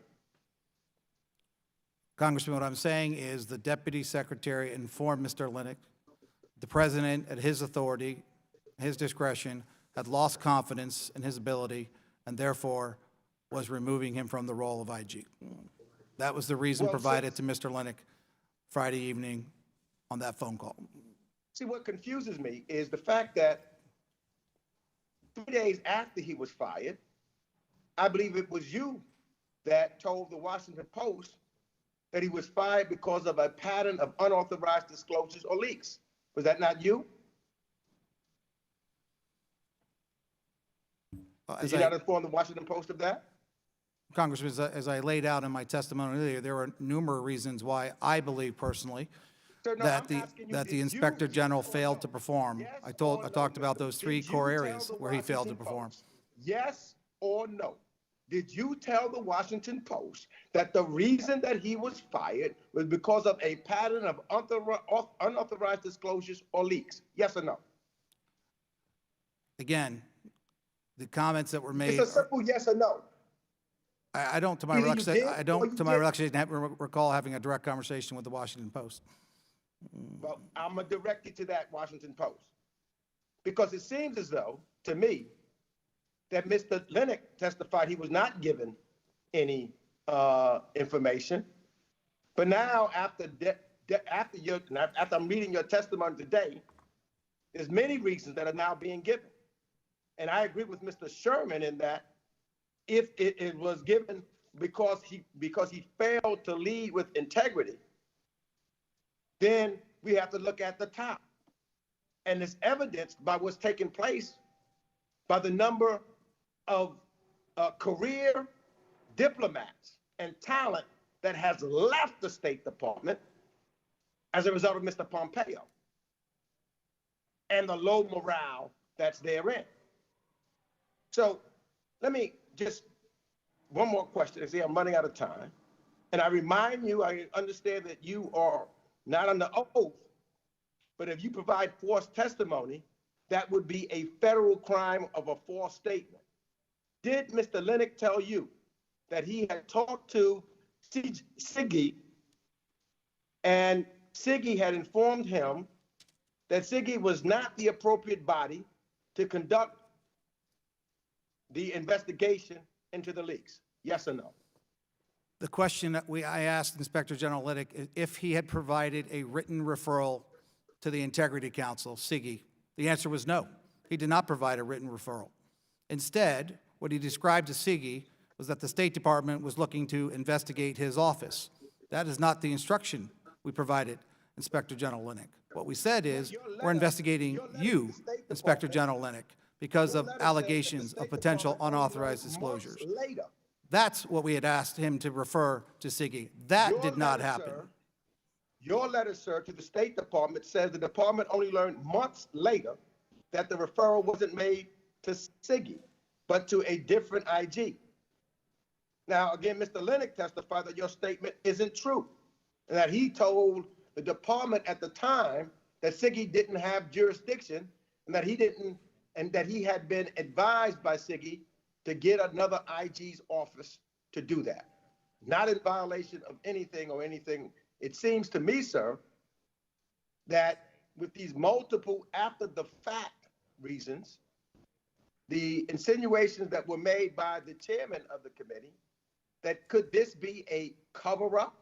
[SPEAKER 3] Congressman, what I'm saying is the deputy secretary informed Mr. Lennox, the president, at his authority, his discretion, had lost confidence in his ability and therefore was removing him from the role of IG. That was the reason
[SPEAKER 8] Well,
[SPEAKER 3] provided to Mr. Lennox Friday evening on that phone call.
[SPEAKER 8] See, what confuses me is the fact that 3 days after he was fired, I believe it was you that told the Washington Post that he was fired because of a pattern of unauthorized disclosures or leaks. Was that not you? Did you not inform the Washington Post of that?
[SPEAKER 3] Congressman, as I laid out in my testimony earlier, there were numerous reasons why I believe personally
[SPEAKER 8] Sir, no,
[SPEAKER 3] that
[SPEAKER 8] I'm asking you,
[SPEAKER 3] the
[SPEAKER 8] did you,
[SPEAKER 3] Inspector General
[SPEAKER 8] yes or
[SPEAKER 3] failed
[SPEAKER 8] no?
[SPEAKER 3] to perform.
[SPEAKER 8] Yes
[SPEAKER 3] I
[SPEAKER 8] or no,
[SPEAKER 3] talked about
[SPEAKER 8] sir.
[SPEAKER 3] those three
[SPEAKER 8] Did you
[SPEAKER 3] core
[SPEAKER 8] tell
[SPEAKER 3] areas
[SPEAKER 8] the
[SPEAKER 3] where he failed to
[SPEAKER 8] Washington
[SPEAKER 3] perform.
[SPEAKER 8] Post, yes or no? Did you tell the Washington Post that the reason that he was fired was because of a pattern of unauthorized disclosures or leaks? Yes or no?
[SPEAKER 3] Again, the comments that were made.
[SPEAKER 8] It's a simple yes or no.
[SPEAKER 3] I don't, to my
[SPEAKER 8] Either you
[SPEAKER 3] recollection,
[SPEAKER 8] did
[SPEAKER 3] I
[SPEAKER 8] or
[SPEAKER 3] don't,
[SPEAKER 8] you
[SPEAKER 3] to my
[SPEAKER 8] didn't.
[SPEAKER 3] recollection, recall having a direct conversation with the Washington Post.
[SPEAKER 8] Well, I'm going to direct you to that Washington Post. Because it seems as though, to me, that Mr. Lennox testified he was not given any information. But now, after I'm reading your testimony today, there's many reasons that are now being given. And I agree with Mr. Sherman in that if it was given because he failed to lead with integrity, then we have to look at the top. And it's evidenced by what's taking place by the number of career diplomats and talent that has left the State Department as a result of Mr. Pompeo and the low morale that's therein. So let me just, one more question. I see I'm running out of time. And I remind you, I understand that you are not under oath, but if you provide false testimony, that would be a federal crime of a false statement. Did Mr. Lennox tell you that he had talked to Siggy and Siggy had informed him that Siggy was not the appropriate body to conduct the investigation into the leaks? Yes or no?
[SPEAKER 3] The question that I asked Inspector General Lennox is if he had provided a written referral to the Integrity Council, SIGI. The answer was no. He did not provide a written referral. Instead, what he described to SIGI was that the State Department was looking to investigate his office. That is not the instruction we provided Inspector General Lennox. What we said is, we're investigating you, Inspector General Lennox, because of allegations of potential unauthorized disclosures.
[SPEAKER 8] Later.
[SPEAKER 3] That's what we had asked him to refer to SIGI. That
[SPEAKER 8] Your
[SPEAKER 3] did not
[SPEAKER 8] letter,
[SPEAKER 3] happen.
[SPEAKER 8] sir, your letter, sir, to the State Department says the department only learned months later that the referral wasn't made to SIGI, but to a different IG. Now, again, Mr. Lennox testified that your statement isn't true, and that he told the department at the time that SIGI didn't have jurisdiction, and that he had been advised by SIGI to get another IG's office to do that. Not in violation of anything or anything. It seems to me, sir, that with these multiple after the fact reasons, the insinuations that were made by the chairman of the committee, that could this be a cover-up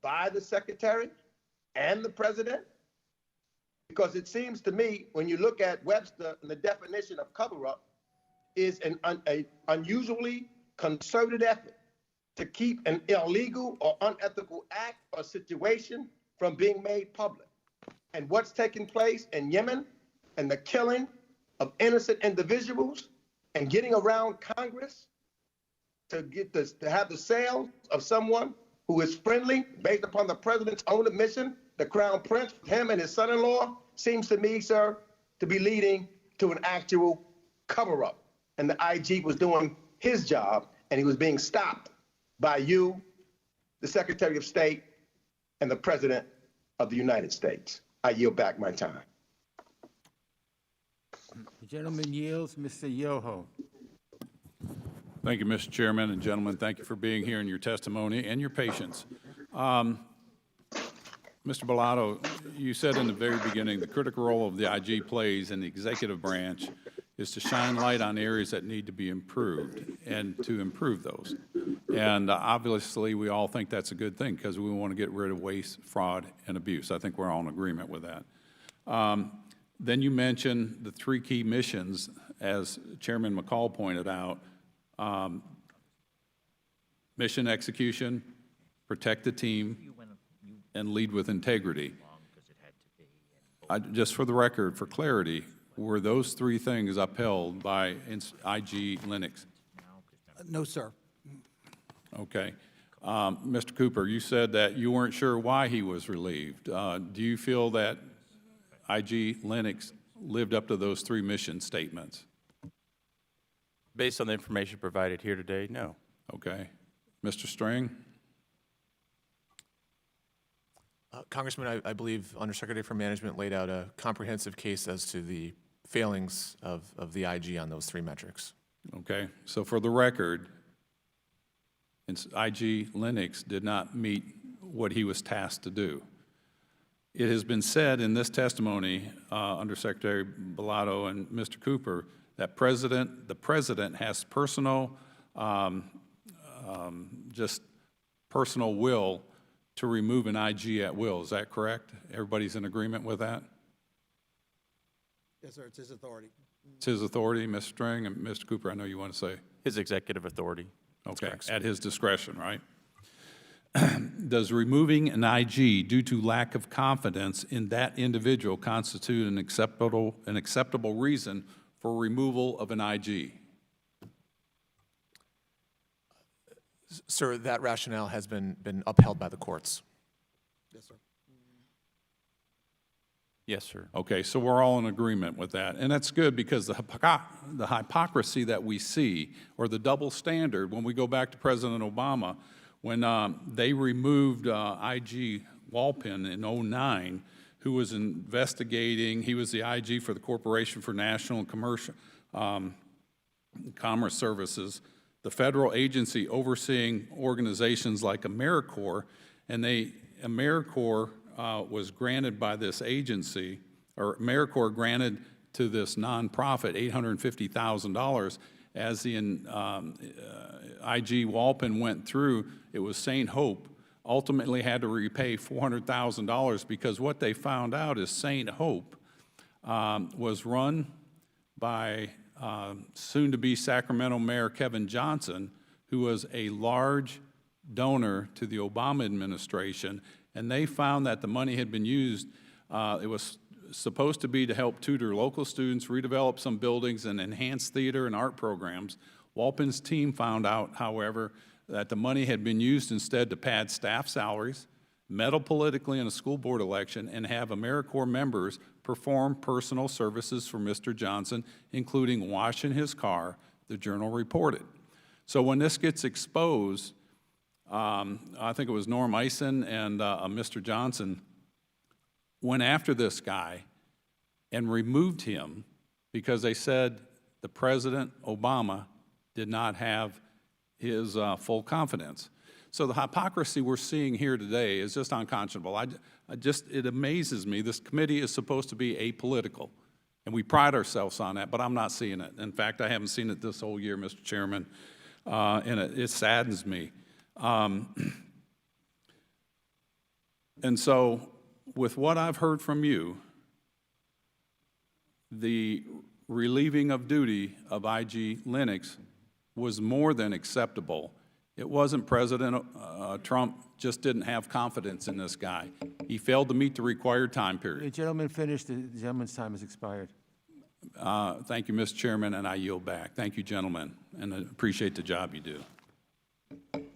[SPEAKER 8] by the secretary and the president? Because it seems to me, when you look at Webster and the definition of cover-up, is an unusually concerted effort to keep an illegal or unethical act or situation from being made public. And what's taking place in Yemen and the killing of innocent individuals and getting around Congress to get this, to have the sale of someone who is friendly based upon the president's own admission, the crown prince, him and his son-in-law, seems to me, sir, to be leading to an actual cover-up. And the IG was doing his job, and he was being stopped by you, the Secretary of State, and the President of the United States. I yield back my time.
[SPEAKER 1] The gentleman yields. Mr. Yoho.
[SPEAKER 9] Thank you, Mr. Chairman, and gentlemen, thank you for being here and your testimony and your patience. Mr. Bulatao, you said in the very beginning the critical role of the IG plays in the executive branch is to shine light on areas that need to be improved and to improve those. And obviously, we all think that's a good thing because we want to get rid of waste, fraud, and abuse. I think we're all in agreement with that. Then you mentioned the three key missions, as Chairman McCall pointed out, mission execution, protect the team, and lead with integrity. Just for the record, for clarity, were those three things upheld by IG Lennox?
[SPEAKER 3] No, sir.
[SPEAKER 9] Okay. Mr. Cooper, you said that you weren't sure why he was relieved. Do you feel that IG Lennox lived up to those three mission statements?
[SPEAKER 5] Based on the information provided here today, no.
[SPEAKER 9] Okay. Mr. String?
[SPEAKER 4] Congressman, I believe Undersecretary for Management laid out a comprehensive case as to the failings of the IG on those three metrics.
[SPEAKER 9] Okay. So for the record, IG Lennox did not meet what he was tasked to do. It has been said in this testimony, Undersecretary Bulatao and Mr. Cooper, that the president has personal, just personal will to remove an IG at will. Is that correct? Everybody's in agreement with that?
[SPEAKER 3] Yes, sir, it's his authority.
[SPEAKER 9] It's his authority, Mr. String, and Mr. Cooper, I know you want to say.
[SPEAKER 5] His executive authority.
[SPEAKER 9] Okay, at his discretion, right? Does removing an IG due to lack of confidence in that individual constitute an acceptable reason for removal of an IG?
[SPEAKER 4] Sir, that rationale has been upheld by the courts.
[SPEAKER 3] Yes, sir.
[SPEAKER 5] Yes, sir.
[SPEAKER 9] Okay, so we're all in agreement with that. And that's good because the hypocrisy that we see, or the double standard, when we go back to President Obama, when they removed IG Walpin in 2009, who was investigating, he was the IG for the Corporation for National and Commercial Commerce Services, the federal agency overseeing organizations like AmeriCorps, and AmeriCorps was granted by this agency, or AmeriCorps granted to this nonprofit $850,000, as the IG Walpin went through, it was St. Hope ultimately had to repay $400,000 because what they found out is St. Hope was run by soon-to-be Sacramento Mayor Kevin Johnson, who was a large donor to the Obama administration, and they found that the money had been used, it was supposed to be to help tutor local students, redevelop some buildings, and enhance theater and art programs. Walpin's team found out, however, that the money had been used instead to pad staff salaries, meddle politically in a school board election, and have AmeriCorps members perform personal services for Mr. Johnson, including washing his car, the Journal reported. So when this gets exposed, I think it was Norm Eisen and Mr. Johnson went after this guy and removed him because they said the President Obama did not have his full confidence. So the hypocrisy we're seeing here today is just unconscionable. It amazes me. This committee is supposed to be apolitical, and we pride ourselves on that, but I'm not seeing it. In fact, I haven't seen it this whole year, Mr. Chairman, and it saddens me. And so, with what I've heard from you, the relieving of duty of IG Lennox was more than acceptable. It wasn't President Trump just didn't have confidence in this guy. He failed to meet the required time
[SPEAKER 1] The
[SPEAKER 9] period.
[SPEAKER 1] gentleman finished. The gentleman's time has expired.
[SPEAKER 9] Thank you, Mr. Chairman, and I yield back. Thank you, gentlemen, and I appreciate the job you do.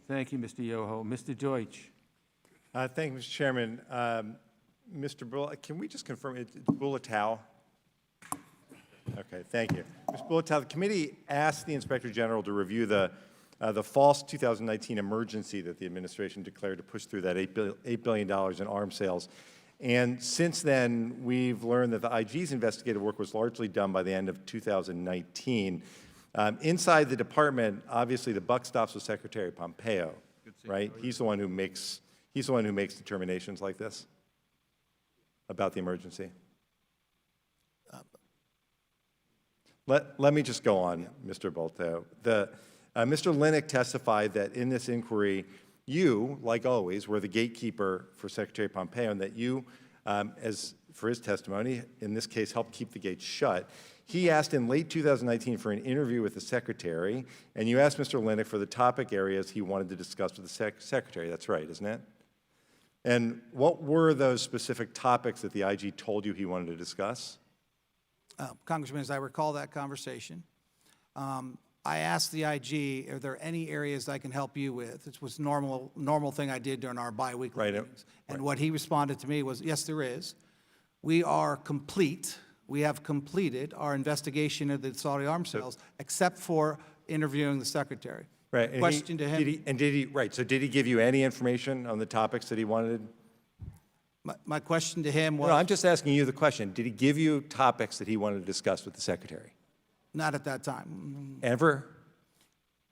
[SPEAKER 1] Thank you, Mr. Yoho. Mr. Deutsch.
[SPEAKER 10] Thank you, Mr. Chairman. Mr. Bull, can we just confirm it's Bulatao? Okay, thank you. Mr. Bulatao, the committee asked the Inspector General to review the false 2019 emergency that the administration declared to push through that $8 billion in arms sales. And since then, we've learned that the IG's investigative work was largely done by the end of 2019. Inside the department, obviously, the buck stops with Secretary Pompeo, right? He's the one who makes determinations like this about the emergency. Let me just go on, Mr. Bulatao. Mr. Lennox testified that in this inquiry, you, like always, were the gatekeeper for Secretary Pompeo, and that you, as for his testimony, in this case, helped keep the gates shut. He asked in late 2019 for an interview with the Secretary, and you asked Mr. Lennox for the topic areas he wanted to discuss with the Secretary. That's right, isn't it? And what were those specific topics that the IG told you he wanted to discuss?
[SPEAKER 3] Congressman, as I recall that conversation, I asked the IG, are there any areas I can help you with? It was normal thing I did during our biweekly meetings. And what he responded to me was, yes, there is. We are complete. We have completed our investigation of the Saudi arms sales, except for interviewing the Secretary.
[SPEAKER 10] Right. And
[SPEAKER 3] Question to him.
[SPEAKER 10] Right. So did he give you any information on the topics that he wanted?
[SPEAKER 3] My question to him was.
[SPEAKER 10] No, I'm just asking you the question. Did he give you topics that he wanted to discuss with the Secretary?
[SPEAKER 3] Not at that time.
[SPEAKER 10] Ever?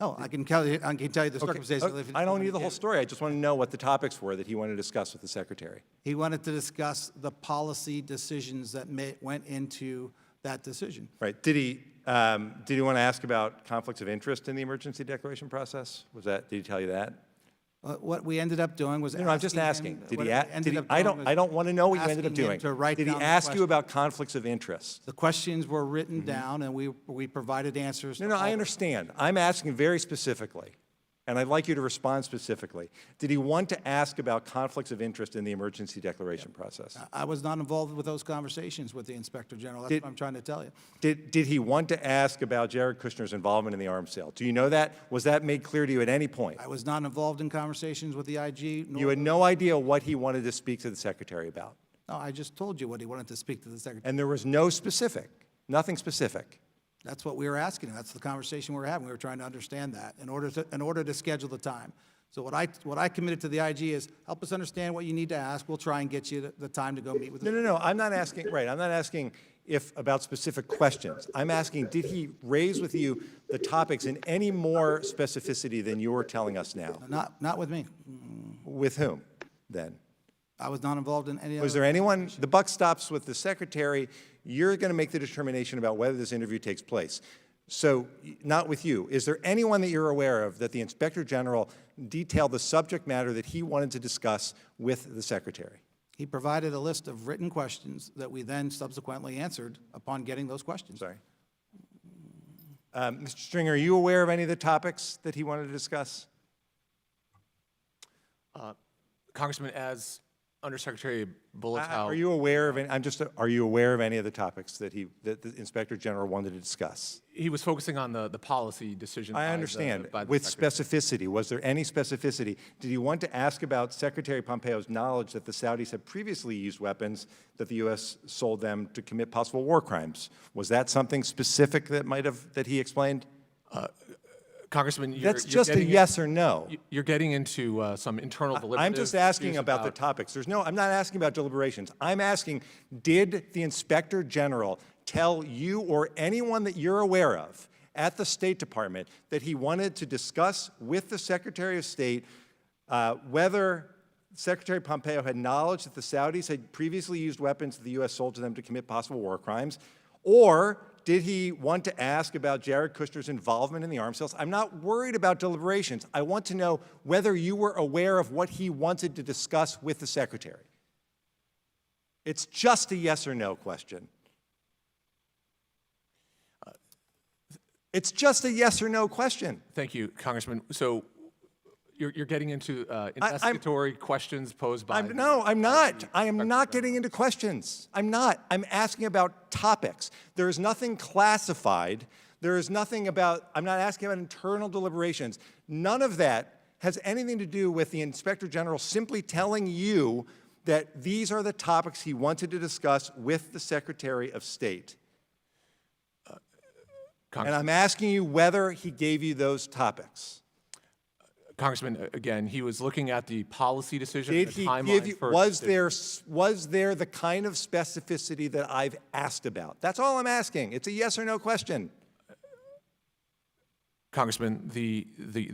[SPEAKER 3] No, I can tell you the circumstances.
[SPEAKER 10] Okay. I don't need the whole story. I just want to know what the topics were that he wanted to discuss with the Secretary.
[SPEAKER 3] He wanted to discuss the policy decisions that went into that decision.
[SPEAKER 10] Right. Did he want to ask about conflicts of interest in the emergency declaration process? Did he tell you that?
[SPEAKER 3] What we ended up doing was
[SPEAKER 10] No, I'm just asking. I don't want to know what you ended up doing. Did he ask you about conflicts of interest?
[SPEAKER 3] The questions were written down, and we provided answers.
[SPEAKER 10] No, I understand. I'm asking very specifically, and I'd like you to respond specifically. Did he want to ask about conflicts of interest in the emergency declaration process?
[SPEAKER 3] I was not involved with those conversations with the Inspector General. That's what I'm trying to tell you.
[SPEAKER 10] Did he want to ask about Jared Kushner's involvement in the arms sale? Do you know that? Was that made clear to you at any point?
[SPEAKER 3] I was not involved in conversations with the IG.
[SPEAKER 10] You had no idea what he wanted to speak to the Secretary about?
[SPEAKER 3] No, I just told you what he wanted to speak to the Secretary.
[SPEAKER 10] And there was nothing specific?
[SPEAKER 3] That's what we were asking. That's the conversation we were having. We were trying to understand that in order to schedule the time. So what I committed to the IG is help us understand what you need to ask. We'll try and get you the time to go meet with the
[SPEAKER 10] No. I'm not asking, right, I'm not asking about specific questions. I'm asking, did he raise with you the topics in any more specificity than you're telling us now?
[SPEAKER 3] Not with me.
[SPEAKER 10] With whom, then?
[SPEAKER 3] I was not involved in any.
[SPEAKER 10] Was there anyone? The buck stops with the Secretary. You're going to make the determination about whether this interview takes place. So, not with you. Is there anyone that you're aware of that the Inspector General detailed the subject matter that he wanted to discuss with the Secretary?
[SPEAKER 3] He provided a list of written questions that we then subsequently answered upon getting those questions.
[SPEAKER 10] Sorry. Mr. Stringer, are you aware of any of the topics that he wanted to discuss?
[SPEAKER 4] Congressman, as Undersecretary Bulatao.
[SPEAKER 10] Are you aware of any, are you aware of any of the topics that the Inspector General wanted to discuss?
[SPEAKER 4] He was focusing on the policy decision.
[SPEAKER 10] I understand.
[SPEAKER 4] By the
[SPEAKER 10] With
[SPEAKER 4] Secretary.
[SPEAKER 10] specificity, was there any specificity? Did you want to ask about Secretary Pompeo's knowledge that the Saudis had previously used weapons that the U.S. sold them to commit possible war crimes? Was that something specific that he explained?
[SPEAKER 4] Congressman,
[SPEAKER 10] That's just a yes or no.
[SPEAKER 4] You're getting into some internal deliberative
[SPEAKER 10] I'm just asking
[SPEAKER 4] issues
[SPEAKER 10] about the topics. I'm not asking about deliberations. I'm asking, did the Inspector General tell you or anyone that you're aware of at the State Department that he wanted to discuss with the Secretary of State whether Secretary Pompeo had knowledge that the Saudis had previously used weapons that the U.S. sold to them to commit possible war crimes, or did he want to ask about Jared Kushner's involvement in the arms sales? I'm not worried about deliberations. I want to know whether you were aware of what he wanted to discuss with the Secretary. It's just a yes or no question. It's just a yes or no question.
[SPEAKER 4] Thank you, Congressman. So you're getting into investigatory questions posed by...
[SPEAKER 10] No, I'm not. I am not getting into questions. I'm not. I'm asking about topics. There is nothing classified. There is nothing about, I'm not asking about internal deliberations. None of that has anything to do with the Inspector General simply telling you that these are the topics he wanted to discuss with the Secretary of State. And I'm asking you whether he gave you those topics.
[SPEAKER 4] Congressman, again, he was looking at the policy decision.
[SPEAKER 10] Did
[SPEAKER 4] and
[SPEAKER 10] he
[SPEAKER 4] the timeline
[SPEAKER 10] give you,
[SPEAKER 4] for
[SPEAKER 10] was there the kind of specificity that I've asked about? That's all I'm asking. It's a yes or no question.
[SPEAKER 4] Congressman, the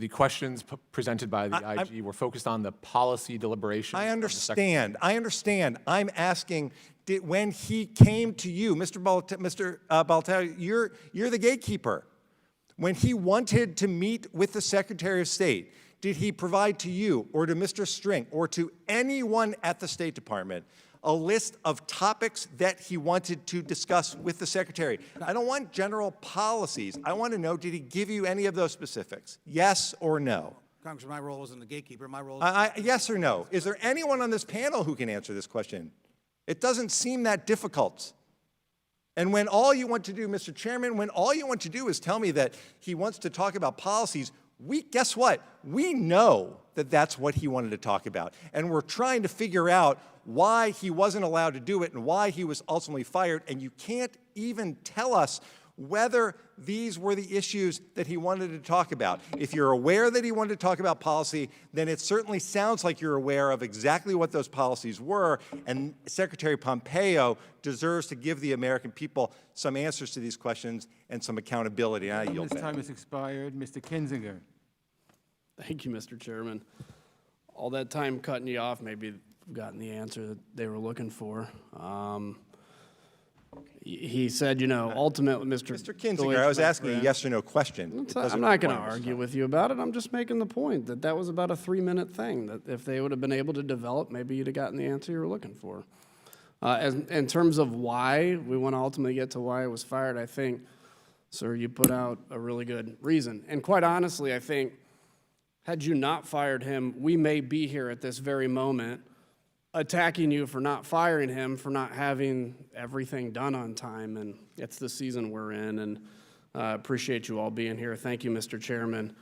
[SPEAKER 4] questions presented by the IG were focused on the policy deliberation.
[SPEAKER 10] I understand. I understand. I'm asking, when he came to you, Mr. Bulatao, you're the gatekeeper. When he wanted to meet with the Secretary of State, did he provide to you or to Mr. String or to anyone at the State Department a list of topics that he wanted to discuss with the Secretary? I don't want general policies. I want to know, did he give you any of those specifics? Yes or no?
[SPEAKER 3] Congressman, my role isn't the gatekeeper. My role is...
[SPEAKER 10] Yes or no? Is there anyone on this panel who can answer this question? It doesn't seem that difficult. And when all you want to do, Mr. Chairman, when all you want to do is tell me that he wants to talk about policies, guess what? We know that that's what he wanted to talk about. And we're trying to figure out why he wasn't allowed to do it and why he was ultimately fired. And you can't even tell us whether these were the issues that he wanted to talk about. If you're aware that he wanted to talk about policy, then it certainly sounds like you're aware of exactly what those policies were, and Secretary Pompeo deserves to give the American people some answers to these questions and some accountability. And I yield
[SPEAKER 1] This
[SPEAKER 10] back.
[SPEAKER 1] time has expired. Mr. Kinzinger.
[SPEAKER 11] Thank you, Mr. Chairman. All that time cutting you off, maybe we've gotten the answer that they were looking for. He said, you know, ultimately, Mr.
[SPEAKER 10] Kinzinger, I was asking a yes or no question.
[SPEAKER 11] I'm not going to argue with you about it. I'm just making the point that that was about a 3-minute thing, that if they would have been able to develop, maybe you'd have gotten the answer you were looking for. In terms of why we want to ultimately get to why it was fired, I think, sir, you put out a really good reason. And quite honestly, I think, had you not fired him, we may be here at this very moment attacking you for not firing him, for not having everything done on time, and it's the season we're in, and appreciate you all being here. Thank you, Mr. Chairman,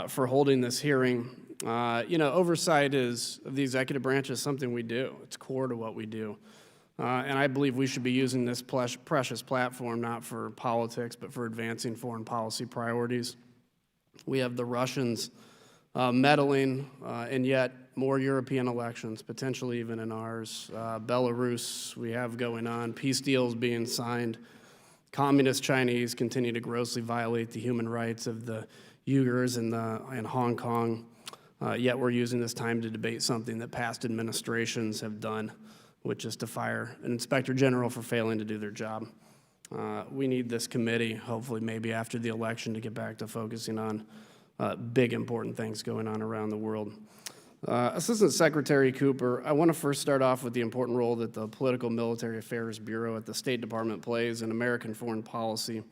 [SPEAKER 11] for holding this hearing. You know, oversight of the executive branch is something we do. It's core to what we do. And I believe we should be using this precious platform not for politics, but for advancing foreign policy priorities. We have the Russians meddling in yet more European elections, potentially even in ours. Belarus, we have going on. Peace deals being signed. Communist Chinese continue to grossly violate the human rights of the Uyghurs in Hong Kong. Yet we're using this time to debate something that past administrations have done, which is to fire an inspector general for failing to do their job. We need this committee, hopefully maybe after the election, to get back to focusing on big, important things going on around the world. Assistant Secretary Cooper, I want to first start off with the important role that the Political Military Affairs Bureau at the State Department plays in American foreign policy.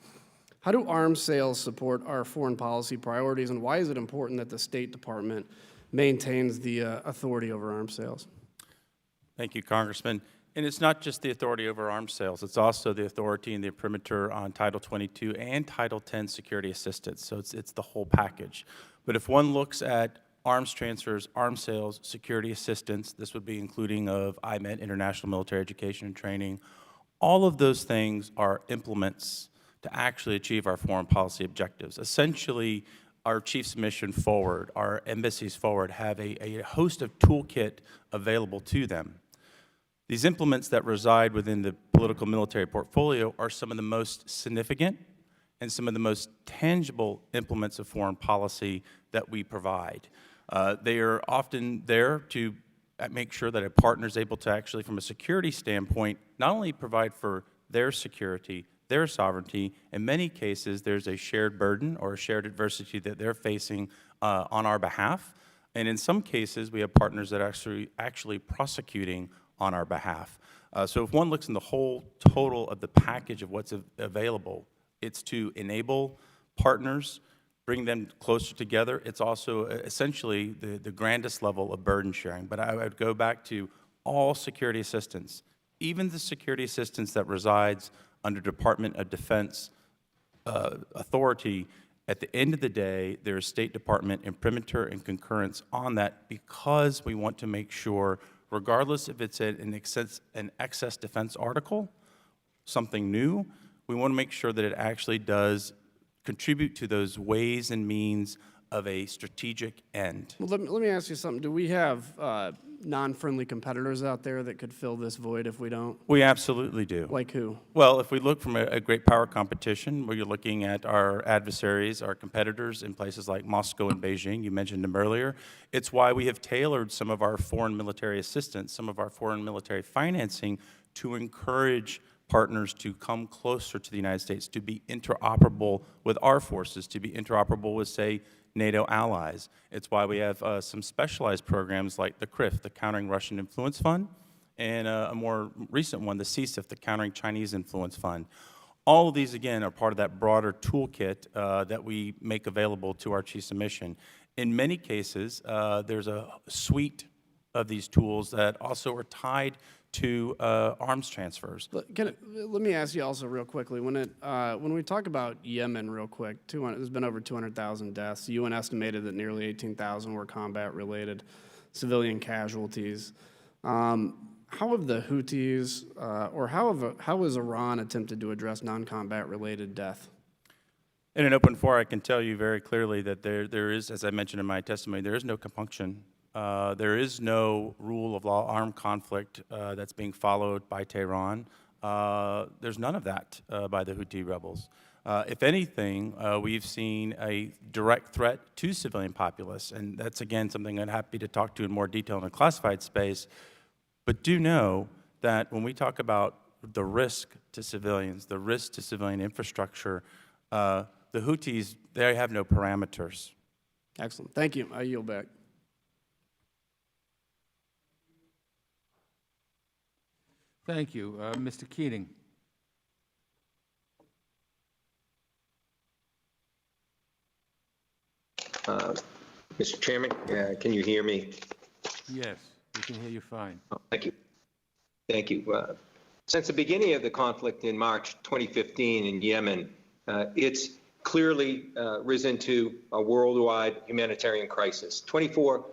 [SPEAKER 11] How do arms sales support our foreign policy priorities, and why is it important that the State Department maintains the authority over arms sales?
[SPEAKER 5] Thank you, Congressman. And it's not just the authority over arms sales, it's also the authority and the perimeter on Title 22 and Title 10 security assistance. So it's the whole package. But if one looks at arms transfers, arms sales, security assistance, this would be including of IMET, International Military Education and Training, all of those things are implements to actually achieve our foreign policy objectives. Essentially, our chief's mission forward, our embassies forward, have a host of toolkit available to them. These implements that reside within the political military portfolio are some of the most significant and some of the most tangible implements of foreign policy that we provide. They are often there to make sure that a partner is able to actually, from a security standpoint, not only provide for their security, their sovereignty. In many cases, there's a shared burden or a shared adversity that they're facing on our behalf. And in some cases, we have partners that are actually prosecuting on our behalf. So if one looks in the whole total of the package of what's available, it's to enable partners, bring them closer together. It's also essentially the grandest level of burden sharing. But I would go back to all security assistance, even the security assistance that resides under Department of Defense authority. At the end of the day, there is State Department imprimatur and concurrence on that, because we want to make sure, regardless if it's an excess defense article, something new, we want to make sure that it actually does contribute to those ways and means of a strategic end.
[SPEAKER 11] Well, let me ask you something. Do we have non-friendly competitors out there that could fill this void if we don't?
[SPEAKER 5] We absolutely do.
[SPEAKER 11] Like who?
[SPEAKER 5] Well, if we look from a great power competition, where you're looking at our adversaries, our competitors in places like Moscow and Beijing, you mentioned them earlier, it's why we have tailored some of our foreign military assistance, some of our foreign military financing to encourage partners to come closer to the United States, to be interoperable with our forces, to be interoperable with, say, NATO allies. It's why we have some specialized programs like the CRIF, the Countering Russian Influence Fund, and a more recent one, the CSIF, the Countering Chinese Influence Fund. All of these, again, are part of that broader toolkit that we make available to our chiefs of mission. In many cases, there's a suite of these tools that also are tied to arms transfers.
[SPEAKER 11] Let me ask you also real quickly, when we talk about Yemen real quick, there's been over 200,000 deaths. The UN estimated that nearly 18,000 were combat-related civilian casualties. How have the Houthis, or how has Iran attempted to address non-combat-related death?
[SPEAKER 5] In an open forum, I can tell you very clearly that there is, as I mentioned in my testimony, there is no compunction. There is no rule of law armed conflict that's being followed by Tehran. There's none of that by the Houthi rebels. If anything, we've seen a direct threat to civilian populace, and that's, again, something I'm happy to talk to in more detail in the classified space. But do know that when we talk about the risk to civilians, the risk to civilian infrastructure, the Houthis, they have no parameters.
[SPEAKER 11] Excellent. Thank you. I yield back.
[SPEAKER 1] Thank you. Mr. Keating.
[SPEAKER 12] Mr. Chairman, can you hear me?
[SPEAKER 1] Yes, we can hear you fine.
[SPEAKER 12] Oh, thank you. Thank you. Since the beginning of the conflict in March 2015 in Yemen, it's clearly risen to a worldwide humanitarian crisis. 24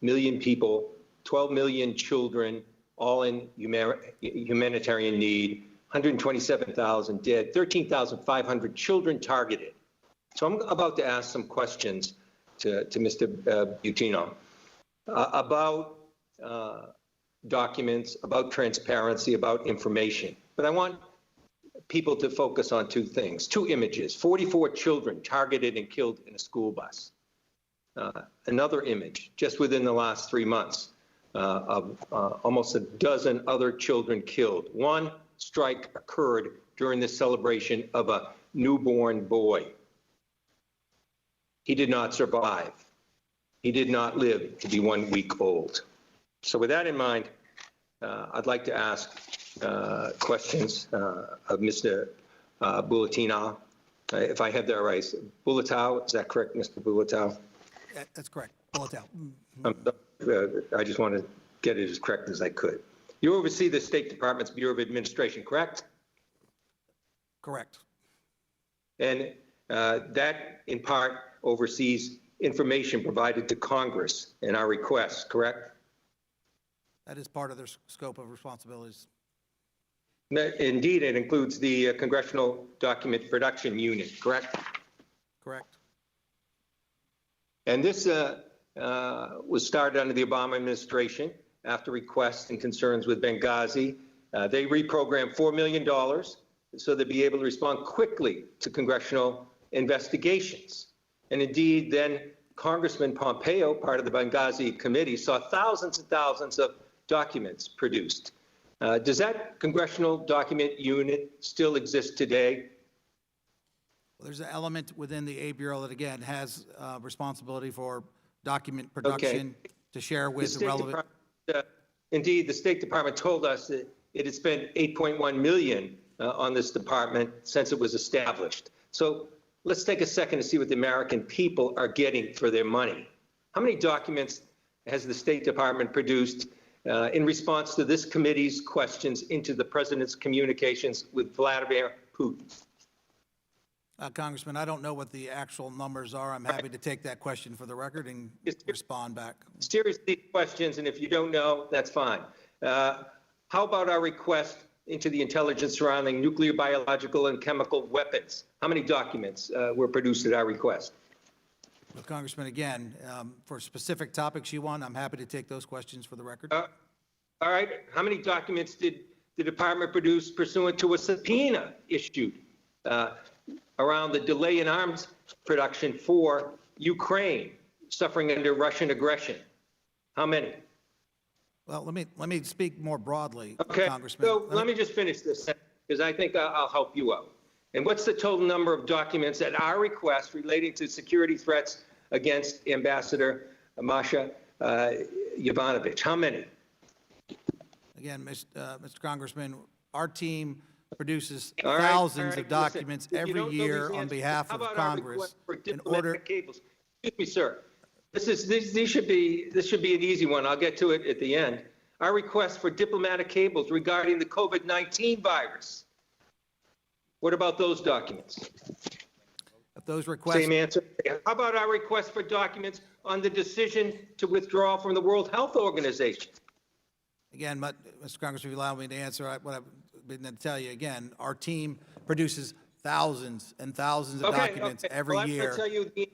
[SPEAKER 12] million people, 12 million children, all in humanitarian need, 127,000 dead, 13,500 children targeted. So I'm about to ask some questions to Mr. Butino about documents, about transparency, about information. But I want people to focus on two things, two images: 44 children targeted and killed in a school bus. Another image, just within the last 3 months, of almost a dozen other children killed. One strike occurred during the celebration of a newborn boy. He did not survive. He did not live to be 1 week old. So with that in mind, I'd like to ask questions of Mr. Bulatao, if I have that right. Bulatao, is that correct, Mr. Bulatao?
[SPEAKER 3] That's correct. Bulatao.
[SPEAKER 12] I just want to get it as correct as I could. You oversee the State Department's Bureau of Administration, correct?
[SPEAKER 3] Correct.
[SPEAKER 12] And that, in part, oversees information provided to Congress and our requests, correct?
[SPEAKER 3] That is part of their scope of responsibilities.
[SPEAKER 12] Indeed, it includes the Congressional Document Production Unit, correct?
[SPEAKER 3] Correct.
[SPEAKER 12] And this was started under the Obama administration after requests and concerns with Benghazi. They reprogrammed $4 million so they'd be able to respond quickly to congressional investigations. And indeed, then Congressman Pompeo, part of the Benghazi committee, saw thousands and thousands of documents produced. Does that Congressional Document Unit still exist today?
[SPEAKER 3] Well, there's an element within the A Bureau that, again, has responsibility for document production to share with the relevant.
[SPEAKER 12] Indeed, the State Department told us that it had spent $8.1 million on this department since it was established. So let's take a second to see what the American people are getting for their money. How many documents has the State Department produced in response to this committee's questions into the president's communications with Vladimir Putin?
[SPEAKER 3] Congressman, I don't know what the actual numbers are. I'm happy to take that question for the record and respond back.
[SPEAKER 12] Seriously, questions, and if you don't know, that's fine. How about our request into the intelligence surrounding nuclear, biological, and chemical weapons? How many documents were produced at our request?
[SPEAKER 3] Well, Congressman, again, for specific topics you want, I'm happy to take those questions for the record.
[SPEAKER 12] All right. How many documents did the department produce pursuant to a subpoena issued around the delay in arms production for Ukraine suffering under Russian aggression? How many?
[SPEAKER 3] Well, let me speak more broadly,
[SPEAKER 12] Okay,
[SPEAKER 3] Congressman.
[SPEAKER 12] so let me just finish this, because I think I'll help you out. And what's the total number of documents at our request relating to security threats against Ambassador Masha Yovanovitch? How many?
[SPEAKER 3] Again, Mr. Congressman, our team produces
[SPEAKER 12] All right,
[SPEAKER 3] thousands
[SPEAKER 12] all
[SPEAKER 3] of
[SPEAKER 12] right,
[SPEAKER 3] documents
[SPEAKER 12] listen, if you
[SPEAKER 3] every
[SPEAKER 12] don't know
[SPEAKER 3] year
[SPEAKER 12] these
[SPEAKER 3] on
[SPEAKER 12] answers,
[SPEAKER 3] behalf
[SPEAKER 12] how
[SPEAKER 3] of
[SPEAKER 12] about our
[SPEAKER 3] Congress
[SPEAKER 12] request for
[SPEAKER 3] in order.
[SPEAKER 12] diplomatic cables? Excuse me, sir. This should be an easy one. I'll get to it at the end. Our request for diplomatic cables regarding the COVID-19 virus. What about those documents?
[SPEAKER 3] If those requests.
[SPEAKER 12] Same answer. How about our request for documents on the decision to withdraw from the World Health Organization?
[SPEAKER 3] Again, Mr. Congressman, if you allow me to answer what I've been to tell you again, our team produces thousands and thousands of documents every year.
[SPEAKER 12] I'm going to tell you the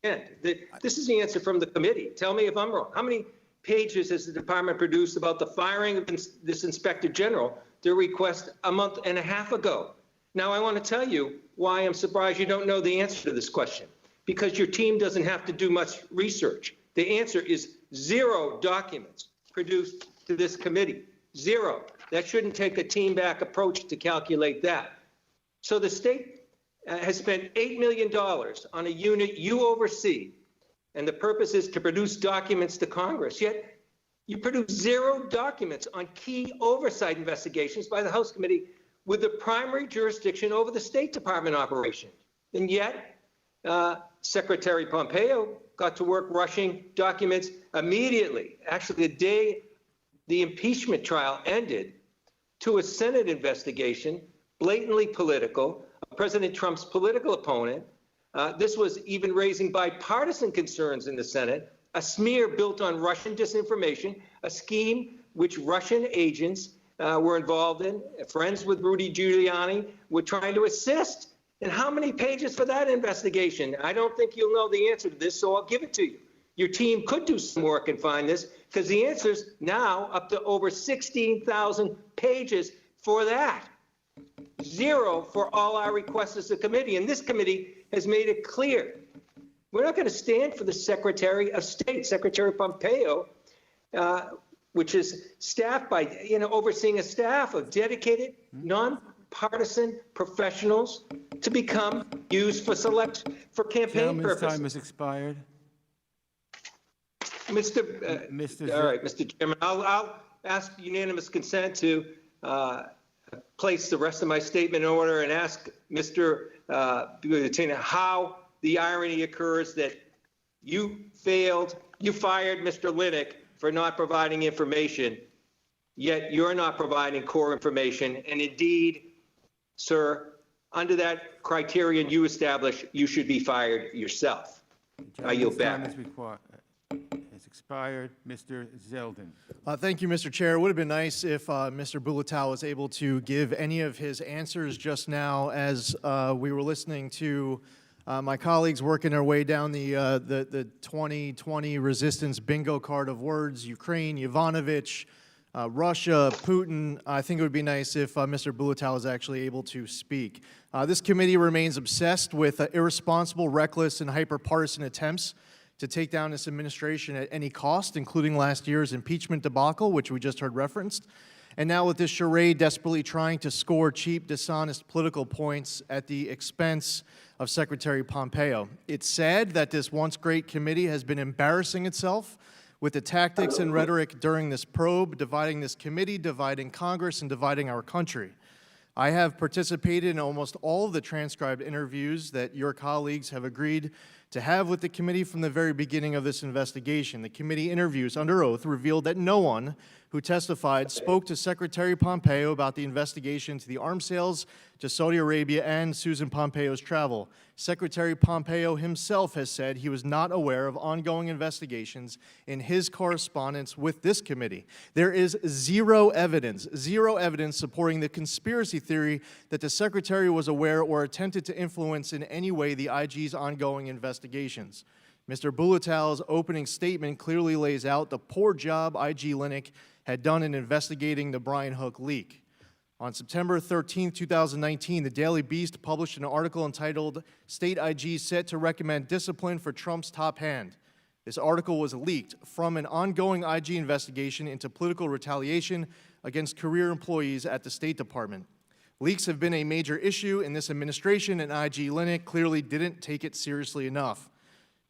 [SPEAKER 12] answer at the end. This is the answer from the committee. Tell me if I'm wrong. How many pages has the department produced about the firing of this inspector general, their request a month and a half ago? Now, I want to tell you why I'm surprised you don't know the answer to this question. Because your team doesn't have to do much research. The answer is 0 documents produced to this committee. 0. That shouldn't take a team-back approach to calculate that. So the state has spent $8 million on a unit you oversee, and the purpose is to produce documents to Congress. Yet you produce 0 documents on key oversight investigations by the House Committee with the primary jurisdiction over the State Department operation. And yet, Secretary Pompeo got to work rushing documents immediately, actually the day the impeachment trial ended, to a Senate investigation, blatantly political, of President Trump's political opponent. This was even raising bipartisan concerns in the Senate, a smear built on Russian disinformation, a scheme which Russian agents were involved in, friends with Rudy Giuliani, were trying to assist. And how many pages for that investigation? I don't think you'll know the answer to this, so I'll give it to you. Your team could do some work and find this, because the answer's now up to over 16,000 pages for that. 0 for all our requests as a committee. And this committee has made it clear. We're not going to stand for the Secretary of State, Secretary Pompeo, which is staffed by, overseeing a staff of dedicated, partisan professionals to become used for campaign
[SPEAKER 1] Gentleman's
[SPEAKER 12] purposes.
[SPEAKER 1] time has expired.
[SPEAKER 12] Mr. All right, Mr. Chairman, I'll ask unanimous consent to place the rest of my statement in order and ask Mr. Bulatao how the irony occurs that you fired Mr. Lennox for not providing information, yet you're not providing core information. And indeed, sir, under that criterion you establish, you should be fired yourself. I yield back.
[SPEAKER 1] Has expired. Mr. Zeldin.
[SPEAKER 13] Thank you, Mr. Chair. It would have been nice if Mr. Bulatao was able to give any of his answers just now as we were listening to my colleagues working their way down the 2020 resistance bingo card of words: Ukraine, Yovanovitch, Russia, Putin. I think it would be nice if Mr. Bulatao was actually able to speak. This committee remains obsessed with irresponsible, reckless, and hyper-partisan attempts to take down this administration at any cost, including last year's impeachment debacle, which we just heard referenced, and now with this charade desperately trying to score cheap, dishonest political points at the expense of Secretary Pompeo. It's sad that this once great committee has been embarrassing itself with the tactics and rhetoric during this probe, dividing this committee, dividing Congress, and dividing our country. I have participated in almost all of the transcribed interviews that your colleagues have agreed to have with the committee from the very beginning of this investigation. The committee interviews under oath revealed that no one who testified spoke to Secretary Pompeo about the investigation into the arms sales to Saudi Arabia and Susan Pompeo's travel. Secretary Pompeo himself has said he was not aware of ongoing investigations in his correspondence with this committee. There is zero evidence supporting the conspiracy theory that the Secretary was aware or attempted to influence in any way the IG's ongoing investigations. Mr. Bulatao's opening statement clearly lays out the poor job IG Lennox had done in investigating the Brian Hook leak. On September 13, 2019, the Daily Beast published an article entitled "State IG Set to Recommend Discipline for Trump's Top Hand." This article was leaked from an ongoing IG investigation into political retaliation against career employees at the State Department. Leaks have been a major issue in this administration, and IG Lennox clearly didn't take it seriously enough.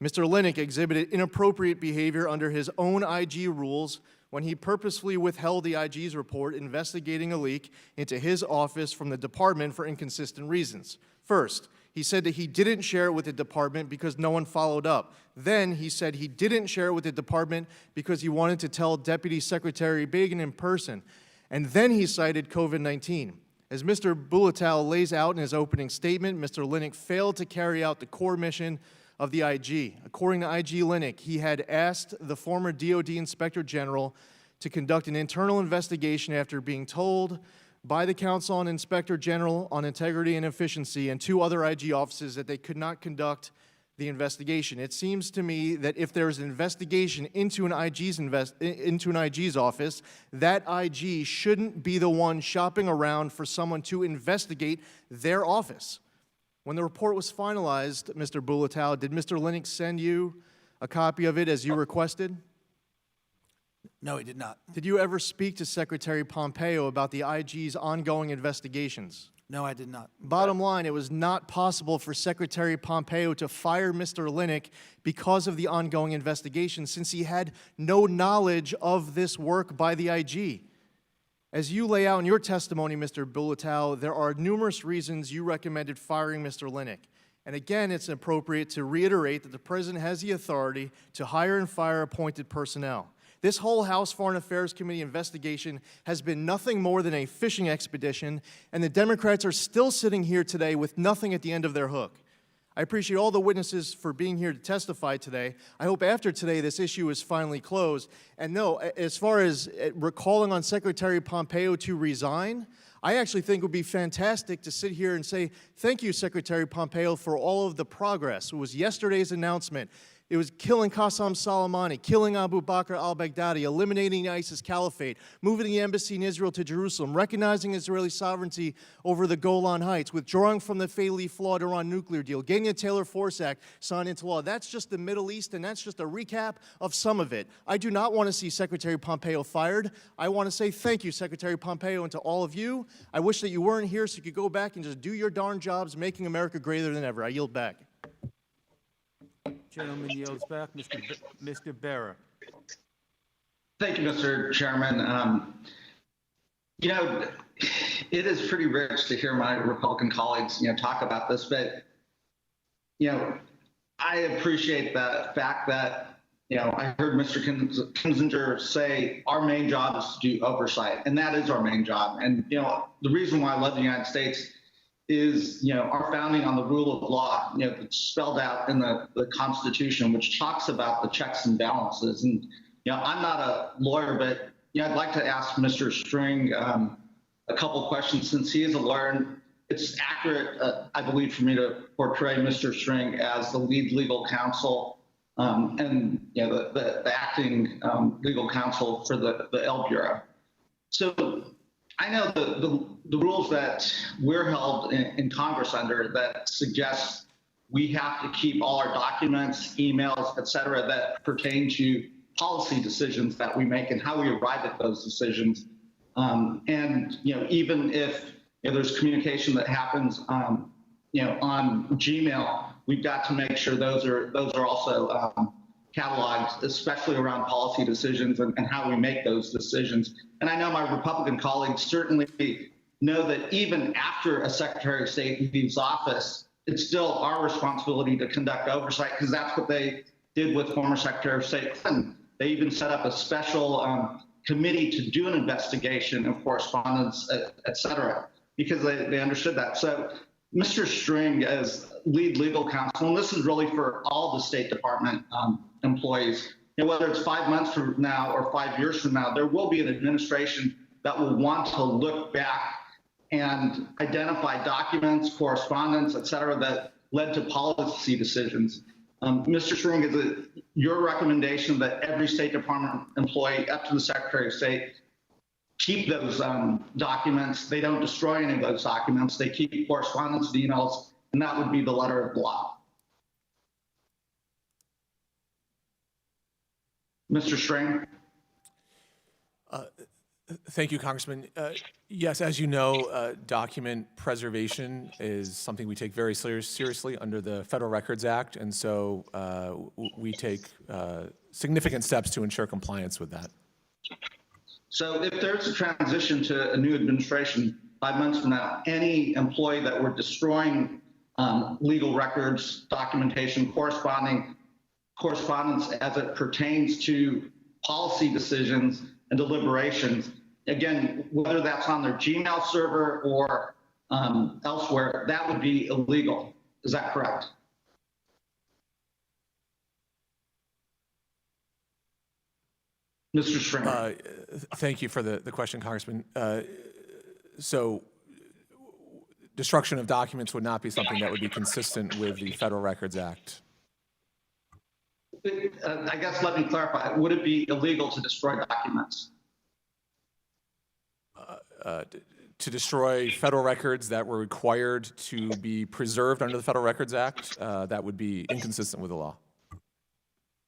[SPEAKER 13] Mr. Lennox exhibited inappropriate behavior under his own IG rules when he purposefully withheld the IG's report investigating a leak into his office from the department for inconsistent reasons. First, he said that he didn't share it with the department because no one followed up. Then he said he didn't share it with the department because he wanted to tell Deputy Secretary Bagan in person. And then he cited COVID-19. As Mr. Bulatao lays out in his opening statement, Mr. Lennox failed to carry out the core mission of the IG. According to IG Lennox, he had asked the former DOD Inspector General to conduct an internal investigation after being told by the Council on Inspector General on Integrity and Efficiency and two other IG offices that they could not conduct the investigation. It seems to me that if there is an investigation into an IG's office, that IG shouldn't be the one shopping around for someone to investigate their office. When the report was finalized, Mr. Bulatao, did Mr. Lennox send you a copy of it as you requested?
[SPEAKER 3] No, he did not.
[SPEAKER 13] Did you ever speak to Secretary Pompeo about the IG's ongoing investigations?
[SPEAKER 3] No, I did not.
[SPEAKER 13] Bottom line, it was not possible for Secretary Pompeo to fire Mr. Lennox because of the ongoing investigation, since he had no knowledge of this work by the IG. As you lay out in your testimony, Mr. Bulatao, there are numerous reasons you recommended firing Mr. Lennox. And again, it's appropriate to reiterate that the President has the authority to hire and fire appointed personnel. This whole House Foreign Affairs Committee investigation has been nothing more than a fishing expedition, and the Democrats are still sitting here today with nothing at the end of their hook. I appreciate all the witnesses for being here to testify today. I hope after today this issue is finally closed. And no, as far as calling on Secretary Pompeo to resign, I actually think it would be fantastic to sit here and say, thank you, Secretary Pompeo, for all of the progress. It was yesterday's announcement It was killing Qassem Soleimani, killing Abu Bakr al-Baghdadi, eliminating the ISIS caliphate, moving the embassy in Israel to Jerusalem, recognizing Israeli sovereignty over the Golan Heights, withdrawing from the fatally flawed Iran nuclear deal, getting the Taylor Force Act signed into law. That's just the Middle East, and that's just a recap of some of it. I do not want to see Secretary Pompeo fired. I want to say thank you, Secretary Pompeo, and to all of you. I wish that you weren't here so you could go back and just do your darn jobs, making America greater than ever. I yield back.
[SPEAKER 1] Gentleman yields back. Mr. Barra.
[SPEAKER 14] Thank you, Mr. Chairman. You know, it is pretty rich to hear my Republican colleagues, talk about this, but, I appreciate the fact that, I heard Mr. Kinzinger say our main job is to do oversight, and that is our main job. And, the reason why I love the United States is, our founding on the rule of law, it's spelled out in the Constitution, which talks about the checks and balances. And, I'm not a lawyer, but, I'd like to ask Mr. String a couple questions since he is a lawyer. And it's accurate, I believe, for me to portray Mr. String as the lead legal counsel and, the acting legal counsel for the L Bureau. So I know the rules that we're held in Congress under that suggest we have to keep all our documents, emails, et cetera, that pertain to policy decisions that we make and how we arrive at those decisions. And, even if there's communication that happens, on Gmail, we've got to make sure those are also cataloged, especially around policy decisions and how we make those decisions. And I know my Republican colleagues certainly know that even after a Secretary of State leaves office, it's still our responsibility to conduct oversight, because that's what they did with former Secretary of State Clinton. They even set up a special committee to do an investigation of correspondence, et cetera, because they understood that. So Mr. String, as lead legal counsel, and this is really for all the State Department employees, whether it's 5 months from now or 5 years from now, there will be an administration that will want to look back and identify documents, correspondence, et cetera, that led to policy decisions. Mr. String, is it your recommendation that every State Department employee up to the Secretary of State keep those documents? They don't destroy any of those documents. They keep correspondence and emails, and that would be the letter of the law. Mr. String?
[SPEAKER 4] Thank you, Congressman. Yes, as you know, document preservation is something we take very seriously under the Federal Records Act, and so we take significant steps to ensure compliance with that.
[SPEAKER 14] So if there's a transition to a new administration 5 months from now, any employee that we're destroying legal records, documentation, correspondence as it pertains to policy decisions and deliberations, again, whether that's on their Gmail server or elsewhere, that would be illegal. Is that correct? Mr. String.
[SPEAKER 4] Thank you for the question, Congressman. So destruction of documents would not be something that would be consistent with the Federal Records Act.
[SPEAKER 14] I guess let me clarify. Would it be illegal to destroy documents?
[SPEAKER 4] To destroy federal records that were required to be preserved under the Federal Records Act, that would be inconsistent with the law.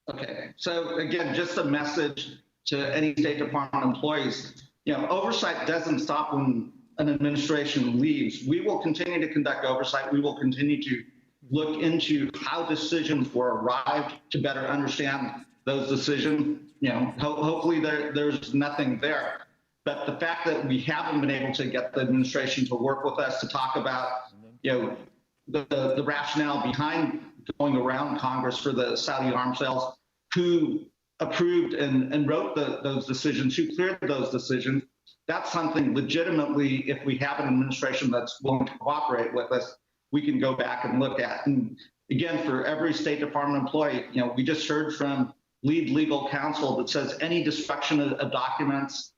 [SPEAKER 14] Okay. So again, just a message to any State Department employees, oversight doesn't stop when an administration leaves. We will continue to conduct oversight. We will continue to look into how decisions were arrived to better understand those decisions. Hopefully there's nothing there. But the fact that we haven't been able to get the administration to work with us to talk about, the rationale behind going around Congress for the Saudi arms sales, who approved and wrote those decisions, who cleared those decisions, that's something legitimately, if we have an administration that's willing to cooperate with us, we can go back and look at. And again, for every State Department employee, we just heard from lead legal counsel that says any destruction of documents,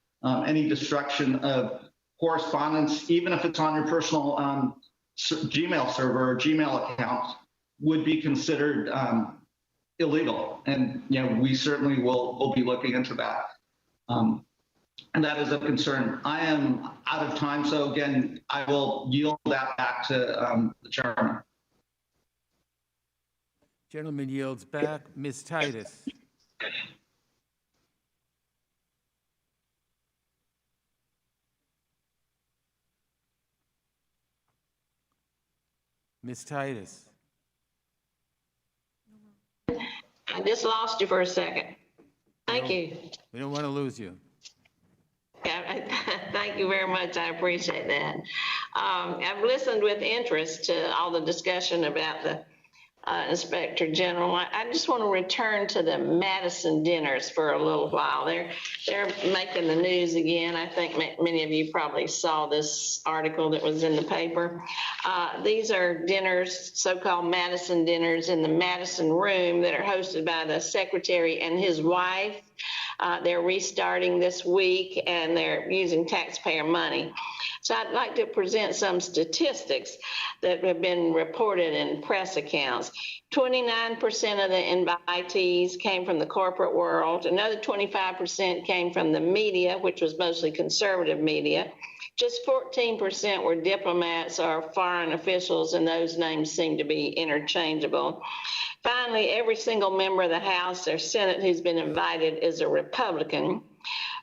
[SPEAKER 14] any destruction of correspondence, even if it's on your personal Gmail server or Gmail account, would be considered illegal. And, we certainly will be looking into that. And that is a concern. I am out of time, so again, I will yield that back to the chairman.
[SPEAKER 1] Gentleman yields back. Ms. Titus. Ms. Titus.
[SPEAKER 15] I just lost you for a second. Thank you.
[SPEAKER 1] We don't want to lose you.
[SPEAKER 15] Thank you very much. I appreciate that. I've listened with interest to all the discussion about the Inspector General. I just want to return to the Madison Dinners for a little while. They're making the news again. I think many of you probably saw this article that was in the paper. These are dinners, so-called Madison Dinners, in the Madison Room that are hosted by the Secretary and his wife. They're restarting this week, and they're using taxpayer money. So I'd like to present some statistics that have been reported in press accounts. 29% of the invitees came from the corporate world. Another 25% came from the media, which was mostly conservative media. Just 14% were diplomats or foreign officials, and those names seem to be interchangeable. Finally, every single member of the House or Senate who's been invited is a Republican.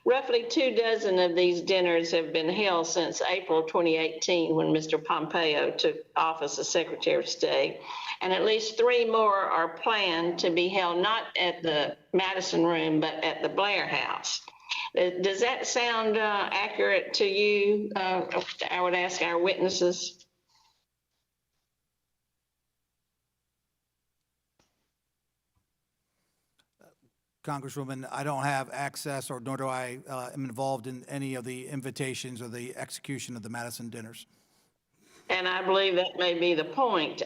[SPEAKER 15] Roughly 24 of these dinners have been held since April 2018, when Mr. Pompeo took office as Secretary of State, and at least 3 more are planned to be held not at the Madison Room, but at the Blair House. Does that sound accurate to you? I would ask our witnesses.
[SPEAKER 3] Congresswoman, I don't have access, or nor do I am involved in any of the invitations or the execution of the Madison Dinners.
[SPEAKER 15] And I believe that may be the point.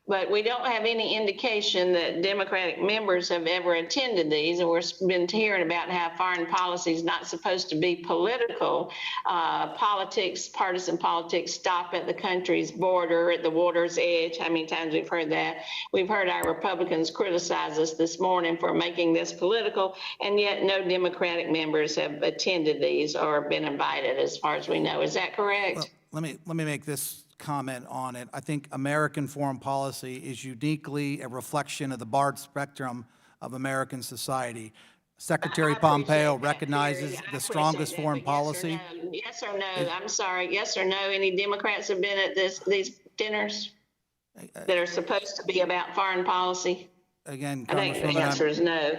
[SPEAKER 15] But we don't have any indication that Democratic members have ever attended these, and we've been hearing about how foreign policy is not supposed to be political. Politics, partisan politics, stop at the country's border, at the water's edge. How many times we've heard that? We've heard our Republicans criticize us this morning for making this political, and yet no Democratic members have attended these or been invited, as far as we know. Is that correct?
[SPEAKER 3] Well, let me make this comment on it. I think American foreign policy is uniquely a reflection of the broad spectrum of American society. Secretary Pompeo recognizes the strongest foreign policy.
[SPEAKER 15] Yes or no? I'm sorry. Yes or no? Any Democrats have been at these dinners that are supposed to be about foreign policy?
[SPEAKER 3] Again,
[SPEAKER 15] I think the answer is no.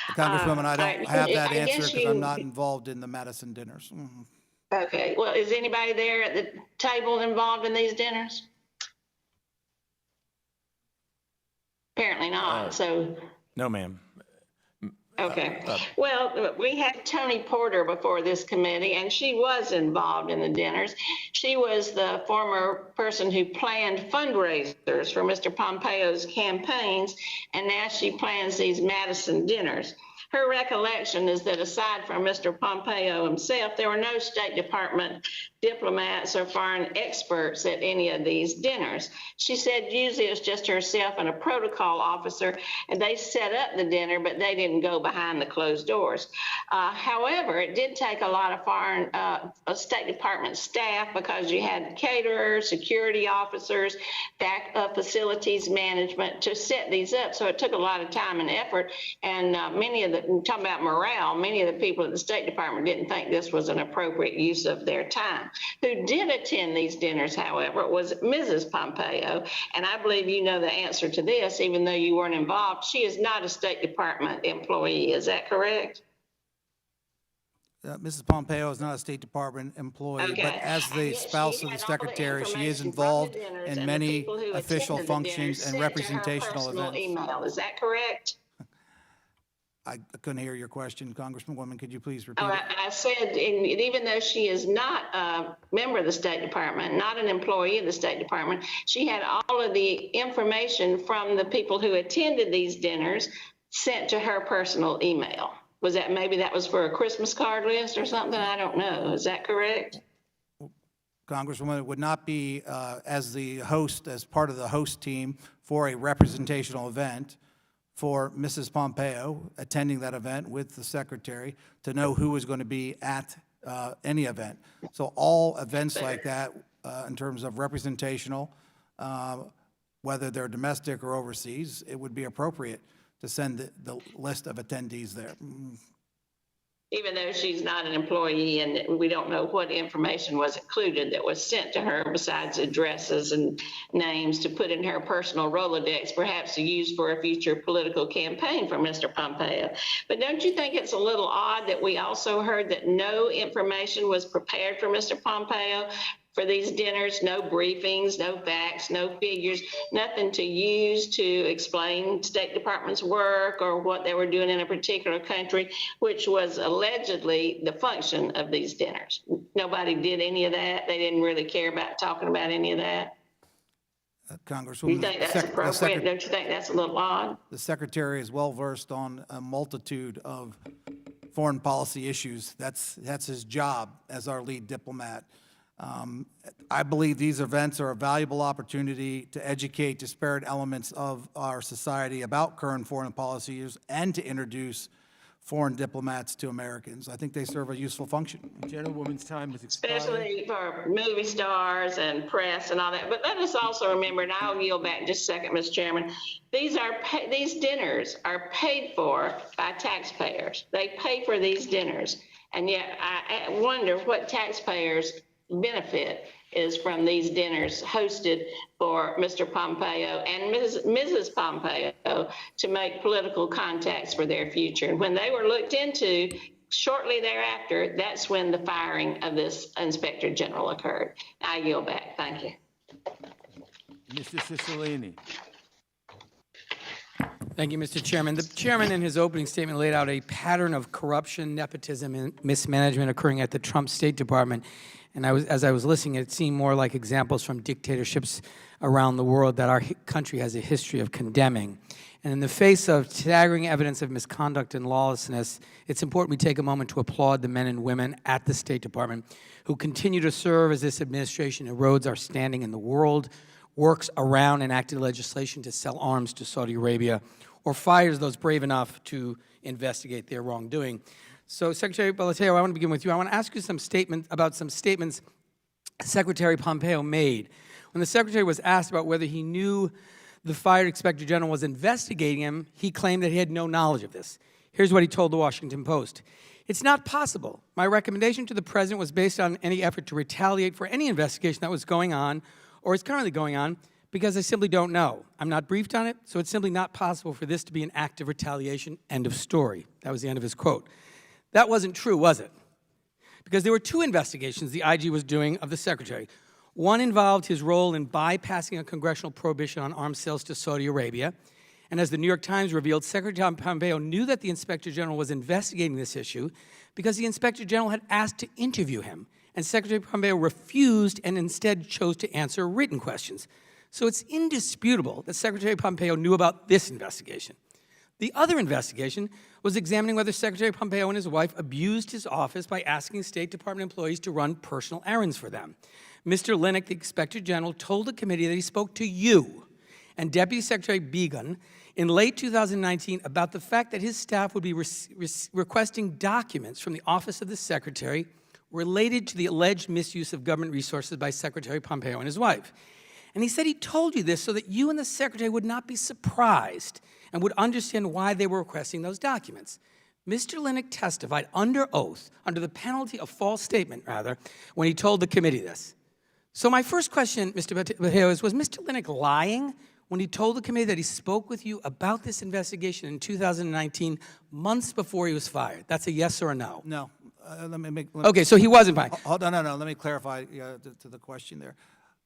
[SPEAKER 3] Congresswoman, I don't have that answer because I'm not involved in the Madison Dinners.
[SPEAKER 15] Okay. Well, is anybody there at the table involved in these dinners? Apparently not. So.
[SPEAKER 5] No, ma'am.
[SPEAKER 15] Okay. Well, we had Tony Porter before this committee, and she was involved in the dinners. She was the former person who planned fundraisers for Mr. Pompeo's campaigns, and now she plans these Madison dinners. Her recollection is that aside from Mr. Pompeo himself, there were no State Department diplomats or foreign experts at any of these dinners. She said usually it's just herself and a protocol officer, and they set up the dinner, but they didn't go behind the closed doors. However, it did take a lot of foreign State Department staff, because you had caterers, security officers, facilities management to set these up. So it took a lot of time and effort, and many of the, talking about morale, many of the people at the State Department didn't think this was an appropriate use of their time. Who did attend these dinners, however, was Mrs. Pompeo, and I believe you know the answer to this, even though you weren't involved. She is not a State Department employee. Is that correct?
[SPEAKER 3] Mrs. Pompeo is not a State Department employee, but as the spouse of the Secretary, she is involved in many official functions and representational events.
[SPEAKER 15] Email. Is that correct?
[SPEAKER 3] I couldn't hear your question, Congresswoman. Could you please repeat it?
[SPEAKER 15] I said, even though she is not a member of the State Department, not an employee of the State Department, she had all of the information from the people who attended these dinners sent to her personal email. Was that, maybe that was for a Christmas card list or something? I don't know. Is that correct?
[SPEAKER 3] Congresswoman, it would not be as the host, as part of the host team for a representational event for Mrs. Pompeo attending that event with the secretary to know who was going to be at any event. So all events like that, in terms of representational, whether they're domestic or overseas, it would be appropriate to send the list of attendees there.
[SPEAKER 15] Even though she's not an employee and we don't know what information was included that was sent to her besides addresses and names to put in her personal Rolodex, perhaps to use for a future political campaign for Mr. Pompeo. But don't you think it's a little odd that we also heard that no information was prepared for Mr. Pompeo for these dinners, no briefings, no facts, no figures, nothing to use to explain State Department's work or what they were doing in a particular country, which was allegedly the function of these dinners. Nobody did any of that. They didn't really care about talking about any of that.
[SPEAKER 3] Congresswoman.
[SPEAKER 15] You think that's appropriate? Don't you think that's a little odd?
[SPEAKER 3] The secretary is well-versed on a multitude of foreign policy issues. That's his job as our lead diplomat. I believe these events are a valuable opportunity to educate disparate elements of our society about current foreign policy issues and to introduce foreign diplomats to Americans. I think they serve a useful function.
[SPEAKER 1] Gentlewoman's time is expired.
[SPEAKER 15] Especially for movie stars and press and all that. But let us also remember, and I'll yield back just a second, Mr. Chairman, these dinners are paid for by taxpayers. They pay for these dinners. And yet I wonder what taxpayers' benefit is from these dinners hosted for Mr. Pompeo and Mrs. Pompeo to make political contacts for their future. And when they were looked into, shortly thereafter, that's when the firing of this Inspector General occurred. I yield back. Thank you.
[SPEAKER 1] Mr. Cicilline.
[SPEAKER 16] Thank you, Mr. Chairman. The chairman in his opening statement laid out a pattern of corruption, nepotism, and mismanagement occurring at the Trump State Department. And as I was listening, it seemed more like examples from dictatorships around the world that our country has a history of condemning. And in the face of staggering evidence of misconduct and lawlessness, it's important we take a moment to applaud the men and women at the State Department who continue to serve as this administration erodes our standing in the world, works around enacted legislation to sell arms to Saudi Arabia, or fires those brave enough to investigate their wrongdoing. So, Secretary Bulatao, I want to begin with you. I want to ask you some statements Secretary Pompeo made. When the Secretary was asked about whether he knew the fired Inspector General was investigating him, he claimed that he had no knowledge of this. Here's what he told the Washington Post. "It's not possible. My recommendation to the President was based on any effort to retaliate for any investigation that was going on or is currently going on, because I simply don't know. I'm not briefed on it, so it's simply not possible for this to be an act of retaliation." End of story. That was the end of his quote. That wasn't true, was it? Because there were two investigations the IG was doing of the Secretary. One involved his role in bypassing a congressional prohibition on arms sales to Saudi Arabia. And as the New York Times revealed, Secretary Pompeo knew that the Inspector General was investigating this issue because the Inspector General had asked to interview him. And Secretary Pompeo refused and instead chose to answer written questions. So it's indisputable that Secretary Pompeo knew about this investigation. The other investigation was examining whether Secretary Pompeo and his wife abused his office by asking State Department employees to run personal errands for them. Mr. Lennox, the Inspector General, told the committee that he spoke to you and Deputy Secretary Began in late 2019 about the fact that his staff would be requesting documents from the Office of the Secretary related to the alleged misuse of government resources by Secretary Pompeo and his wife. And he said he told you this so that you and the Secretary would not be surprised and would understand why they were requesting those documents. Mr. Lennox testified under oath, under the penalty of false statement, rather, when he told the committee this. So my first question, Mr. Pompeo, was Mr. Lennox lying when he told the committee that he spoke with you about this investigation in 2019, months before he was fired? That's a yes or a no?
[SPEAKER 3] No.
[SPEAKER 16] Okay, so he wasn't fired.
[SPEAKER 3] Hold on, no. Let me clarify to the question there.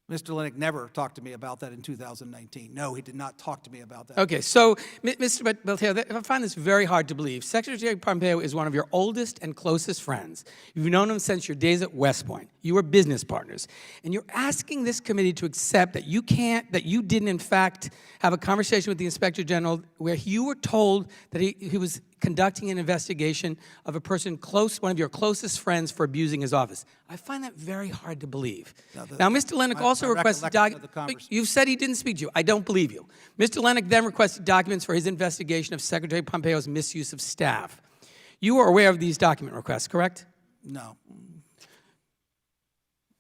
[SPEAKER 3] Mr. Lennox never talked to me about that in 2019. No, he did not talk to me about that.
[SPEAKER 16] Okay, so, Mr. Bulatao, I find this very hard to believe. Secretary Pompeo is one of your oldest and closest friends. You've known him since your days at West Point. You were business partners. And you're asking this committee to accept that you didn't, in fact, have a conversation with the Inspector General where you were told that he was conducting an investigation of a person close, one of your closest friends, for abusing his office. I find that very hard to believe. Now, Mr. Lennox also requested documents. You've said he didn't speak to you. I don't believe you. Mr. Lennox then requested documents for his investigation of Secretary Pompeo's misuse of staff. You are aware of these document requests, correct?
[SPEAKER 3] No.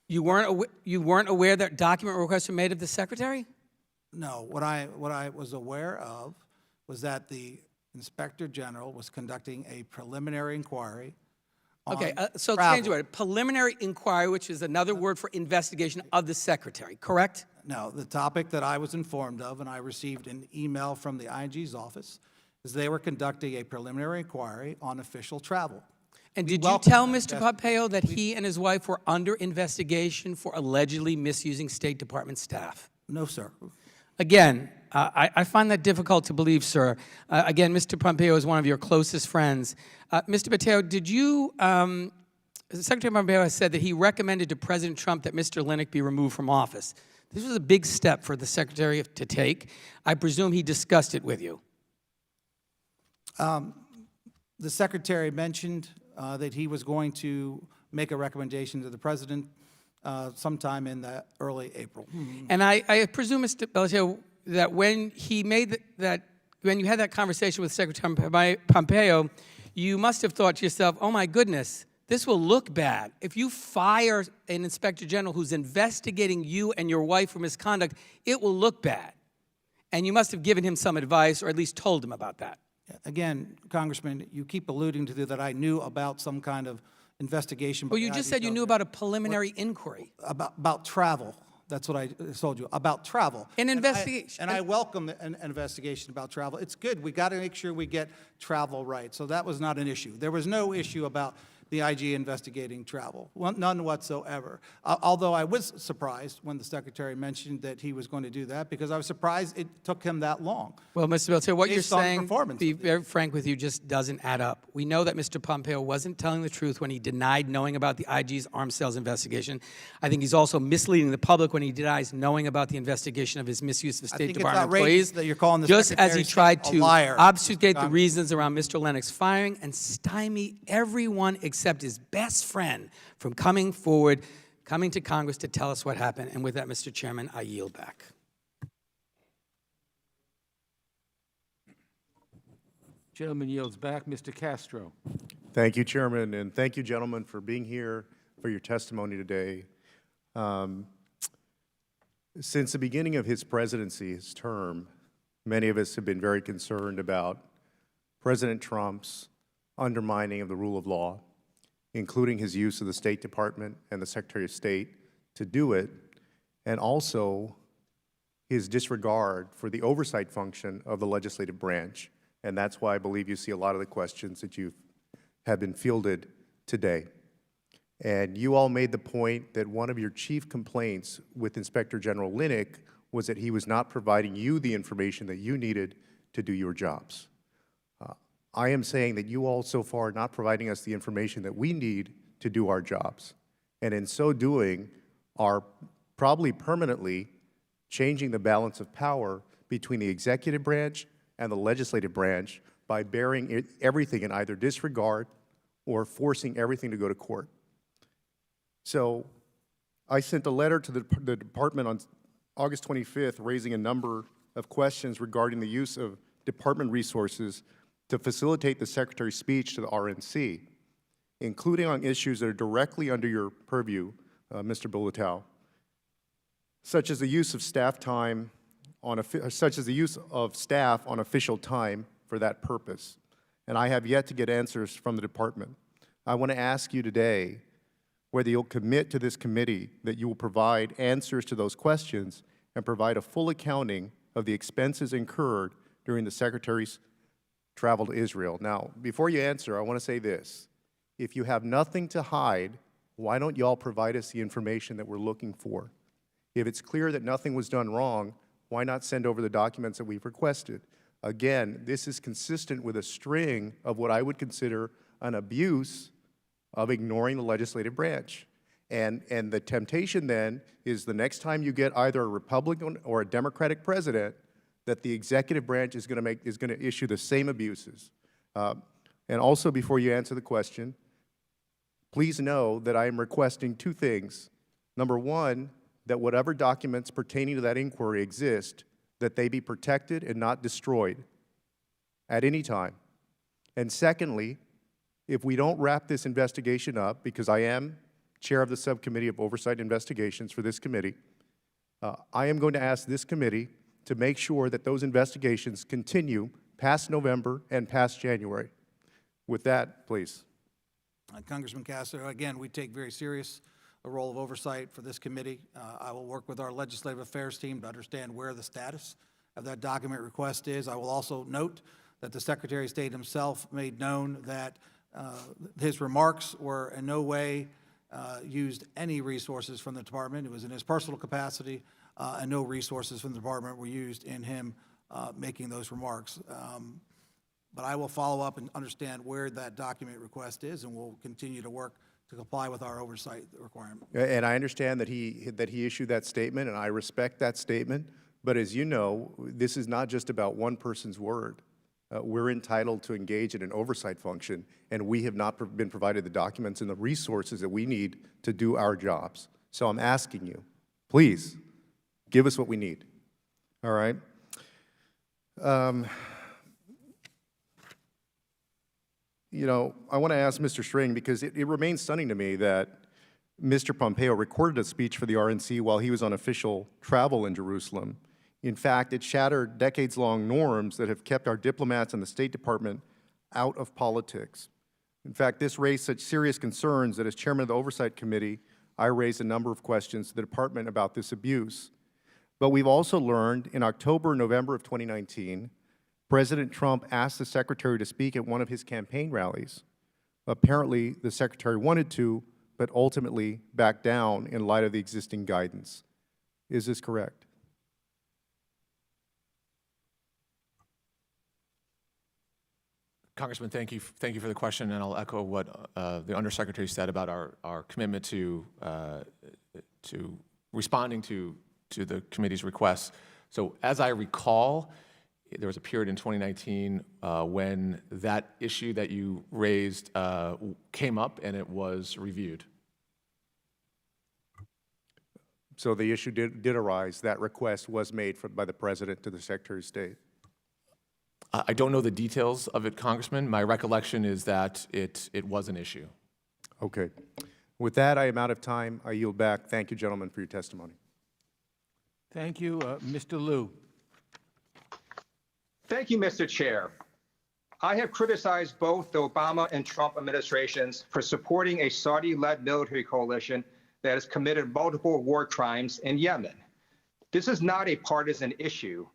[SPEAKER 16] You weren't aware that document requests were made of the secretary?
[SPEAKER 3] No. What I was aware of was that the Inspector General was conducting a preliminary inquiry on
[SPEAKER 16] Okay, so
[SPEAKER 3] travel.
[SPEAKER 16] change the word. Preliminary inquiry, which is another word for investigation of the secretary, correct?
[SPEAKER 3] No, the topic that I was informed of, and I received an email from the IG's office, is they were conducting a preliminary inquiry on official travel.
[SPEAKER 16] And did you tell Mr. Pompeo that he and his wife were under investigation for allegedly misusing State Department staff?
[SPEAKER 3] No, sir.
[SPEAKER 16] Again, I find that difficult to believe, sir. Again, Mr. Pompeo is one of your closest friends. Mr. Pompeo, did you, Secretary Pompeo has said that he recommended to President Trump that Mr. Lennox be removed from office. This was a big step for the secretary to take. I presume he discussed it with you.
[SPEAKER 3] The secretary mentioned that he was going to make a recommendation to the president sometime in the early April.
[SPEAKER 16] And I presume, Mr. Bulatao, that when he made when you had that conversation with Secretary Pompeo, you must have thought to yourself, oh my goodness, this will look bad. If you fire an inspector general who's investigating you and your wife for misconduct, it will look bad. And you must have given him some advice, or at least told him about that.
[SPEAKER 3] Again, Congressman, you keep alluding to that I knew about some kind of investigation.
[SPEAKER 16] Well, you just said you knew about a preliminary inquiry.
[SPEAKER 3] About travel. That's what I told you, about travel.
[SPEAKER 16] An investigation.
[SPEAKER 3] And I welcome an investigation about travel. It's good. We got to make sure we get travel right. So that was not an issue. There was no issue about the IG investigating travel, none whatsoever. Although I was surprised when the secretary mentioned that he was going to do that, because I was surprised it took him that long.
[SPEAKER 16] Well, Mr. Bulatao, what you're
[SPEAKER 3] Based on
[SPEAKER 16] saying,
[SPEAKER 3] performance.
[SPEAKER 16] to be very frank with you, just doesn't add up. We know that Mr. Pompeo wasn't telling the truth when he denied knowing about the IG's arms sales investigation. I think he's also misleading the public when he denies knowing about the investigation of his misuse of State Department employees.
[SPEAKER 3] That you're calling the
[SPEAKER 16] just as he
[SPEAKER 3] secretary
[SPEAKER 16] tried
[SPEAKER 3] a
[SPEAKER 16] to
[SPEAKER 3] liar.
[SPEAKER 16] obfuscate the reasons around Mr. Lennox firing and stymie everyone except his best friend from coming forward, coming to Congress to tell us what happened. And with that, Mr. Chairman, I yield back.
[SPEAKER 1] Gentleman yields back. Mr. Castro.
[SPEAKER 10] Thank you, Chairman, and thank you, gentlemen, for being here for your testimony today. Since the beginning of his presidency, his term, many of us have been very concerned about President Trump's undermining of the rule of law, including his use of the State Department and the Secretary of State to do it, and also his disregard for the oversight function of the legislative branch. And that's why I believe you see a lot of the questions that have been fielded today. And you all made the point that one of your chief complaints with Inspector General Lennox was that he was not providing you the information that you needed to do your jobs. I am saying that you all so far are not providing us the information that we need to do our jobs. And in so doing, are probably permanently changing the balance of power between the executive branch and the legislative branch by bearing everything in either disregard or forcing everything to go to court. So I sent a letter to the department on August 25th raising a number of questions regarding the use of department resources to facilitate the Secretary's speech to the RNC, including on issues that are directly under your purview, Mr. Bulatao, such as the use of staff on official time for that purpose. And I have yet to get answers from the department. I want to ask you today whether you'll commit to this committee that you will provide answers to those questions and provide a full accounting of the expenses incurred during the Secretary's travel to Israel. Now, before you answer, I want to say this. If you have nothing to hide, why don't you all provide us the information that we're looking for? If it's clear that nothing was done wrong, why not send over the documents that we've requested? Again, this is consistent with a string of what I would consider an abuse of ignoring the legislative branch. And the temptation then is the next time you get either a Republican or a Democratic president, that the executive branch is going to issue the same abuses.
[SPEAKER 17] And also, before you answer the question, please know that I am requesting two things. Number one, that whatever documents pertaining to that inquiry exist, that they be protected and not destroyed at any time. And secondly, if we don't wrap this investigation up, because I am chair of the Subcommittee of Oversight Investigations for this committee, I am going to ask this committee to make sure that those investigations continue past November and past January. With that, please.
[SPEAKER 3] Congressman Castro, again, we take very serious the role of oversight for this committee. I will work with our legislative affairs team to understand where the status of that document request is. I will also note that the Secretary of State himself made known that his remarks were in no way used any resources from the department. It was in his personal capacity, and no resources from the department were used in him making those remarks. But I will follow up and understand where that document request is, and we'll continue to work to comply with our oversight requirement.
[SPEAKER 17] And I understand that he issued that statement, and I respect that statement. But as you know, this is not just about one person's word. We're entitled to engage in an oversight function, and we have not been provided the documents and the resources that we need to do our jobs. So I'm asking you, please, give us what we need. All right? You know, I want to ask Mr. String, because it remains stunning to me that Mr. Pompeo recorded a speech for the RNC while he was on official travel in Jerusalem. In fact, it shattered decades-long norms that have kept our diplomats and the State Department out of politics. In fact, this raised such serious concerns that as chairman of the Oversight Committee, I raised a number of questions to the department about this abuse. But we've also learned in October and November of 2019, President Trump asked the secretary to speak at one of his campaign rallies. Apparently, the secretary wanted to, but ultimately backed down in light of the existing guidance. Is this correct?
[SPEAKER 4] Congressman, thank you for the question, and I'll echo what the Undersecretary said about our commitment to responding to the committee's requests. So as I recall, there was a period in 2019 when that issue that you raised came up and it was reviewed.
[SPEAKER 17] So the issue did arise. That request was made by the President to the Secretary of State.
[SPEAKER 4] I don't know the details of it, Congressman. My recollection is that it was an issue.
[SPEAKER 17] Okay. With that, I am out of time. I yield back. Thank you, gentlemen, for your testimony.
[SPEAKER 1] Thank you. Mr. Liu.
[SPEAKER 18] Thank you, Mr. Chair. I have criticized both the Obama and Trump administrations for supporting a Saudi-led military coalition that has committed multiple war crimes in Yemen. This is not a partisan issue.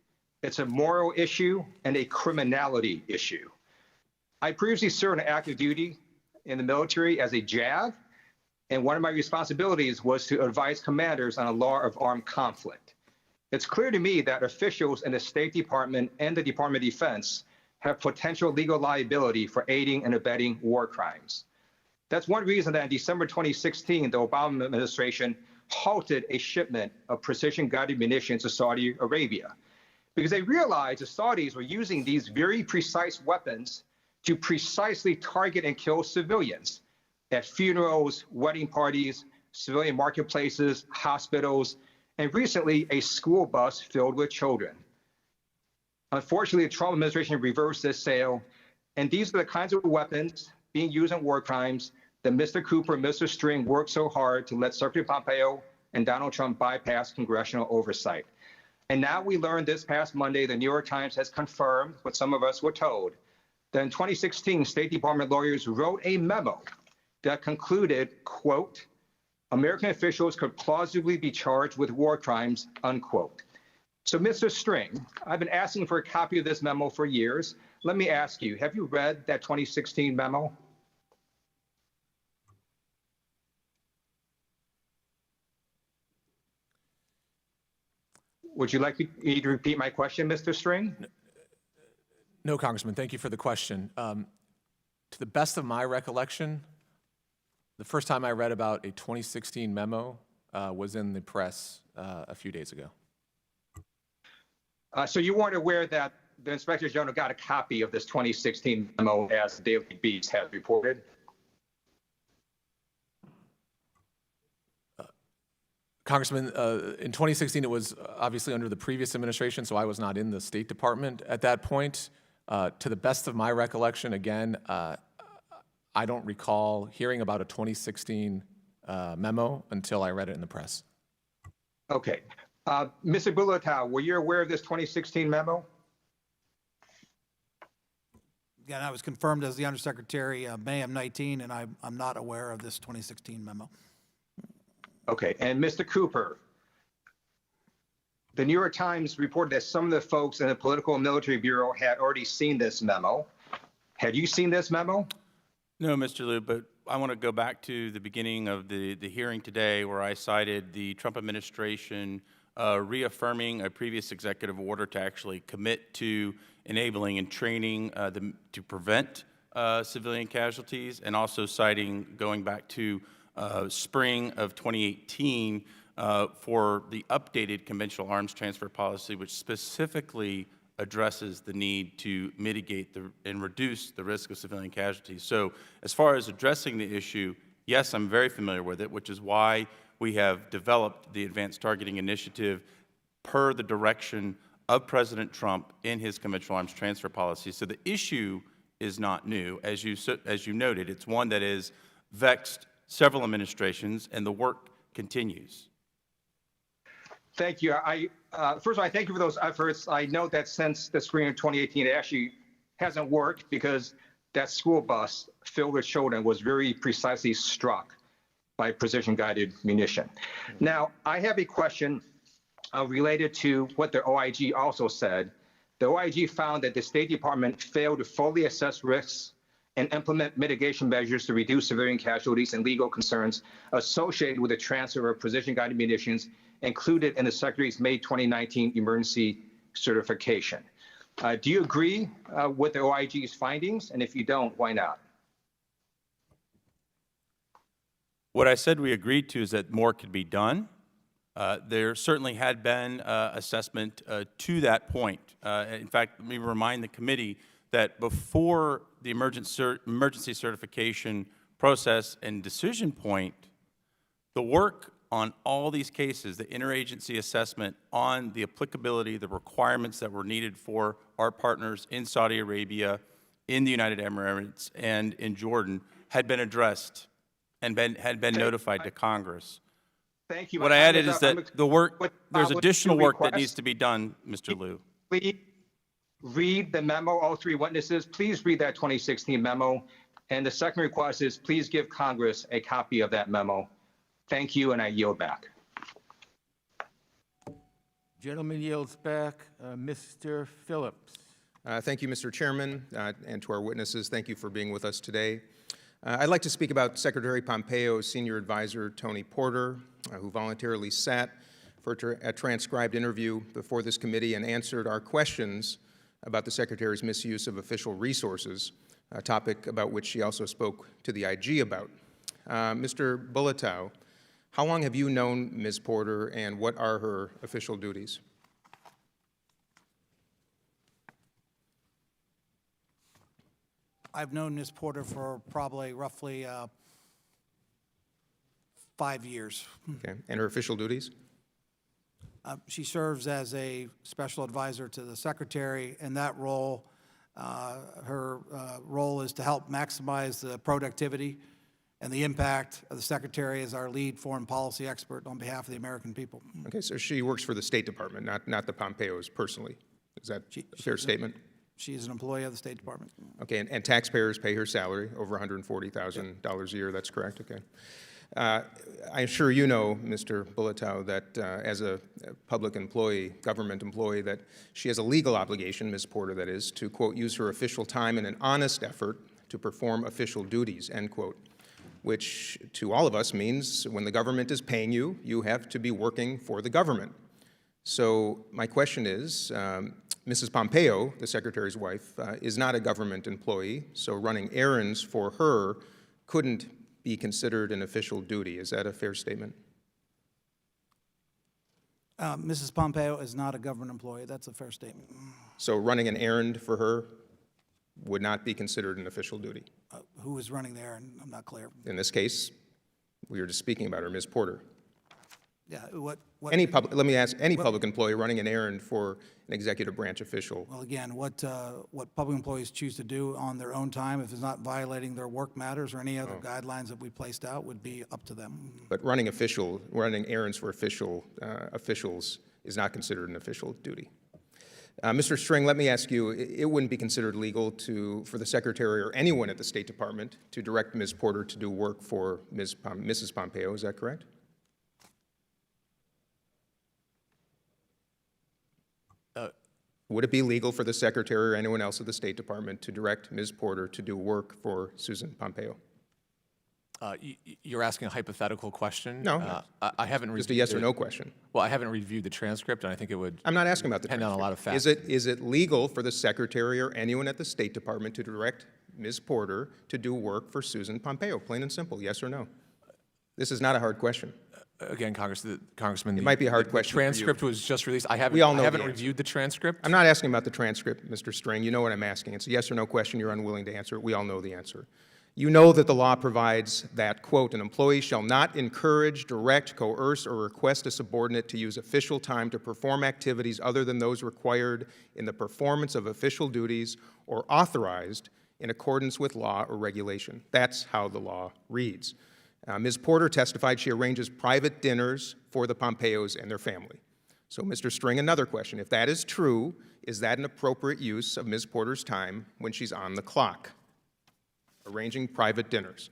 [SPEAKER 18] It's a moral issue and a criminality issue. I previously served on active duty in the military as a JAV, and one of my responsibilities was to advise commanders on a law of armed conflict. It's clear to me that officials in the State Department and the Department of Defense have potential legal liability for aiding and abetting war crimes. That's one reason that in December 2016, the Obama administration halted a shipment of precision-guided munitions to Saudi Arabia because they realized the Saudis were using these very precise weapons to precisely target and kill civilians at funerals, wedding parties, civilian marketplaces, hospitals, and recently a school bus filled with children. Unfortunately, the Trump administration reversed this sale, and these are the kinds of weapons being used in war crimes that Mr. Cooper and Mr. String worked so hard to let Secretary Pompeo and Donald Trump bypass congressional oversight. And now we learned this past Monday, the New York Times has confirmed what some of us were told, that in 2016, State Department lawyers wrote a memo that concluded, quote, American officials could plausibly be charged with war crimes, unquote. So, Mr. String, I've been asking for a copy of this memo for years. Let me ask you, have you read that 2016 memo? Would you like me to repeat my question, Mr. String?
[SPEAKER 4] No, Congressman, thank you for the question. To the best of my recollection, the first time I read about a 2016 memo was in the press a few days ago.
[SPEAKER 18] So you weren't aware that the Inspector General got a copy of this 2016 memo as the Daily Beast has reported?
[SPEAKER 4] Congressman, in 2016, it was obviously under the previous administration, so I was not in the State Department at that point. To the best of my recollection, again, I don't recall hearing about a 2016 memo until I read it in the press.
[SPEAKER 18] Okay. Mr. Bulatao, were you aware of this 2016 memo?
[SPEAKER 3] Again, I was confirmed as the Undersecretary May of 19, and I'm not aware of this 2016 memo.
[SPEAKER 18] Okay, and Mr. Cooper, the New York Times reported that some of the folks in the Political and Military Bureau had already seen this memo. Had you seen this memo?
[SPEAKER 5] No, Mr. Liu, but I want to go back to the beginning of the hearing today where I cited the Trump administration reaffirming a previous executive order to actually commit to enabling and training to prevent civilian casualties, and also citing going back to spring of 2018 for the updated conventional arms transfer policy, which specifically addresses the need to mitigate and reduce the risk of civilian casualties. So as far as addressing the issue, yes, I'm very familiar with it, which is why we have developed the Advanced Targeting Initiative per the direction of President Trump in his conventional arms transfer policy. So the issue is not new. As you noted, it's one that has vexed several administrations, and the work continues.
[SPEAKER 18] Thank you. First of all, I thank you for those efforts. I know that since the spring of 2018, it actually hasn't worked because that school bus filled with children was very precisely struck by precision-guided munition. Now, I have a question related to what the OIG also said. The OIG found that the State Department failed to fully assess risks and implement mitigation measures to reduce civilian casualties and legal concerns associated with the transfer of precision-guided munitions included in the Secretary's May 2019 emergency certification. Do you agree with the OIG's findings? And if you don't, why not?
[SPEAKER 5] What I said we agreed to is that more could be done. There certainly had been assessment to that point. In fact, let me remind the committee that before the emergency certification process and decision point, the work on all these cases, the interagency assessment on the applicability, the requirements that were needed for our partners in Saudi Arabia, in the United Emirates, and in Jordan had been addressed and had been notified to Congress.
[SPEAKER 18] Thank you.
[SPEAKER 5] What I added is that the work, there's additional work that needs to be done, Mr. Liu.
[SPEAKER 18] Please read the memo, all three witnesses. Please read that 2016 memo. And the second request is please give Congress a copy of that memo. Thank you, and I yield back.
[SPEAKER 1] Gentleman yields back. Mr. Phillips.
[SPEAKER 19] Thank you, Mr. Chairman, and to our witnesses, thank you for being with us today. I'd like to speak about Secretary Pompeo's senior advisor, Tony Porter, who voluntarily sat for a transcribed interview before this committee and answered our questions about the Secretary's misuse of official resources, a topic about which she also spoke to the IG about. Mr. Bulatao, how long have you known Ms. Porter, and what are her official duties?
[SPEAKER 3] I've known Ms. Porter for probably roughly 5 years.
[SPEAKER 19] Okay, and her official duties?
[SPEAKER 3] She serves as a special advisor to the Secretary. In that role, her role is to help maximize the productivity and the impact of the Secretary as our lead foreign policy expert on behalf of the American people.
[SPEAKER 19] Okay, so she works for the State Department, not the Pompeos personally. Is that a fair statement?
[SPEAKER 3] She is an employee of the State Department.
[SPEAKER 19] Okay, and taxpayers pay her salary, over $140,000 a year, that's correct, okay. I'm sure you know, Mr. Bulatao, that as a public employee, government employee, that she has a legal obligation, Ms. Porter that is, to, quote, use her official time in an honest effort to perform official duties, end quote, which to all of us means when the government is paying you, you have to be working for the government. So my question is, Mrs. Pompeo, the Secretary's wife, is not a government employee, so running errands for her couldn't be considered an official duty. Is that a fair statement?
[SPEAKER 3] Mrs. Pompeo is not a government employee. That's a fair statement.
[SPEAKER 19] So running an errand for her would not be considered an official duty.
[SPEAKER 3] Who was running there? And I'm not clear.
[SPEAKER 19] In this case, we were just speaking about her, Ms. Porter.
[SPEAKER 3] Yeah, what?
[SPEAKER 19] Let me ask, any public employee running an errand for an executive branch official.
[SPEAKER 3] Well, again, what public employees choose to do on their own time, if it's not violating their work matters or any other guidelines that we placed out, would be up to them.
[SPEAKER 19] But running errands for officials is not considered an official duty. Mr. String, let me ask you, it wouldn't be considered legal for the Secretary or anyone at the State Department to direct Ms. Porter to do work for Mrs. Pompeo, is that correct? Would it be legal for the Secretary or anyone else at the State Department to direct Ms. Porter to do work for Susan Pompeo?
[SPEAKER 4] You're asking a hypothetical question?
[SPEAKER 19] No,
[SPEAKER 4] I haven't
[SPEAKER 19] just a yes or no question.
[SPEAKER 4] Well, I haven't reviewed the transcript, and I think it would.
[SPEAKER 19] I'm not asking about the
[SPEAKER 4] depend on a lot of
[SPEAKER 19] transcript.
[SPEAKER 4] factors.
[SPEAKER 19] Is it legal for the Secretary or anyone at the State Department to direct Ms. Porter to do work for Susan Pompeo? Plain and simple, yes or no? This is not a hard question.
[SPEAKER 4] Again, Congressman,
[SPEAKER 19] It might be a hard question for you.
[SPEAKER 4] The transcript was just released. I
[SPEAKER 19] We all know
[SPEAKER 4] haven't
[SPEAKER 19] the answer.
[SPEAKER 4] reviewed the transcript.
[SPEAKER 19] I'm not asking about the transcript, Mr. String. You know what I'm asking. It's a yes or no question. You're unwilling to answer it. We all know the answer. You know that the law provides that, quote, an employee shall not encourage, direct, coerce, or request a subordinate to use official time to perform activities other than those required in the performance of official duties or authorized in accordance with law or regulation. That's how the law reads. Ms. Porter testified she arranges private dinners for the Pompeos and their family. So, Mr. String, another question. If that is true, is that an appropriate use of Ms. Porter's time when she's on the clock, arranging private dinners?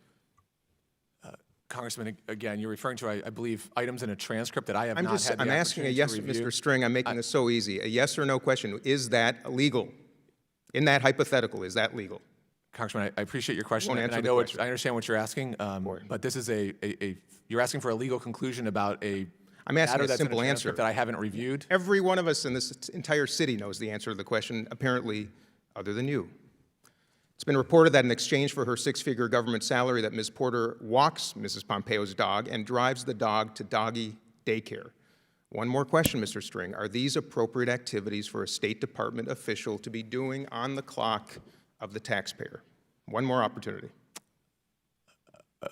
[SPEAKER 4] Congressman, again, you're referring to, I believe, items in a transcript that I have not had the
[SPEAKER 19] I'm asking a
[SPEAKER 4] opportunity
[SPEAKER 19] yes,
[SPEAKER 4] to review.
[SPEAKER 19] Mr. String, I'm making this so easy. A yes or no question. Is that legal? In that hypothetical, is that legal?
[SPEAKER 4] Congressman, I appreciate your question,
[SPEAKER 19] won't
[SPEAKER 4] and
[SPEAKER 19] answer
[SPEAKER 4] I
[SPEAKER 19] the
[SPEAKER 4] know
[SPEAKER 19] question.
[SPEAKER 4] I understand what you're asking, but this is you're asking for a legal conclusion about a
[SPEAKER 19] I'm asking
[SPEAKER 4] matter
[SPEAKER 19] a
[SPEAKER 4] that's in
[SPEAKER 19] simple answer.
[SPEAKER 4] transcript that I haven't reviewed.
[SPEAKER 19] Every one of us in this entire city knows the answer to the question, apparently, other than you. It's been reported that in exchange for her six-figure government salary that Ms. Porter walks Mrs. Pompeo's dog and drives the dog to doggy daycare. One more question, Mr. String. Are these appropriate activities for a State Department official to be doing on the clock of the taxpayer? One more opportunity.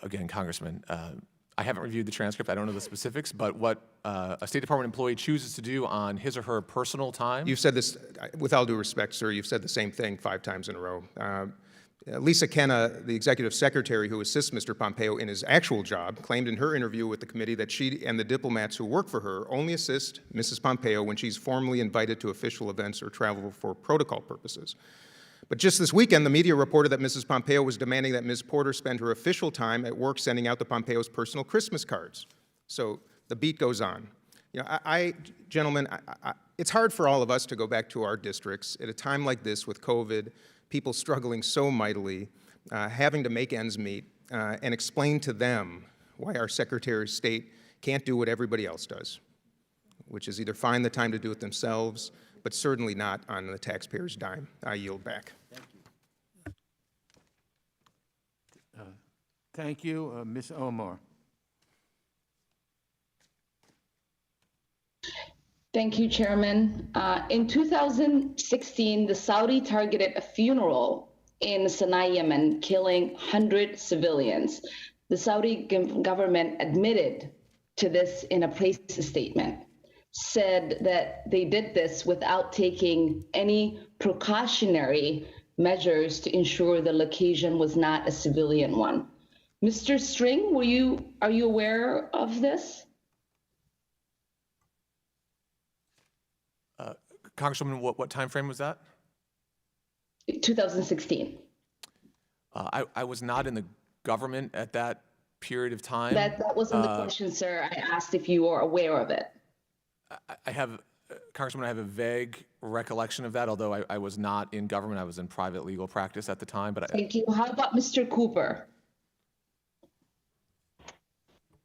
[SPEAKER 4] Again, Congressman, I haven't reviewed the transcript. I don't know the specifics, but what a State Department employee chooses to do on his or her personal time.
[SPEAKER 19] You've said this, with all due respect, sir, you've said the same thing 5 times in a row. Lisa Kenna, the executive secretary who assists Mr. Pompeo in his actual job, claimed in her interview with the committee that she and the diplomats who work for her only assist Mrs. Pompeo when she's formally invited to official events or travel for protocol purposes. But just this weekend, the media reported that Mrs. Pompeo was demanding that Ms. Porter spend her official time at work sending out the Pompeos' personal Christmas cards. So the beat goes on. You know, gentlemen, it's hard for all of us to go back to our districts at a time like this with COVID, people struggling so mightily, having to make ends meet, and explain to them why our Secretary of State can't do what everybody else does, which is either find the time to do it themselves, but certainly not on the taxpayer's dime. I yield back.
[SPEAKER 1] Thank you. Ms. Omar.
[SPEAKER 20] Thank you, Chairman. In 2016, the Saudi targeted a funeral in Sana'a, Yemen, killing 100 civilians. The Saudi government admitted to this in a press statement, said that they did this without taking any precautionary measures to ensure the location was not a civilian one. Mr. String, are you aware of this?
[SPEAKER 4] Congresswoman, what time frame was that?
[SPEAKER 20] 2016.
[SPEAKER 4] I was not in the government at that period of time.
[SPEAKER 20] That wasn't the question, sir. I asked if you are aware of it.
[SPEAKER 4] Congressman, I have a vague recollection of that, although I was not in government. I was in private legal practice at the time. But
[SPEAKER 20] Thank you. How about Mr. Cooper?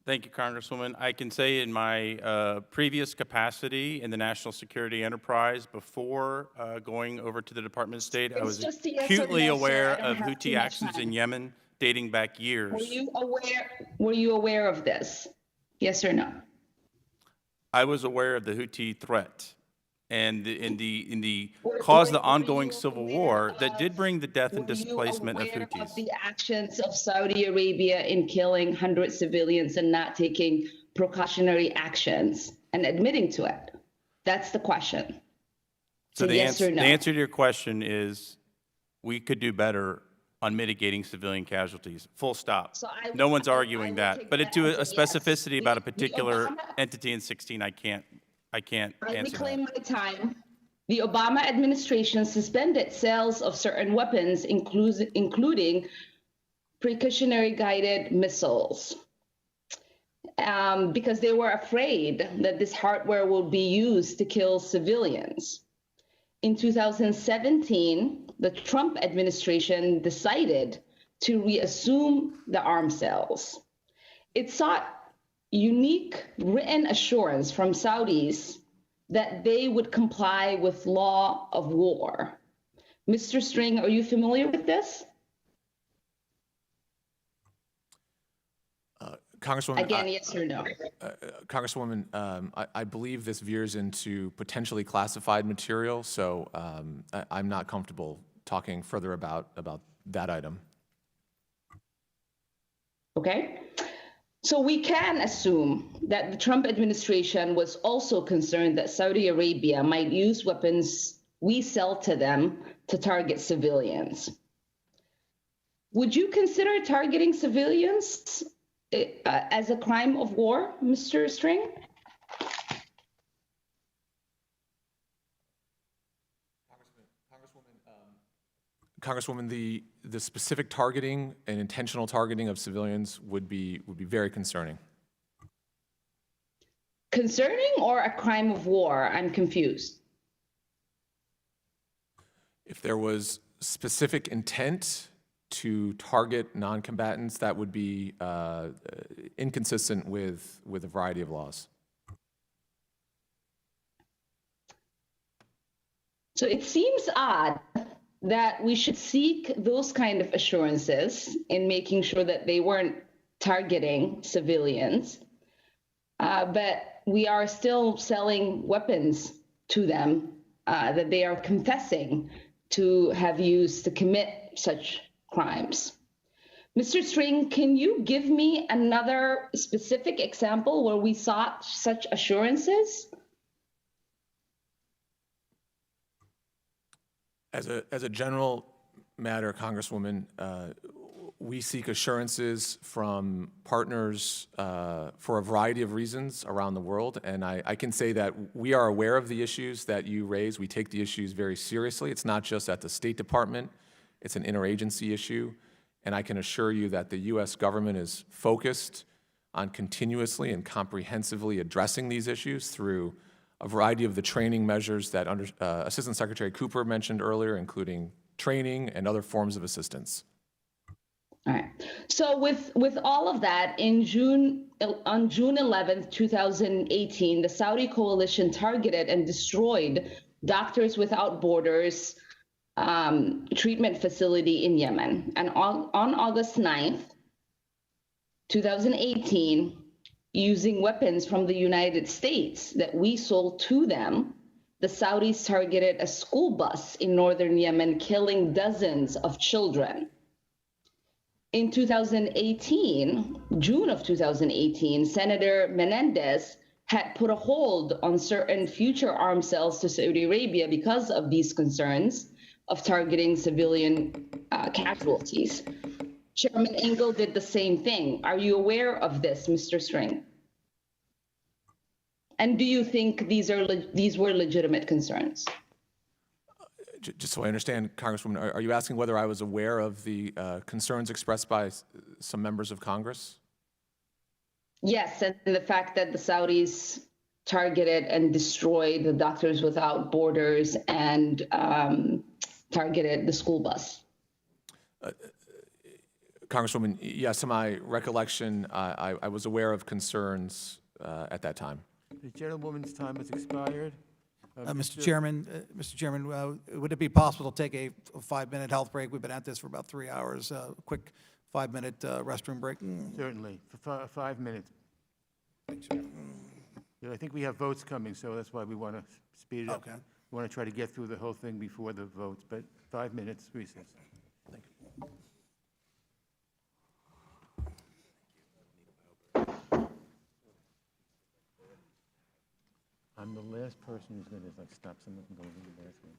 [SPEAKER 5] Thank you, Congresswoman. I can say in my previous capacity in the national security enterprise before going over to the Department of State, I was acutely aware of Houthi actions in Yemen dating back years.
[SPEAKER 20] Were you aware of this? Yes or no?
[SPEAKER 5] I was aware of the Houthi threat. and in the caused the ongoing civil war that did bring the death and displacement of
[SPEAKER 20] Aware
[SPEAKER 5] Houthis.
[SPEAKER 20] of the actions of Saudi Arabia in killing 100 civilians and not taking precautionary actions and admitting to it? That's the question.
[SPEAKER 5] So
[SPEAKER 20] yes or no.
[SPEAKER 5] the answer to your question is we could do better on mitigating civilian casualties, full stop.
[SPEAKER 20] So
[SPEAKER 5] No one's arguing
[SPEAKER 20] will
[SPEAKER 5] that.
[SPEAKER 20] take
[SPEAKER 5] But
[SPEAKER 20] that
[SPEAKER 5] to
[SPEAKER 20] as
[SPEAKER 5] a
[SPEAKER 20] yes.
[SPEAKER 5] specificity about a
[SPEAKER 20] The
[SPEAKER 5] particular
[SPEAKER 20] Obama-
[SPEAKER 5] entity in 16, I can't
[SPEAKER 20] I
[SPEAKER 5] answer
[SPEAKER 20] reclaim
[SPEAKER 5] that.
[SPEAKER 20] my time. The Obama administration suspended sales of certain weapons, including precautionary guided missiles, because they were afraid that this hardware would be used to kill civilians. In 2017, the Trump administration decided to reassume the arms sales. It sought unique written assurance from Saudis that they would comply with law of war. Mr. String, are you familiar with this?
[SPEAKER 4] Congresswoman,
[SPEAKER 20] Again, yes or no?
[SPEAKER 4] Congresswoman, I believe this veers into potentially classified material, so I'm not comfortable talking further about that item.
[SPEAKER 20] Okay. So we can assume that the Trump administration was also concerned that Saudi Arabia might use weapons we sell to them to target civilians. Would you consider targeting civilians as a crime of war, Mr. String?
[SPEAKER 4] Congresswoman, the specific targeting and intentional targeting of civilians would be very concerning.
[SPEAKER 20] Concerning or a crime of war? I'm confused.
[SPEAKER 4] If there was specific intent to target non-combatants, that would be inconsistent with a variety of laws.
[SPEAKER 20] So it seems odd that we should seek those kind of assurances in making sure that they weren't targeting civilians, but we are still selling weapons to them that they are confessing to have used to commit such crimes. Mr. String, can you give me another specific example where we sought such assurances?
[SPEAKER 4] As a general matter, Congresswoman, we seek assurances from partners for a variety of reasons around the world, and I can say that we are aware of the issues that you raise. We take the issues very seriously. It's not just at the State Department. It's an interagency issue, and I can assure you that the U.S. government is focused on continuously and comprehensively addressing these issues through a variety of the training measures that Assistant Secretary Cooper mentioned earlier, including training and other forms of assistance.
[SPEAKER 20] All right. So with all of that, on June 11th, 2018, the Saudi coalition targeted and destroyed Doctors Without Borders treatment facility in Yemen. And on August 9th, 2018, using weapons from the United States that we sold to them, the Saudis targeted a school bus in northern Yemen, killing dozens of children. In 2018, June of 2018, Senator Menendez had put a hold on certain future arms sales to Saudi Arabia because of these concerns of targeting civilian casualties. Chairman Engel did the same thing. Are you aware of this, Mr. String? And do you think these were legitimate concerns?
[SPEAKER 4] Just so I understand, Congresswoman, are you asking whether I was aware of the concerns expressed by some members of Congress?
[SPEAKER 20] Yes, and the fact that the Saudis targeted and destroyed the Doctors Without Borders and targeted the school bus.
[SPEAKER 4] Congresswoman, yes, to my recollection, I was aware of concerns at that time.
[SPEAKER 1] The gentlewoman's time has expired.
[SPEAKER 3] Mr. Chairman, would it be possible to take a 5-minute health break? We've been at this for about 3 hours. Quick 5-minute restroom break.
[SPEAKER 1] Certainly, for 5 minutes.
[SPEAKER 3] Thanks.
[SPEAKER 1] Yeah, I think we have votes coming, so that's why we want to speed it up.
[SPEAKER 3] Okay.
[SPEAKER 1] We want to try to get through the whole thing before the votes, but 5 minutes recess. I'm the last person who's going to like stop someone from going to the bathroom.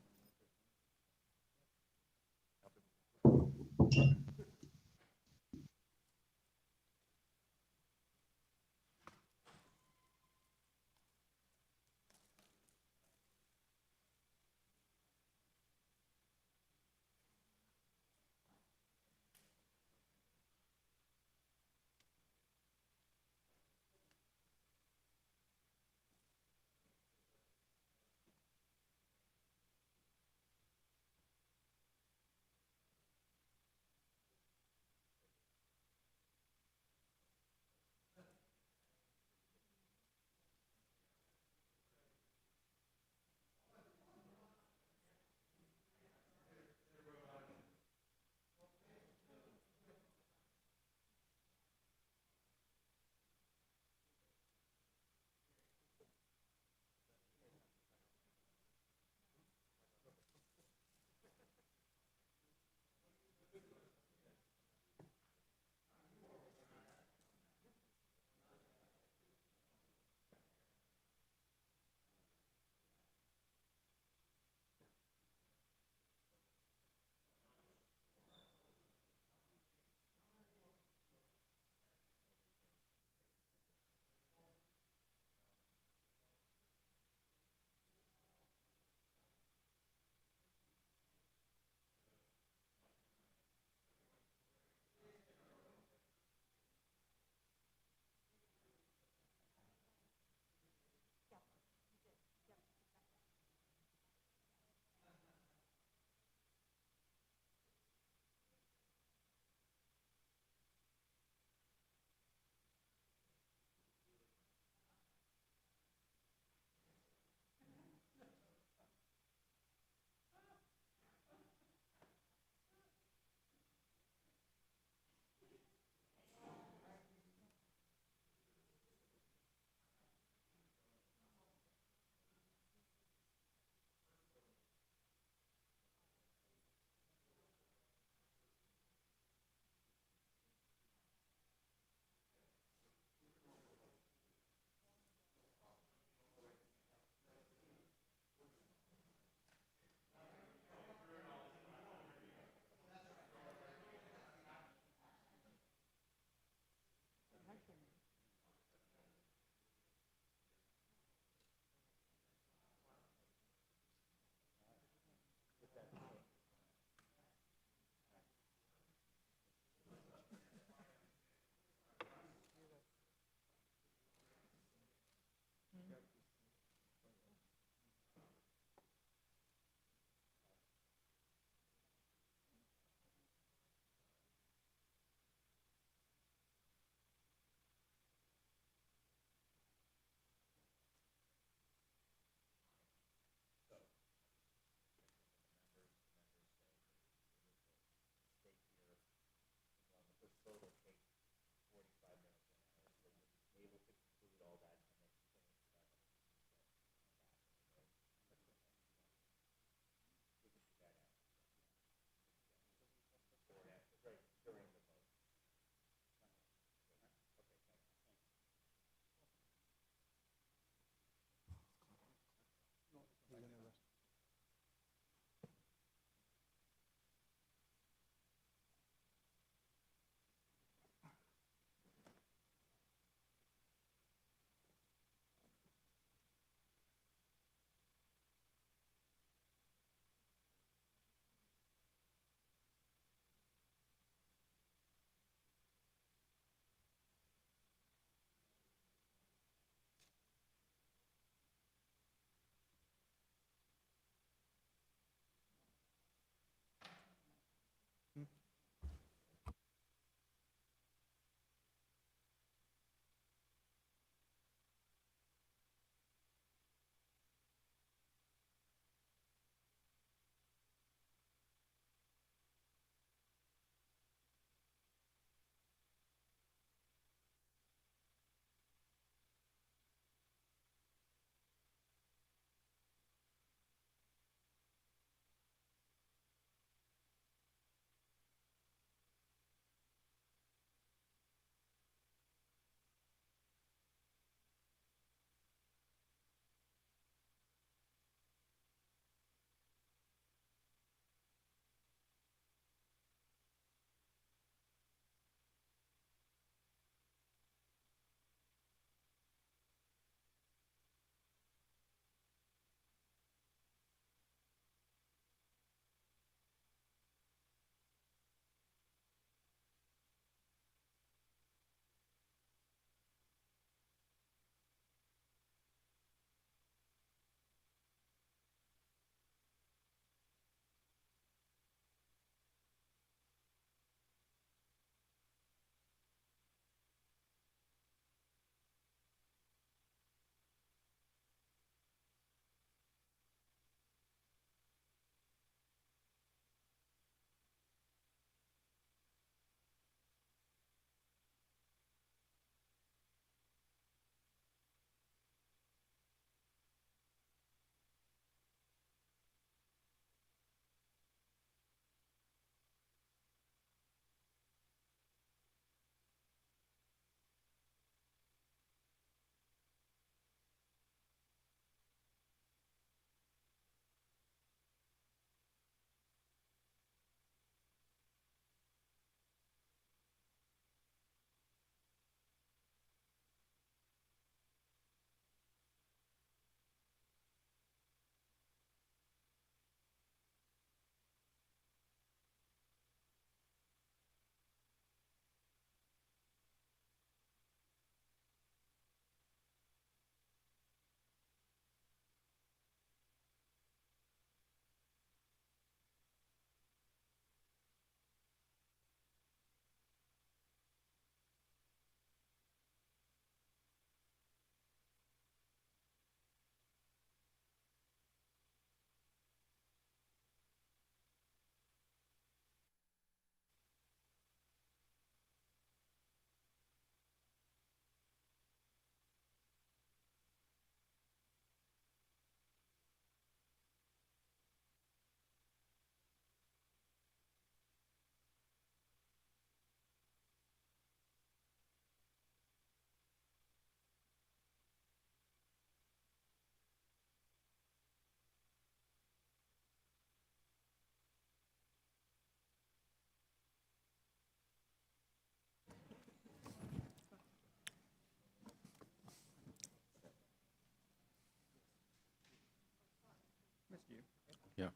[SPEAKER 1] Yeah.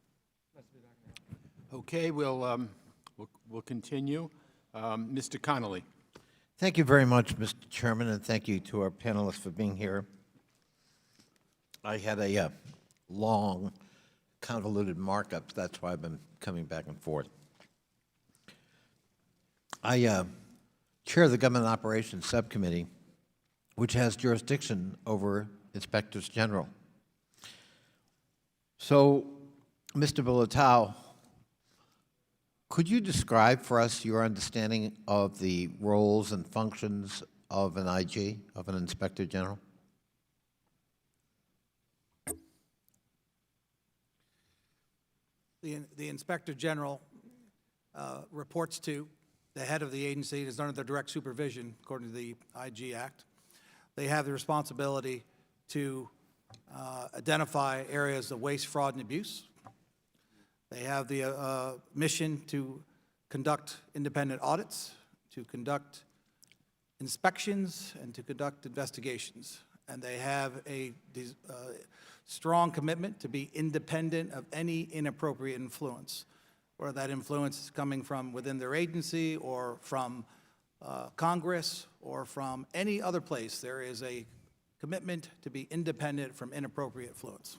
[SPEAKER 1] Okay, we'll continue. Mr. Connolly.
[SPEAKER 21] Thank you very much, Mr. Chairman, and thank you to our panelists for being here. I had a long, convoluted markup. That's why I've been coming back and forth. I chair the Government Operations Subcommittee, which has jurisdiction over inspectors general. So, Mr. Bulatao, could you describe for us your understanding of the roles and functions of an IG, of an inspector general?
[SPEAKER 3] The inspector general reports to the head of the agency. It is under their direct supervision, according to the IG Act. They have the responsibility to identify areas of waste, fraud, and abuse. They have the mission to conduct independent audits, to conduct inspections, and to conduct investigations. And they have a strong commitment to be independent of any inappropriate influence, whether that influence is coming from within their agency or from Congress or from any other place. There is a commitment to be independent from inappropriate influence.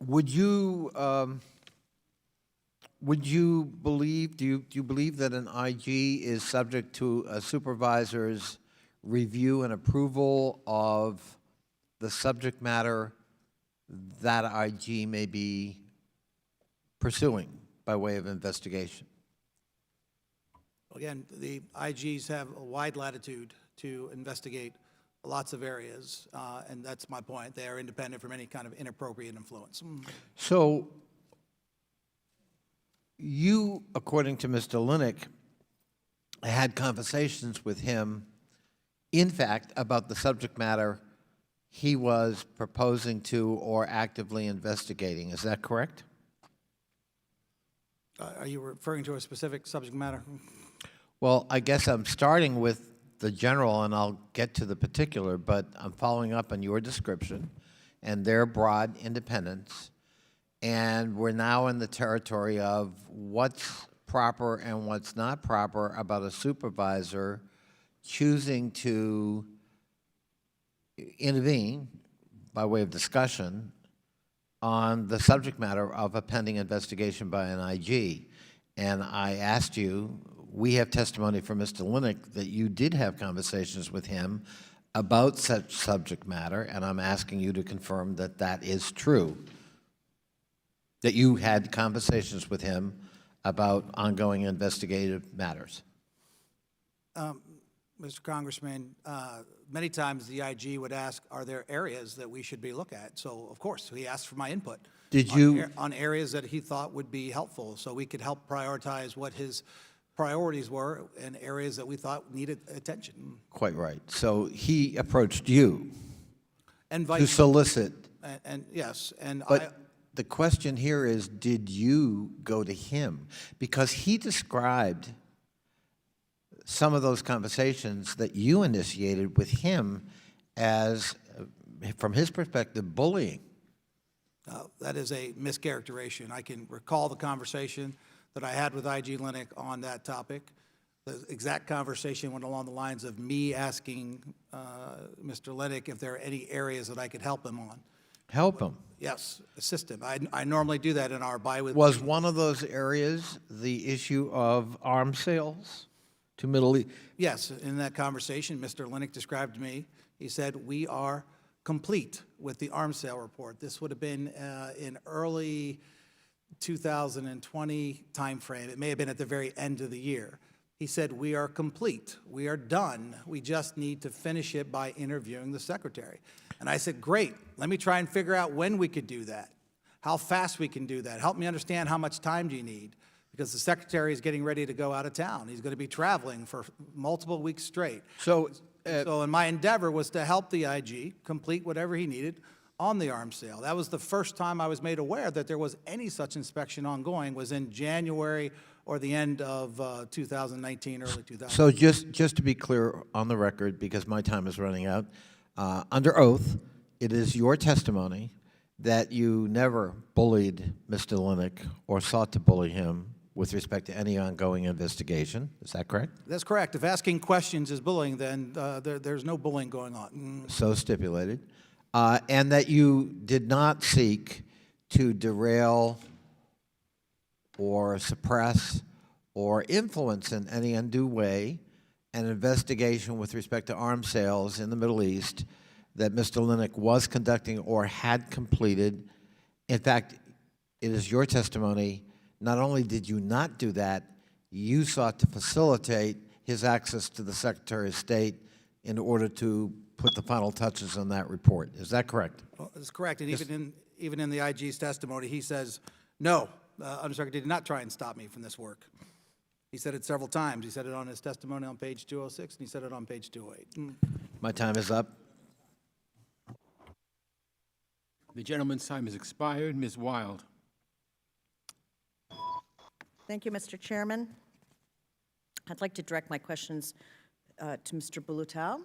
[SPEAKER 21] Would you believe, do you believe that an IG is subject to a supervisor's review and approval of the subject matter that IG may be pursuing by way of investigation?
[SPEAKER 3] Again, the IGs have a wide latitude to investigate lots of areas, and that's my point. They are independent from any kind of inappropriate influence.
[SPEAKER 21] So you, according to Mr. Lennox, had conversations with him, in fact, about the subject matter he was proposing to or actively investigating. Is that correct?
[SPEAKER 3] Are you referring to a specific subject matter?
[SPEAKER 21] Well, I guess I'm starting with the general, and I'll get to the particular, but I'm following up on your description and their broad independence, and we're now in the territory of what's proper and what's not proper about a supervisor choosing to intervene by way of discussion on the subject matter of a pending investigation by an IG. And I asked you, we have testimony from Mr. Lennox that you did have conversations with him about such subject matter, and I'm asking you to confirm that that is true, that you had conversations with him about ongoing investigative matters.
[SPEAKER 3] Mr. Congressman, many times the IG would ask, are there areas that we should be looking at? So, of course, he asked for my input.
[SPEAKER 21] Did you?
[SPEAKER 3] On areas that he thought would be helpful, so we could help prioritize what his priorities were and areas that we thought needed attention.
[SPEAKER 21] Quite right. So he approached you
[SPEAKER 3] And
[SPEAKER 21] to solicit.
[SPEAKER 3] And yes, and
[SPEAKER 21] But the question here is, did you go to him? Because he described some of those conversations that you initiated with him as, from his perspective, bullying.
[SPEAKER 3] That is a mischaracterization. I can recall the conversation that I had with IG Lennox on that topic. The exact conversation went along the lines of me asking Mr. Lennox if there are any areas that I could help him on.
[SPEAKER 21] Help him?
[SPEAKER 3] Yes, assist him. I normally do that in our bi-weekly.
[SPEAKER 21] Was one of those areas the issue of arms sales to Middle East?
[SPEAKER 3] Yes, in that conversation, Mr. Lennox described to me, he said, we are complete with the arms sale report. This would have been in early 2020 timeframe. It may have been at the very end of the year. He said, we are complete. We are done. We just need to finish it by interviewing the secretary. And I said, great. Let me try and figure out when we could do that, how fast we can do that. Help me understand how much time do you need? Because the secretary is getting ready to go out of town. He's going to be traveling for multiple weeks straight. So my endeavor was to help the IG complete whatever he needed on the arms sale. That was the first time I was made aware that there was any such inspection ongoing, was in January or the end of 2019, early 2020.
[SPEAKER 21] So just to be clear on the record, because my time is running out, under oath, it is your testimony that you never bullied Mr. Lennox or sought to bully him with respect to any ongoing investigation. Is that correct?
[SPEAKER 3] That's correct. If asking questions is bullying, then there's no bullying going on.
[SPEAKER 21] So stipulated. And that you did not seek to derail or suppress or influence in any undue way an investigation with respect to arms sales in the Middle East that Mr. Lennox was conducting or had completed. In fact, it is your testimony, not only did you not do that, you sought to facilitate his access to the Secretary of State in order to put the final touches on that report. Is that correct?
[SPEAKER 3] Well, that's correct. And even in the IG's testimony, he says, no, Undersecretary did not try and stop me from this work. He said it several times. He said it on his testimony on page 206, and he said it on page 208.
[SPEAKER 21] My time is up.
[SPEAKER 1] The gentleman's time has expired. Ms. Wild.
[SPEAKER 2] Thank you, Mr. Chairman. I'd like to direct my questions to Mr. Bulatao.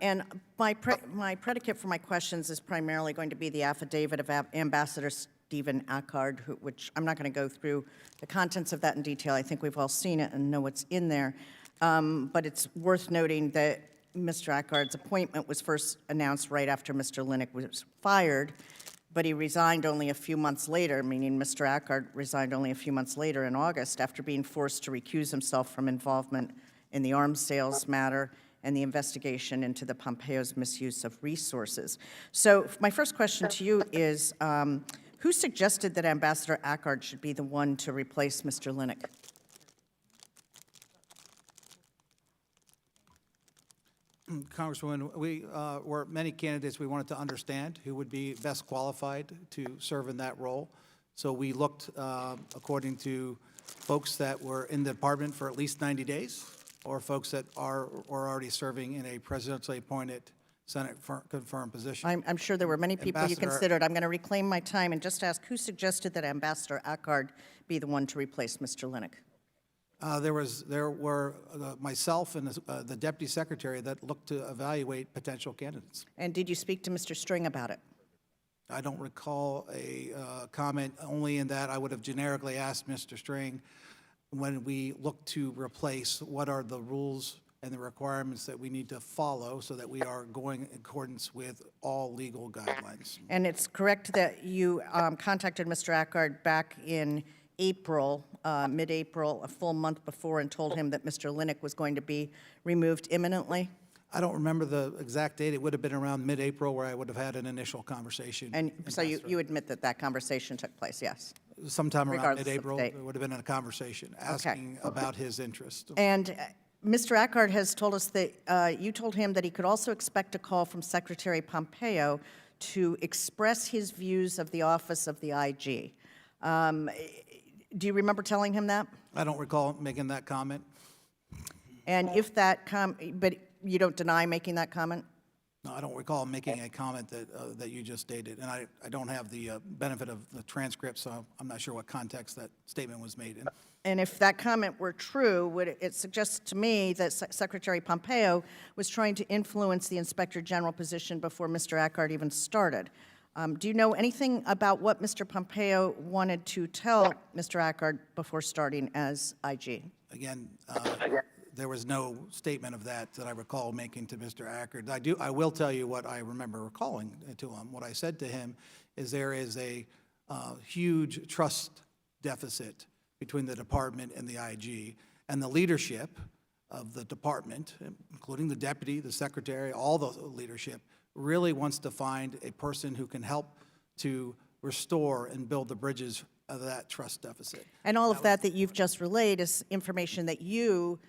[SPEAKER 2] And my predicate for my questions is primarily going to be the affidavit of Ambassador Stephen Ackard, which I'm not going to go through the contents of that in detail. I think we've all seen it and know what's in there. But it's worth noting that Mr. Ackard's appointment was first announced right after Mr. Lennox was fired, but he resigned only a few months later, meaning Mr. Ackard resigned only a few months later in August after being forced to recuse himself from involvement in the arms sales matter and the investigation into the Pompeo's misuse of resources. So my first question to you is, who suggested that Ambassador Ackard should be the one to replace Mr. Lennox?
[SPEAKER 3] Congresswoman, we were many candidates we wanted to understand who would be best qualified to serve in that role. So we looked according to folks that were in the department for at least 90 days or folks that are already serving in a presidentially appointed Senate-confirmed position.
[SPEAKER 2] I'm sure there were many people you considered. I'm going to reclaim my time and just ask who suggested that Ambassador Ackard be the one to replace Mr. Lennox?
[SPEAKER 3] There were myself and the deputy secretary that looked to evaluate potential candidates.
[SPEAKER 2] And did you speak to Mr. String about it?
[SPEAKER 3] I don't recall a comment, only in that I would have generically asked Mr. String, when we look to replace, what are the rules and the requirements that we need to follow so that we are going in accordance with all legal guidelines.
[SPEAKER 2] And it's correct that you contacted Mr. Ackard back in April, mid-April, a full month before, and told him that Mr. Lennox was going to be removed imminently?
[SPEAKER 3] I don't remember the exact date. It would have been around mid-April where I would have had an initial conversation.
[SPEAKER 2] And so you admit that that conversation took place, yes?
[SPEAKER 3] Sometime around
[SPEAKER 2] Regardless of
[SPEAKER 3] mid-April,
[SPEAKER 2] date.
[SPEAKER 3] it would have been a conversation asking about his interest.
[SPEAKER 2] And Mr. Ackard has told us that you told him that he could also expect a call from Secretary Pompeo to express his views of the office of the IG. Do you remember telling him that?
[SPEAKER 3] I don't recall making that comment.
[SPEAKER 2] And if that but you don't deny making that comment?
[SPEAKER 3] No, I don't recall making a comment that you just stated, and I don't have the benefit of the transcript, so I'm not sure what context that statement was made in.
[SPEAKER 2] And if that comment were true, would it suggest to me that Secretary Pompeo was trying to influence the Inspector General position before Mr. Ackard even started? Do you know anything about what Mr. Pompeo wanted to tell Mr. Ackard before starting as IG?
[SPEAKER 3] Again, there was no statement of that I recall making to Mr. Ackard. I will tell you what I remember recalling to him. What I said to him is there is a huge trust deficit between the department and the IG, and the leadership of the department, including the deputy, the secretary, all the leadership, really wants to find a person who can help to restore and build the bridges of that trust deficit.
[SPEAKER 2] And all of that you've just relayed is information that you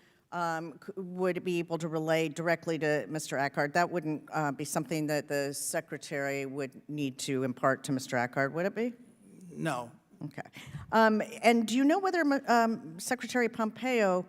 [SPEAKER 2] would be able to relay directly to Mr. Ackard. That wouldn't be something that the secretary would need to impart to Mr. Ackard, would it be?
[SPEAKER 3] No.
[SPEAKER 2] Okay. And do you know whether Secretary Pompeo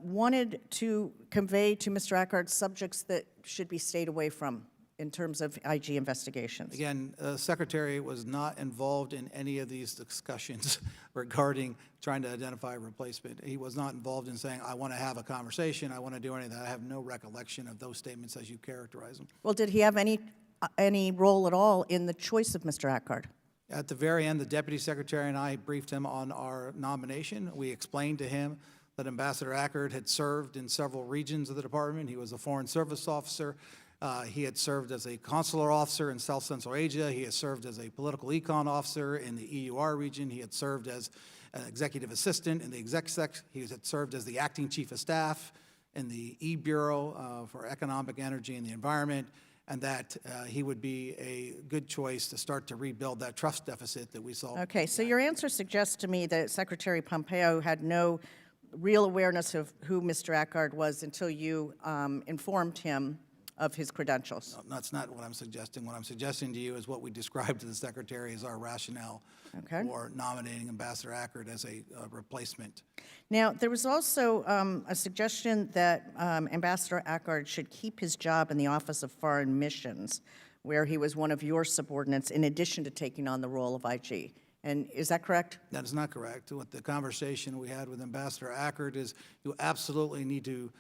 [SPEAKER 2] wanted to convey to Mr. Ackard subjects that should be stayed away from in terms of IG investigations?
[SPEAKER 3] Again, the secretary was not involved in any of these discussions regarding trying to identify a replacement. He was not involved in saying, I want to have a conversation, I want to do anything. I have no recollection of those statements as you characterize them.
[SPEAKER 2] Well, did he have any any role at all in the choice of Mr. Ackard?
[SPEAKER 3] At the very end, the deputy secretary and I briefed him on our nomination. We explained to him that Ambassador Ackard had served in several regions of the department. He was a foreign service officer. He had served as a consular officer in South Central Asia. He has served as a political econ officer in the EUR region. He had served as an executive assistant in the exec. He had served as the acting chief of staff in the E-Bureau for Economic, Energy, and the Environment, and that he would be a good choice to start to rebuild that trust deficit that we saw.
[SPEAKER 2] Okay, so your answer suggests to me that Secretary Pompeo had no real awareness of who Mr. Ackard was until you informed him of his credentials.
[SPEAKER 3] No, that's not what I'm suggesting. What I'm suggesting to you is what we described to the Secretary as our rationale for nominating Ambassador Ackard as a replacement.
[SPEAKER 2] Now, there was also a suggestion that Ambassador Ackard should keep his job in the Office of Foreign Missions, where he was one of your subordinates, in addition to taking on the role of IG. And is that correct?
[SPEAKER 3] That is not correct. What the conversation we had with Ambassador Ackard is you absolutely need to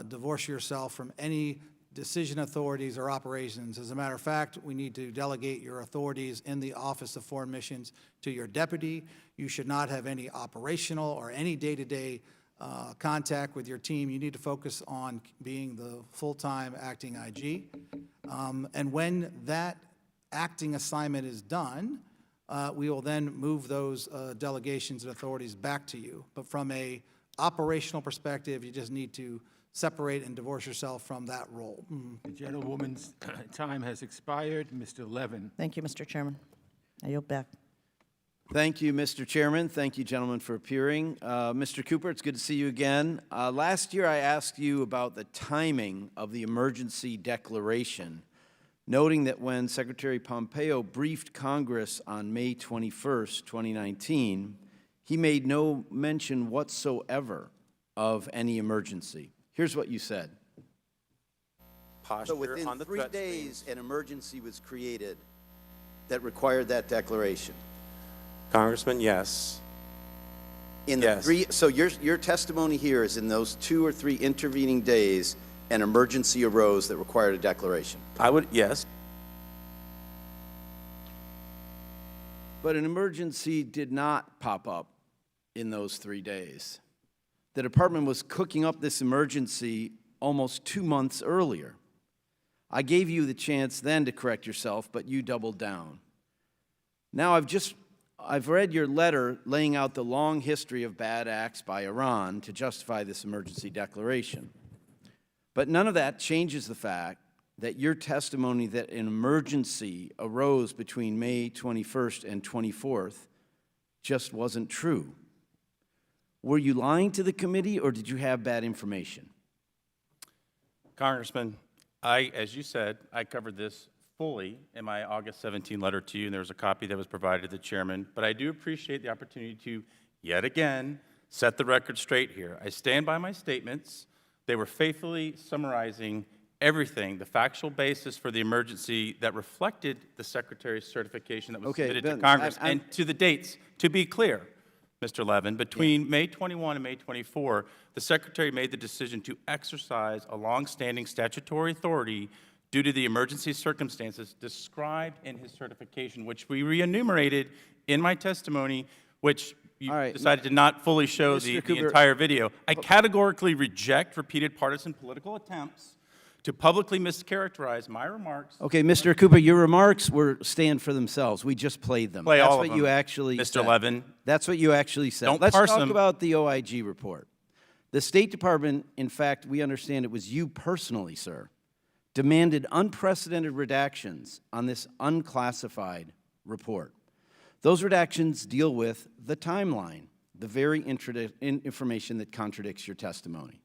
[SPEAKER 3] divorce yourself from any decision authorities or operations. As a matter of fact, we need to delegate your authorities in the Office of Foreign Missions to your deputy. You should not have any operational or any day-to-day contact with your team. You need to focus on being the full-time acting IG. And when that acting assignment is done, we will then move those delegations and authorities back to you. But from a operational perspective, you just need to separate and divorce yourself from that role.
[SPEAKER 1] The gentlewoman's time has expired. Mr. Levin.
[SPEAKER 2] Thank you, Mr. Chairman. I yield back.
[SPEAKER 6] Thank you, Mr. Chairman. Thank you, gentlemen, for appearing. Mr. Cooper, it's good to see you again. Last year, I asked you about the timing of the emergency declaration, noting that when Secretary Pompeo briefed Congress on May 21st, 2019, he made no mention whatsoever of any emergency. Here's what you said. So within 3 days, an emergency was created that required that declaration.
[SPEAKER 5] Congressman, yes.
[SPEAKER 6] In the so your testimony here is in those 2 or 3 intervening days, an emergency arose that required a declaration.
[SPEAKER 5] Yes.
[SPEAKER 6] But an emergency did not pop up in those 3 days. The department was cooking up this emergency almost 2 months earlier. I gave you the chance then to correct yourself, but you doubled down. Now I've read your letter laying out the long history of bad acts by Iran to justify this emergency declaration. But none of that changes the fact that your testimony that an emergency arose between May 21st and 24th just wasn't true. Were you lying to the committee, or did you have bad information?
[SPEAKER 5] Congressman, as you said, I covered this fully in my August 17 letter to you, and there was a copy that was provided to the chairman. But I do appreciate the opportunity to, yet again, set the record straight here. I stand by my statements. They were faithfully summarizing everything, the factual basis for the emergency that reflected the Secretary's certification that was submitted to Congress. And to the dates, to be clear, Mr. Levin, between May 21 and May 24, the Secretary made the decision to exercise a longstanding statutory authority due to the emergency circumstances described in his certification, which we re-enumerated in my testimony, which you decided to not fully show the entire video. I categorically reject repeated partisan political attempts to publicly mischaracterize my remarks.
[SPEAKER 6] Okay, Mr. Cooper, your remarks stand for themselves. We just played them.
[SPEAKER 5] Play all of them.
[SPEAKER 6] That's what you actually said.
[SPEAKER 5] Mr. Levin.
[SPEAKER 6] That's what you actually said.
[SPEAKER 5] Don't
[SPEAKER 6] Let's
[SPEAKER 5] parse
[SPEAKER 6] talk
[SPEAKER 5] them.
[SPEAKER 6] about the OIG report. The State Department, in fact, we understand it was you personally, sir, demanded unprecedented redactions on this unclassified report. Those redactions deal with the timeline, the very information that contradicts your testimony.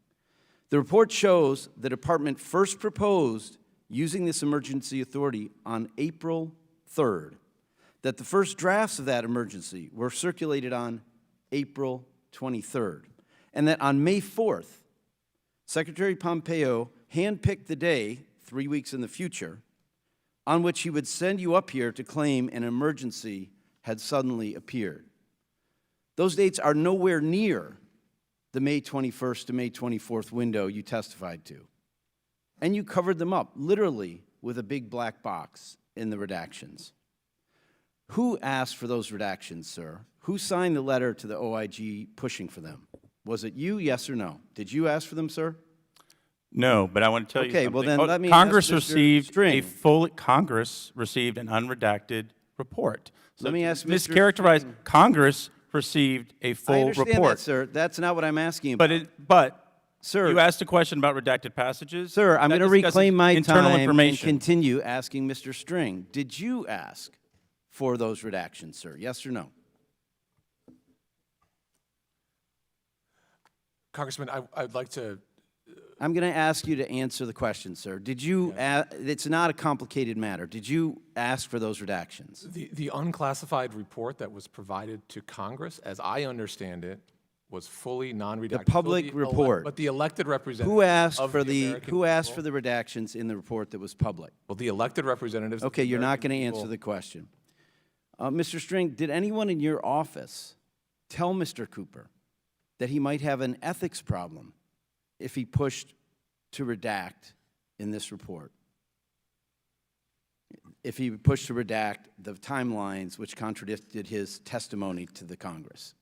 [SPEAKER 6] The report shows the department first proposed using this emergency authority on April 3rd, that the first drafts of that emergency were circulated on April 23rd, and that on May 4th, Secretary Pompeo handpicked the day, 3 weeks in the future, on which he would send you up here to claim an emergency had suddenly appeared. Those dates are nowhere near the May 21st to May 24th window you testified to. And you covered them up, literally with a big black box in the redactions. Who asked for those redactions, sir? Who signed the letter to the OIG pushing for them? Was it you, yes or no? Did you ask for them, sir?
[SPEAKER 5] No, but I want to tell you something.
[SPEAKER 6] Okay, well then let me
[SPEAKER 5] Congress
[SPEAKER 6] ask Mr.
[SPEAKER 5] received
[SPEAKER 6] String.
[SPEAKER 5] Congress received an unredacted report. So
[SPEAKER 6] Let me ask Mr.
[SPEAKER 5] mischaracterize.
[SPEAKER 6] String.
[SPEAKER 5] Congress received a full
[SPEAKER 6] I understand
[SPEAKER 5] report.
[SPEAKER 6] that, sir. That's not what I'm asking about.
[SPEAKER 5] But
[SPEAKER 6] sir,
[SPEAKER 5] you asked a question about redacted passages.
[SPEAKER 6] Sir, I'm
[SPEAKER 5] That
[SPEAKER 6] going to
[SPEAKER 5] discusses
[SPEAKER 6] reclaim my
[SPEAKER 5] internal
[SPEAKER 6] time and
[SPEAKER 5] information.
[SPEAKER 6] continue asking Mr. String. Did you ask for those redactions, sir? Yes or no?
[SPEAKER 4] Congressman, I'd like to.
[SPEAKER 6] I'm going to ask you to answer the question, sir. Did you, it's not a complicated matter. Did you ask for those redactions?
[SPEAKER 4] The unclassified report that was provided to Congress, as I understand it, was fully non-redacted.
[SPEAKER 6] The public report.
[SPEAKER 4] But the elected representatives
[SPEAKER 6] Who asked
[SPEAKER 4] of
[SPEAKER 6] for
[SPEAKER 4] the
[SPEAKER 6] the,
[SPEAKER 4] American
[SPEAKER 6] who asked
[SPEAKER 4] people-
[SPEAKER 6] for the redactions in the report that was public?
[SPEAKER 4] Well, the elected representatives. of
[SPEAKER 6] Okay,
[SPEAKER 4] the
[SPEAKER 6] you're not
[SPEAKER 4] American
[SPEAKER 6] going to
[SPEAKER 4] people-
[SPEAKER 6] answer the question. Mr. String, did anyone in your office tell Mr. Cooper that he might have an ethics problem if he pushed to redact in this report? If he pushed to redact the timelines which contradicted his testimony to the Congress?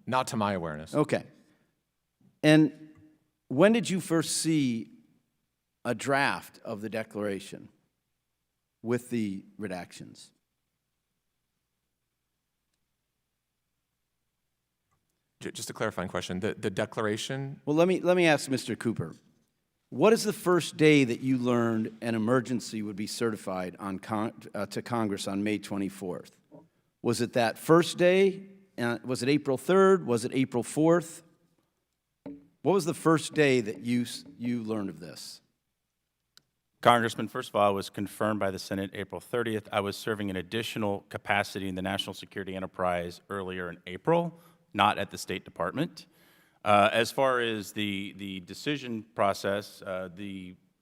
[SPEAKER 4] Not to my awareness.
[SPEAKER 6] Okay. And when did you first see a draft of the declaration with the redactions?
[SPEAKER 4] Just a clarifying question. The declaration.
[SPEAKER 6] Well, let me ask Mr. Cooper. What is the first day that you learned an emergency would be certified on to Congress on May 24th? Was it that first day? Was it April 3rd? Was it April 4th? What was the first day that you learned of this?
[SPEAKER 5] Congressman, first of all, I was confirmed by the Senate April 30th. I was serving an additional capacity in the national security enterprise earlier in April, not at the State Department. As far as the decision process,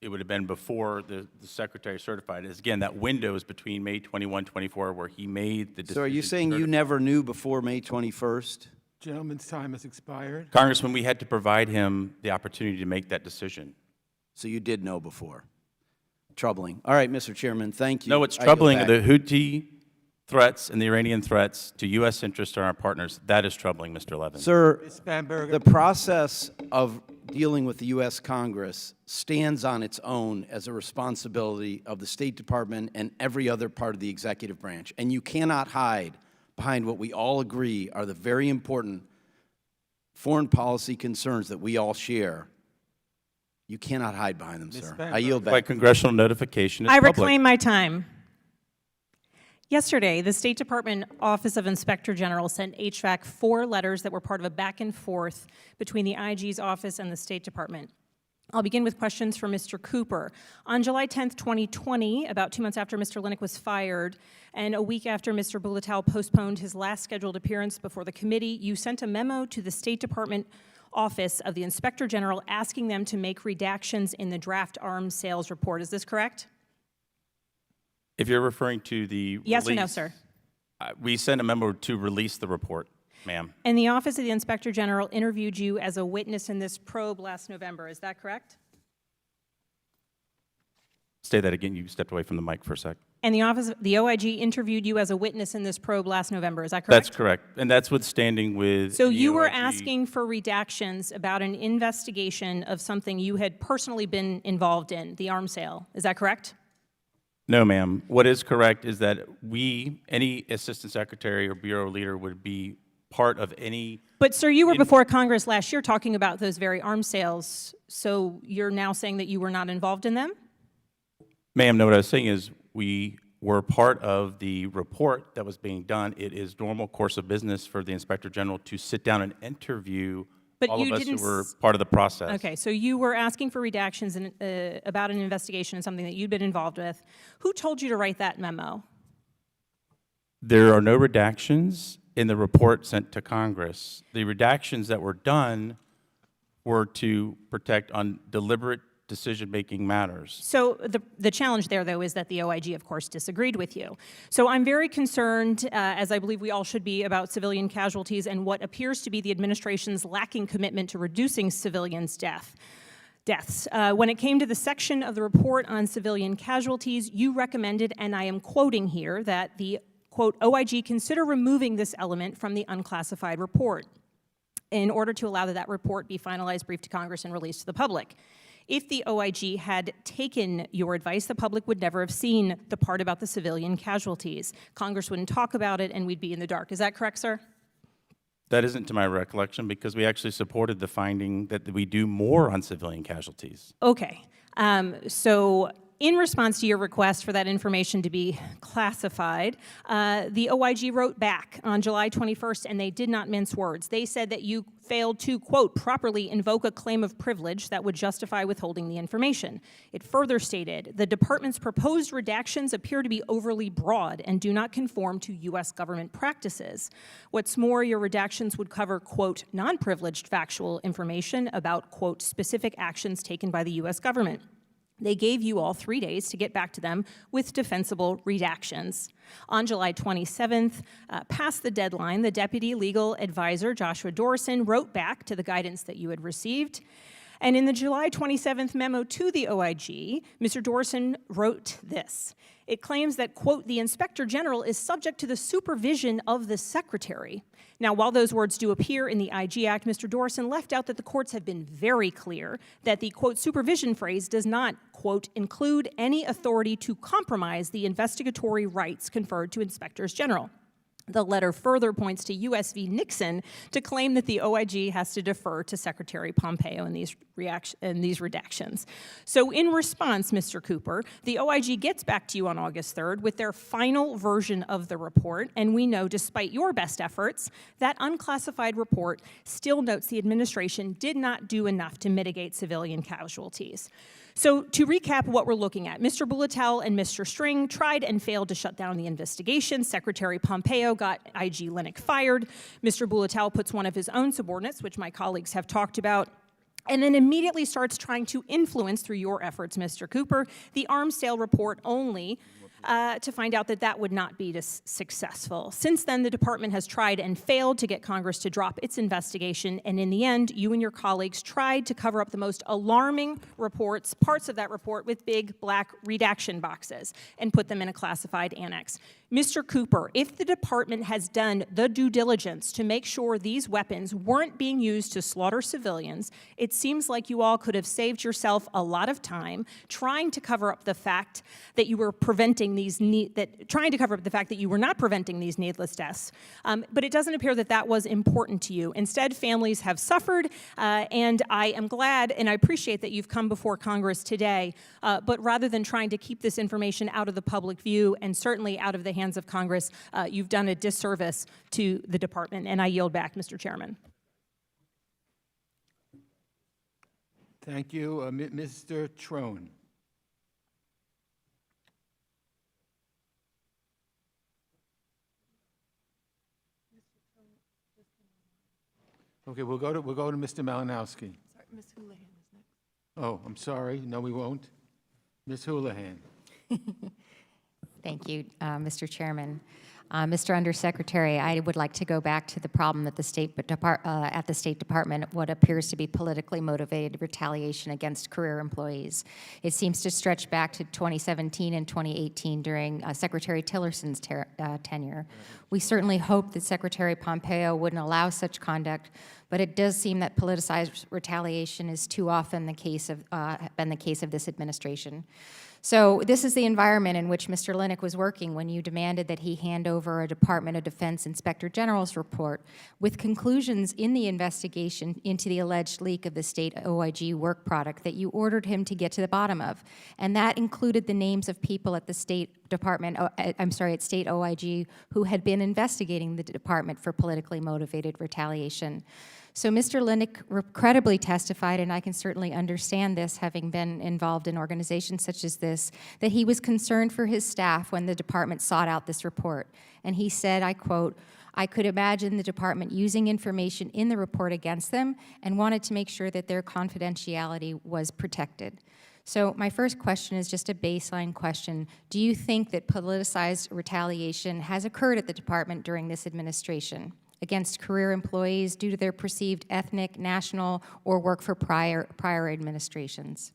[SPEAKER 5] it would have been before the Secretary certified. Again, that window is between May 21, 24, where he made the decision.
[SPEAKER 6] So are you saying you never knew before May 21st?
[SPEAKER 1] Gentleman's time has expired.
[SPEAKER 5] Congressman, we had to provide him the opportunity to make that decision.
[SPEAKER 6] So you did know before. Troubling. All right, Mr. Chairman, thank you.
[SPEAKER 5] No, it's
[SPEAKER 6] I yield
[SPEAKER 5] troubling.
[SPEAKER 6] back.
[SPEAKER 5] The Houthi threats and the Iranian threats to U.S. interests and our partners, that is troubling, Mr. Levin.
[SPEAKER 6] Sir,
[SPEAKER 1] Ms. Bamberger.
[SPEAKER 6] the process of dealing with the U.S. Congress stands on its own as a responsibility of the State Department and every other part of the executive branch. And you cannot hide behind what we all agree are the very important foreign policy concerns that we all share. You cannot hide behind them, sir. I yield back.
[SPEAKER 5] By congressional notification, it's
[SPEAKER 7] I
[SPEAKER 5] public.
[SPEAKER 7] reclaim my time. Yesterday, the State Department Office of Inspector General sent HVAC 4 letters that were part of a back and forth between the IG's office and the State Department. I'll begin with questions for Mr. Cooper. On July 10th, 2020, about 2 months after Mr. Lennox was fired, and a week after Mr. Bulatao postponed his last scheduled appearance before the committee, you sent a memo to the State Department Office of the Inspector General asking them to make redactions in the draft arms sales report. Is this correct?
[SPEAKER 5] If you're referring to the
[SPEAKER 7] Yes or no,
[SPEAKER 5] release,
[SPEAKER 7] sir?
[SPEAKER 5] We sent a memo to release the report, ma'am.
[SPEAKER 7] And the Office of the Inspector General interviewed you as a witness in this probe last November. Is that correct?
[SPEAKER 5] Say that again. You stepped away from the mic for a sec.
[SPEAKER 7] And the OIG interviewed you as a witness in this probe last November. Is that correct?
[SPEAKER 5] That's correct. And that's what's standing with
[SPEAKER 7] So
[SPEAKER 5] the
[SPEAKER 7] you were
[SPEAKER 5] OIG.
[SPEAKER 7] asking for redactions about an investigation of something you had personally been involved in, the arms sale. Is that correct?
[SPEAKER 5] No, ma'am. What is correct is that any assistant secretary or bureau leader would be part of any.
[SPEAKER 7] But, sir, you were before Congress last year talking about those very arms sales, so you're now saying that you were not involved in them?
[SPEAKER 5] Ma'am, no, what I was saying is we were part of the report that was being done. It is normal course of business for the Inspector General to sit down and interview
[SPEAKER 7] But
[SPEAKER 5] all
[SPEAKER 7] you
[SPEAKER 5] of us who
[SPEAKER 7] didn't
[SPEAKER 5] were part of the process.
[SPEAKER 7] Okay, so you were asking for redactions about an investigation and something that you'd been involved with. Who told you to write that memo?
[SPEAKER 5] There are no redactions in the report sent to Congress. The redactions that were done were to protect on deliberate decision-making matters.
[SPEAKER 7] So the challenge there, though, is that the OIG, of course, disagreed with you. So I'm very concerned, as I believe we all should be, about civilian casualties and what appears to be the administration's lacking commitment to reducing civilians' deaths. When it came to the section of the report on civilian casualties, you recommended, and I am quoting here, that the, quote, OIG consider removing this element from the unclassified report in order to allow that report be finalized, briefed to Congress, and released to the public. If the OIG had taken your advice, the public would never have seen the part about the civilian casualties. Congress wouldn't talk about it, and we'd be in the dark. Is that correct, sir?
[SPEAKER 5] That isn't to my recollection, because we actually supported the finding that we do more on civilian casualties.
[SPEAKER 7] Okay. So in response to your request for that information to be classified, the OIG wrote back on July 21st, and they did not mince words. They said that you failed to, quote, properly invoke a claim of privilege that would justify withholding the information. It further stated, the department's proposed redactions appear to be overly broad and do not conform to U.S. government practices. What's more, your redactions would cover, quote, non-privileged factual information about, quote, specific actions taken by the U.S. government. They gave you all 3 days to get back to them with defensible redactions. On July 27th, past the deadline, the Deputy Legal Advisor, Joshua Dorson, wrote back to the guidance that you had received. And in the July 27th memo to the OIG, Mr. Dorson wrote this. It claims that, quote, the Inspector General is subject to the supervision of the Secretary. Now, while those words do appear in the IG Act, Mr. Dorson left out that the courts have been very clear that the, quote, supervision phrase does not, quote, include any authority to compromise the investigatory rights conferred to Inspectors General. The letter further points to U.S. v. Nixon to claim that the OIG has to defer to Secretary Pompeo in these redactions. So in response, Mr. Cooper, the OIG gets back to you on August 3rd with their final version of the report, and we know, despite your best efforts, that unclassified report still notes the administration did not do enough to mitigate civilian casualties. So to recap what we're looking at, Mr. Bulatao and Mr. String tried and failed to shut down the investigation. Secretary Pompeo got IG Lennox fired. Mr. Bulatao puts one of his own subordinates, which my colleagues have talked about, and then immediately starts trying to influence, through your efforts, Mr. Cooper, the arms sale report only to find out that that would not be successful. Since then, the department has tried and failed to get Congress to drop its investigation, and in the end, you and your colleagues tried to cover up the most alarming reports, parts of that report, with big black redaction boxes and put them in a classified annex. Mr. Cooper, if the department has done the due diligence to make sure these weapons weren't being used to slaughter civilians, it seems like you all could have saved yourself a lot of time trying to cover up the fact that you were preventing trying to cover up the fact that you were not preventing these needless deaths. But it doesn't appear that that was important to you. Instead, families have suffered, and I am glad and I appreciate that you've come before Congress today, but rather than trying to keep this information out of the public view and certainly out of the hands of Congress, you've done a disservice to the department, and I yield back, Mr. Chairman.
[SPEAKER 1] Thank you. Mr. Trone. Okay, we'll go to Mr. Malinowski.
[SPEAKER 8] Sorry, Ms. Houlihan is next.
[SPEAKER 1] Oh, I'm sorry. No, we won't. Ms. Houlihan.
[SPEAKER 22] Thank you, Mr. Chairman. Mr. Undersecretary, I would like to go back to the problem that at the State Department, what appears to be politically motivated retaliation against career employees. It seems to stretch back to 2017 and 2018 during Secretary Tillerson's tenure. We certainly hope that Secretary Pompeo wouldn't allow such conduct, but it does seem that politicized retaliation is too often been the case of this administration. So this is the environment in which Mr. Lennox was working when you demanded that he hand over a Department of Defense Inspector General's report with conclusions in the investigation into the alleged leak of the state OIG work product that you ordered him to get to the bottom of. And that included the names of people at the State Department, at State OIG, who had been investigating the department for politically motivated retaliation. So Mr. Lennox credibly testified, and I can certainly understand this, having been involved in organizations such as this, that he was concerned for his staff when the department sought out this report. And he said, I quote, "I could imagine the department using information in the report against them and wanted to make sure that their confidentiality was protected." So my first question is just a baseline question. Do you think that politicized retaliation has occurred at the department during this administration against career employees due to their perceived ethnic, national, or work for prior administrations?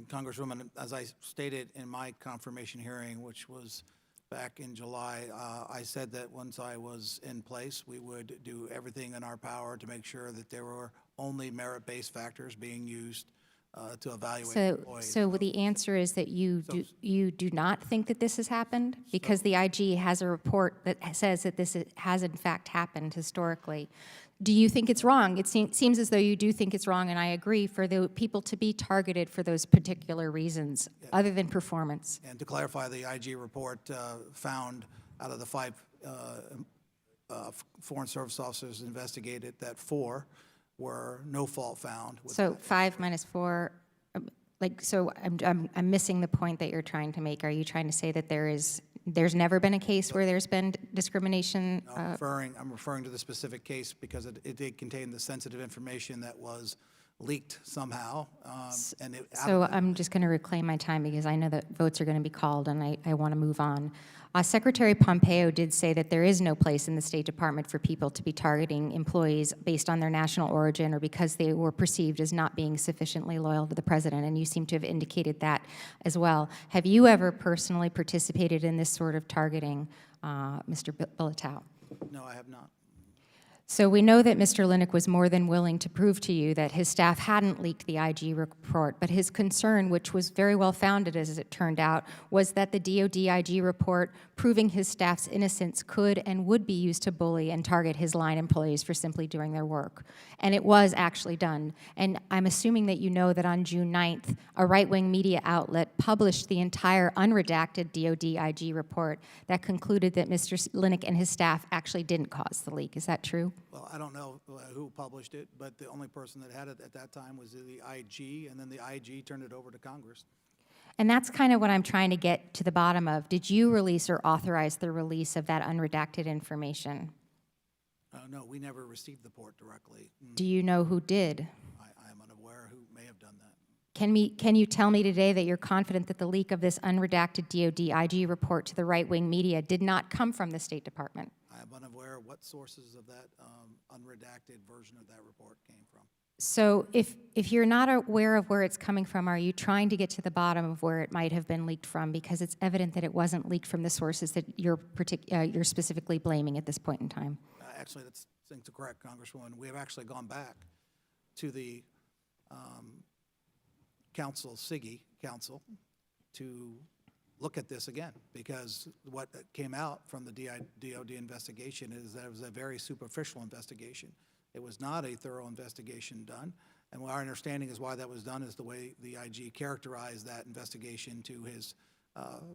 [SPEAKER 3] Congresswoman, as I stated in my confirmation hearing, which was back in July, I said that once I was in place, we would do everything in our power to make sure that there were only merit-based factors being used to evaluate employees.
[SPEAKER 22] So the answer is that you do not think that this has happened? Because the IG has a report that says that this has in fact happened historically. Do you think it's wrong? It seems as though you do think it's wrong, and I agree, for the people to be targeted for those particular reasons, other than performance.
[SPEAKER 3] And to clarify, the IG report found out of the 5 Foreign Service officers investigated that 4 were no fault found.
[SPEAKER 22] So 5 minus 4, so I'm missing the point that you're trying to make. Are you trying to say that there's never been a case where there's been discrimination?
[SPEAKER 3] No, I'm referring to the specific case because it did contain the sensitive information that was leaked somehow.
[SPEAKER 22] So I'm just going to reclaim my time because I know that votes are going to be called and I want to move on. Secretary Pompeo did say that there is no place in the State Department for people to be targeting employees based on their national origin or because they were perceived as not being sufficiently loyal to the president, and you seem to have indicated that as well. Have you ever personally participated in this sort of targeting, Mr. Bulatao?
[SPEAKER 3] No, I have not.
[SPEAKER 22] So we know that Mr. Lennox was more than willing to prove to you that his staff hadn't leaked the IG report, but his concern, which was very well founded as it turned out, was that the DoD IG report proving his staff's innocence could and would be used to bully and target his line employees for simply doing their work. And it was actually done. And I'm assuming that you know that on June 9th, a right-wing media outlet published the entire unredacted DoD IG report that concluded that Mr. Lennox and his staff actually didn't cause the leak. Is that true?
[SPEAKER 3] Well, I don't know who published it, but the only person that had it at that time was the IG, and then the IG turned it over to Congress.
[SPEAKER 22] And that's kind of what I'm trying to get to the bottom of. Did you release or authorize the release of that unredacted information?
[SPEAKER 3] No, we never received the report directly.
[SPEAKER 22] Do you know who did?
[SPEAKER 3] I am unaware who may have done that.
[SPEAKER 22] Can you tell me today that you're confident that the leak of this unredacted DoD IG report to the right-wing media did not come from the State Department?
[SPEAKER 3] I am unaware what sources of that unredacted version of that report came from.
[SPEAKER 22] So if you're not aware of where it's coming from, are you trying to get to the bottom of where it might have been leaked from? Because it's evident that it wasn't leaked from the sources that you're specifically blaming at this point in time.
[SPEAKER 3] Actually, that's correct, Congresswoman. We have actually gone back to the SIGI Council to look at this again, because what came out from the DoD investigation is that it was a very superficial investigation. It was not a thorough investigation done, and our understanding is why that was done is the way the IG characterized that investigation to his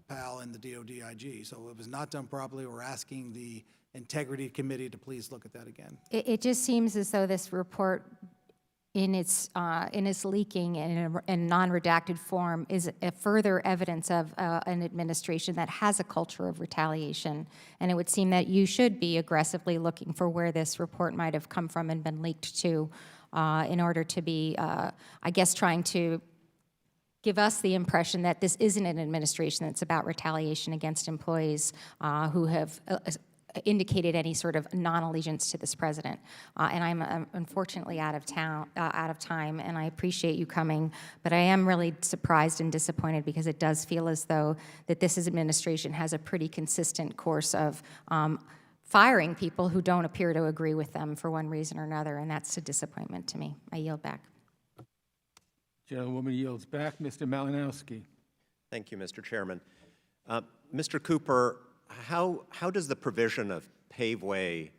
[SPEAKER 3] pal in the DoD IG. So it was not done properly. We're asking the Integrity Committee to please look at that again.
[SPEAKER 22] It just seems as though this report, in its leaking and in non-redacted form, is a further evidence of an administration that has a culture of retaliation. And it would seem that you should be aggressively looking for where this report might have come from and been leaked to in order to be, I guess, trying to give us the impression that this isn't an administration that's about retaliation against employees who have indicated any sort of non-allegiance to this president. And I'm unfortunately out of time, and I appreciate you coming, but I am really surprised and disappointed because it does feel as though that this administration has a pretty consistent course of firing people who don't appear to agree with them for one reason or another, and that's a disappointment to me. I yield back.
[SPEAKER 1] Gentlewoman yields back. Mr. Malinowski.
[SPEAKER 8] Thank you, Mr. Chairman. Mr. Cooper, how does the provision of paveway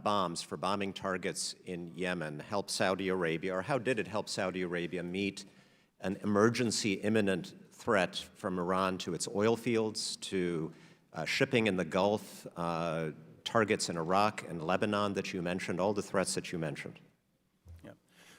[SPEAKER 8] bombs for bombing targets in Yemen help Saudi Arabia, or how did it help Saudi Arabia meet an emergency imminent threat from Iran to its oil fields, to shipping in the Gulf, targets in Iraq and Lebanon that you mentioned, all the threats that you mentioned?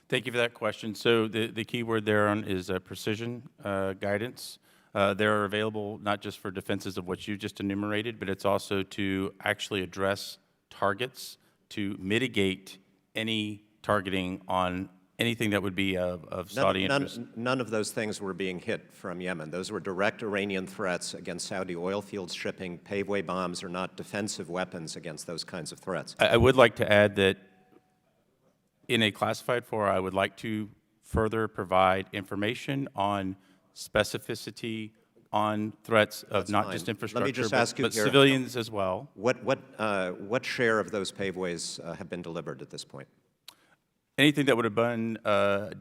[SPEAKER 5] Thank you for that question. So the key word there is precision guidance. They're available not just for defenses of what you just enumerated, but it's also to actually address targets, to mitigate any targeting on anything that would be of Saudi interest.
[SPEAKER 8] None of those things were being hit from Yemen. Those were direct Iranian threats against Saudi oil fields shipping. Paveway bombs are not defensive weapons against those kinds of threats.
[SPEAKER 5] I would like to add that in a classified fora, I would like to further provide information on specificity on threats of
[SPEAKER 8] That's
[SPEAKER 5] not
[SPEAKER 8] fine.
[SPEAKER 5] just infrastructure,
[SPEAKER 8] Let me just ask you
[SPEAKER 5] but
[SPEAKER 8] here,
[SPEAKER 5] civilians as well.
[SPEAKER 8] What share of those paveways have been delivered at this point?
[SPEAKER 5] Anything that would have been a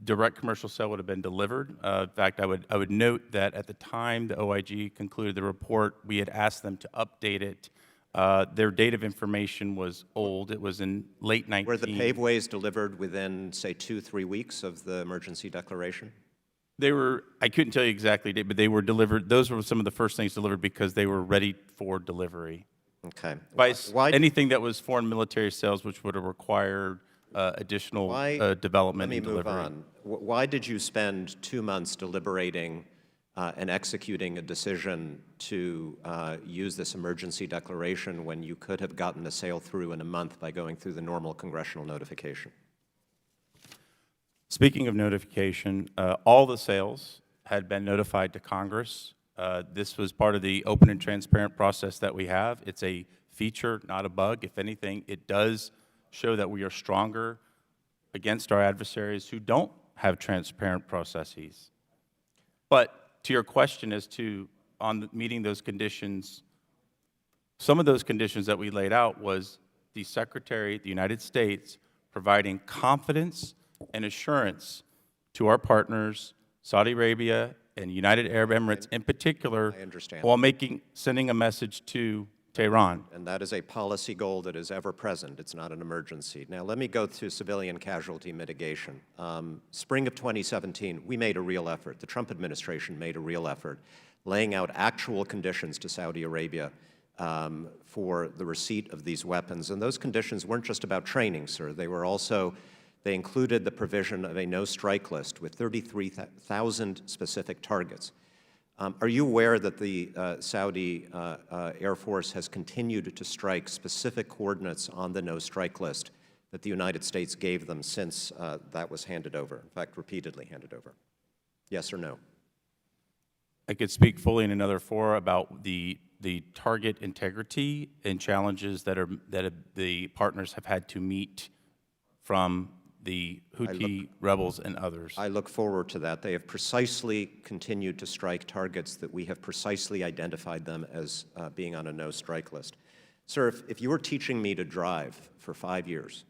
[SPEAKER 5] direct commercial sale would have been delivered. In fact, I would note that at the time the OIG concluded the report, we had asked them to update it. Their date of information was old. It was in late 19.
[SPEAKER 8] Were the paveways delivered within, say, 2-3 weeks of the emergency declaration?
[SPEAKER 5] They were, I couldn't tell you exactly date, but they were delivered. Those were some of the first things delivered because they were ready for delivery.
[SPEAKER 8] Okay.
[SPEAKER 5] By anything that was foreign military sales, which would have required additional development and delivery.
[SPEAKER 8] Let me move on. Why did you spend 2 months deliberating and executing a decision to use this emergency declaration when you could have gotten the sale through in a month by going through the normal congressional notification?
[SPEAKER 5] Speaking of notification, all the sales had been notified to Congress. This was part of the open and transparent process that we have. It's a feature, not a bug. If anything, it does show that we are stronger against our adversaries who don't have transparent processes. But to your question as to meeting those conditions, some of those conditions that we laid out was the Secretary of the United States providing confidence and assurance to our partners, Saudi Arabia and United Arab Emirates in particular, while sending a message to Tehran.
[SPEAKER 8] And that is a policy goal that is ever present. It's not an emergency. Now, let me go to civilian casualty mitigation. Spring of 2017, we made a real effort. The Trump administration made a real effort, laying out actual conditions to Saudi Arabia for the receipt of these weapons. And those conditions weren't just about training, sir. They included the provision of a no-strike list with 33,000 specific targets. Are you aware that the Saudi Air Force has continued to strike specific coordinates on the no-strike list that the United States gave them since that was handed over, in fact, repeatedly handed over? Yes or no?
[SPEAKER 5] I could speak fully in another fora about the target integrity and challenges that the partners have had to meet from the Houthi rebels and others.
[SPEAKER 8] I look forward to that. They have precisely continued to strike targets that we have precisely identified them as being on a no-strike list. Sir, if you were teaching me to drive for 5 years,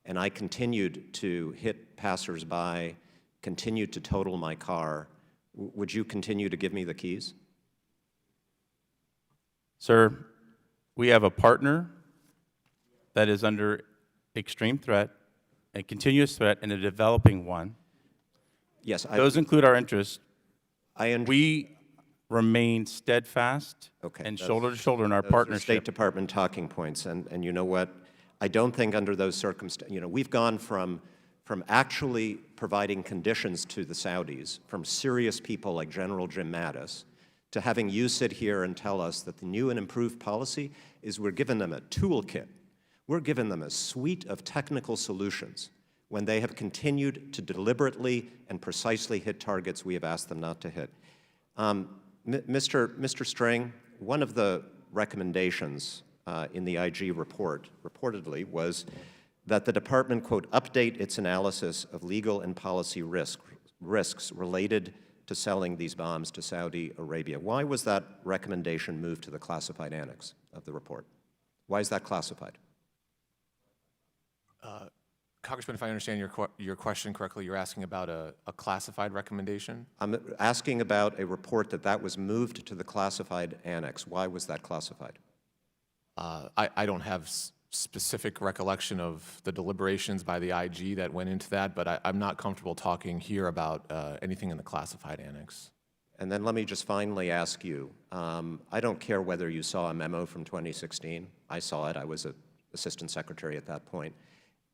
[SPEAKER 8] and I continued to hit passersby, continued to total my car, would you continue to give me the keys?
[SPEAKER 5] Sir, we have a partner that is under extreme threat, a continuous threat, and a developing one.
[SPEAKER 8] Yes.
[SPEAKER 5] Those include our interests. We remain steadfast and shoulder to shoulder in our partnership.
[SPEAKER 8] State Department talking points, and you know what? I don't think under those circumstances, we've gone from actually providing conditions to the Saudis, from serious people like General Jim Mattis, to having you sit here and tell us that the new and improved policy is we're giving them a toolkit. We're giving them a suite of technical solutions when they have continued to deliberately and precisely hit targets we have asked them not to hit. Mr. String, one of the recommendations in the IG report, reportedly, was that the department, quote, update its analysis of legal and policy risks related to selling these bombs to Saudi Arabia. Why was that recommendation moved to the classified annex of the report? Why is that classified?
[SPEAKER 4] Congressman, if I understand your question correctly, you're asking about a classified recommendation?
[SPEAKER 8] I'm asking about a report that was moved to the classified annex. Why was that classified?
[SPEAKER 4] I don't have specific recollection of the deliberations by the IG that went into that, but I'm not comfortable talking here about anything in the classified annex.
[SPEAKER 8] And then let me just finally ask you, I don't care whether you saw a memo from 2016. I saw it. I was an assistant secretary at that point.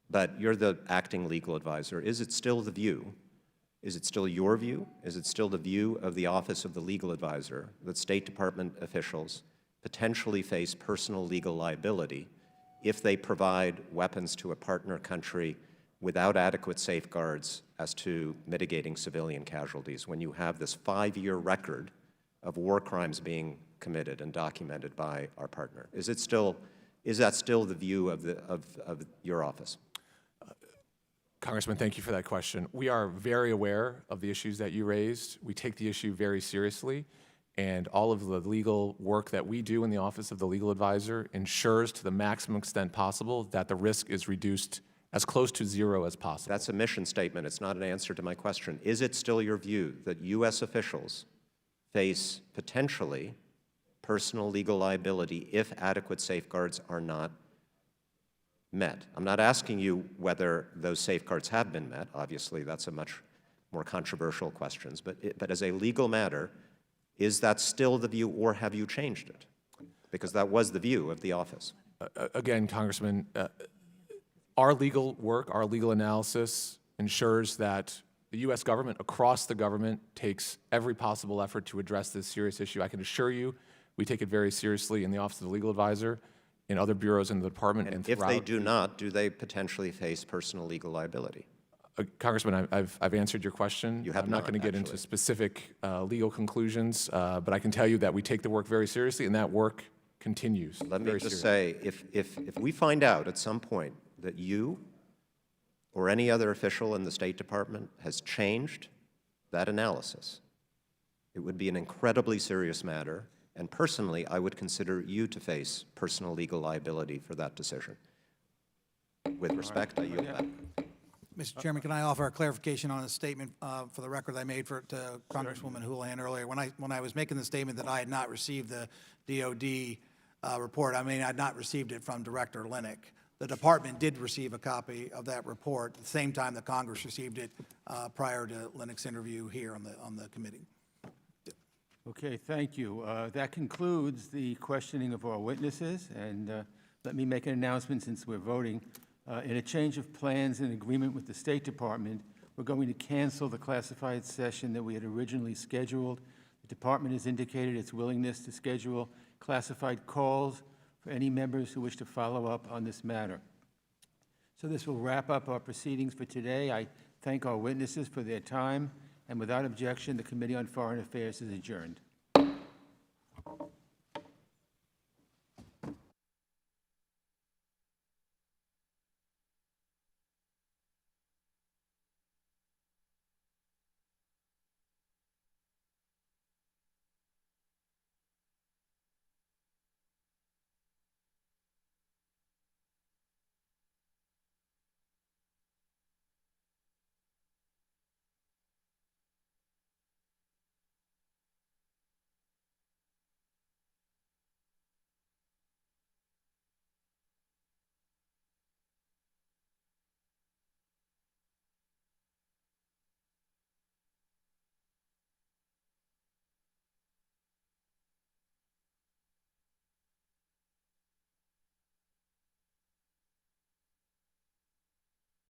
[SPEAKER 8] But you're the acting legal advisor. Is it still the view? Is it still your view? Is it still the view of the Office of the Legal Advisor that State Department officials potentially face personal legal liability if they provide weapons to a partner country without adequate safeguards as to mitigating civilian casualties when you have this 5-year record of war crimes being committed and documented by our partner? Is that still the view of your office?
[SPEAKER 4] Congressman, thank you for that question. We are very aware of the issues that you raised. We take the issue very seriously, and all of the legal work that we do in the Office of the Legal Advisor ensures to the maximum extent possible that the risk is reduced as close to zero as possible.
[SPEAKER 8] That's a mission statement. It's not an answer to my question. Is it still your view that U.S. officials face potentially personal legal liability if adequate safeguards are not met? I'm not asking you whether those safeguards have been met. Obviously, that's a much more controversial question. But as a legal matter, is that still the view, or have you changed it? Because that was the view of the office.
[SPEAKER 4] Again, Congressman, our legal work, our legal analysis ensures that the U.S. government, across the government, takes every possible effort to address this serious issue. I can assure you we take it very seriously in the Office of the Legal Advisor, in other bureaus in the department, and
[SPEAKER 8] if
[SPEAKER 4] throughout.
[SPEAKER 8] they do not, do they potentially face personal legal liability?
[SPEAKER 4] Congressman, I've answered your question.
[SPEAKER 8] You have
[SPEAKER 4] I'm not going to get into specific legal conclusions, but I can tell you that we take the work very seriously, and that work continues.
[SPEAKER 8] Let me just say, if we find out at some point that you or any other official in the State Department has changed that analysis, it would be an incredibly serious matter, and personally, I would consider you to face personal legal liability for that decision. With respect, I yield back.
[SPEAKER 3] Mr. Chairman, can I offer a clarification on a statement for the record I made to Congresswoman Houlihan earlier? When I was making the statement that I had not received the DOD report, I mean I had not received it from Director Lennox. The department did receive a copy of that report at the same time that Congress received it prior to Lennox's interview here on the committee.
[SPEAKER 1] Okay, thank you. That concludes the questioning of our witnesses, and let me make an announcement since we're voting. In a change of plans and agreement with the State Department, we're going to cancel the classified session that we had originally scheduled. The department has indicated its willingness to schedule classified calls for any members who wish to follow up on this matter. So this will wrap up our proceedings for today. I thank our witnesses for their time, and without objection, the Committee on Foreign Affairs is adjourned.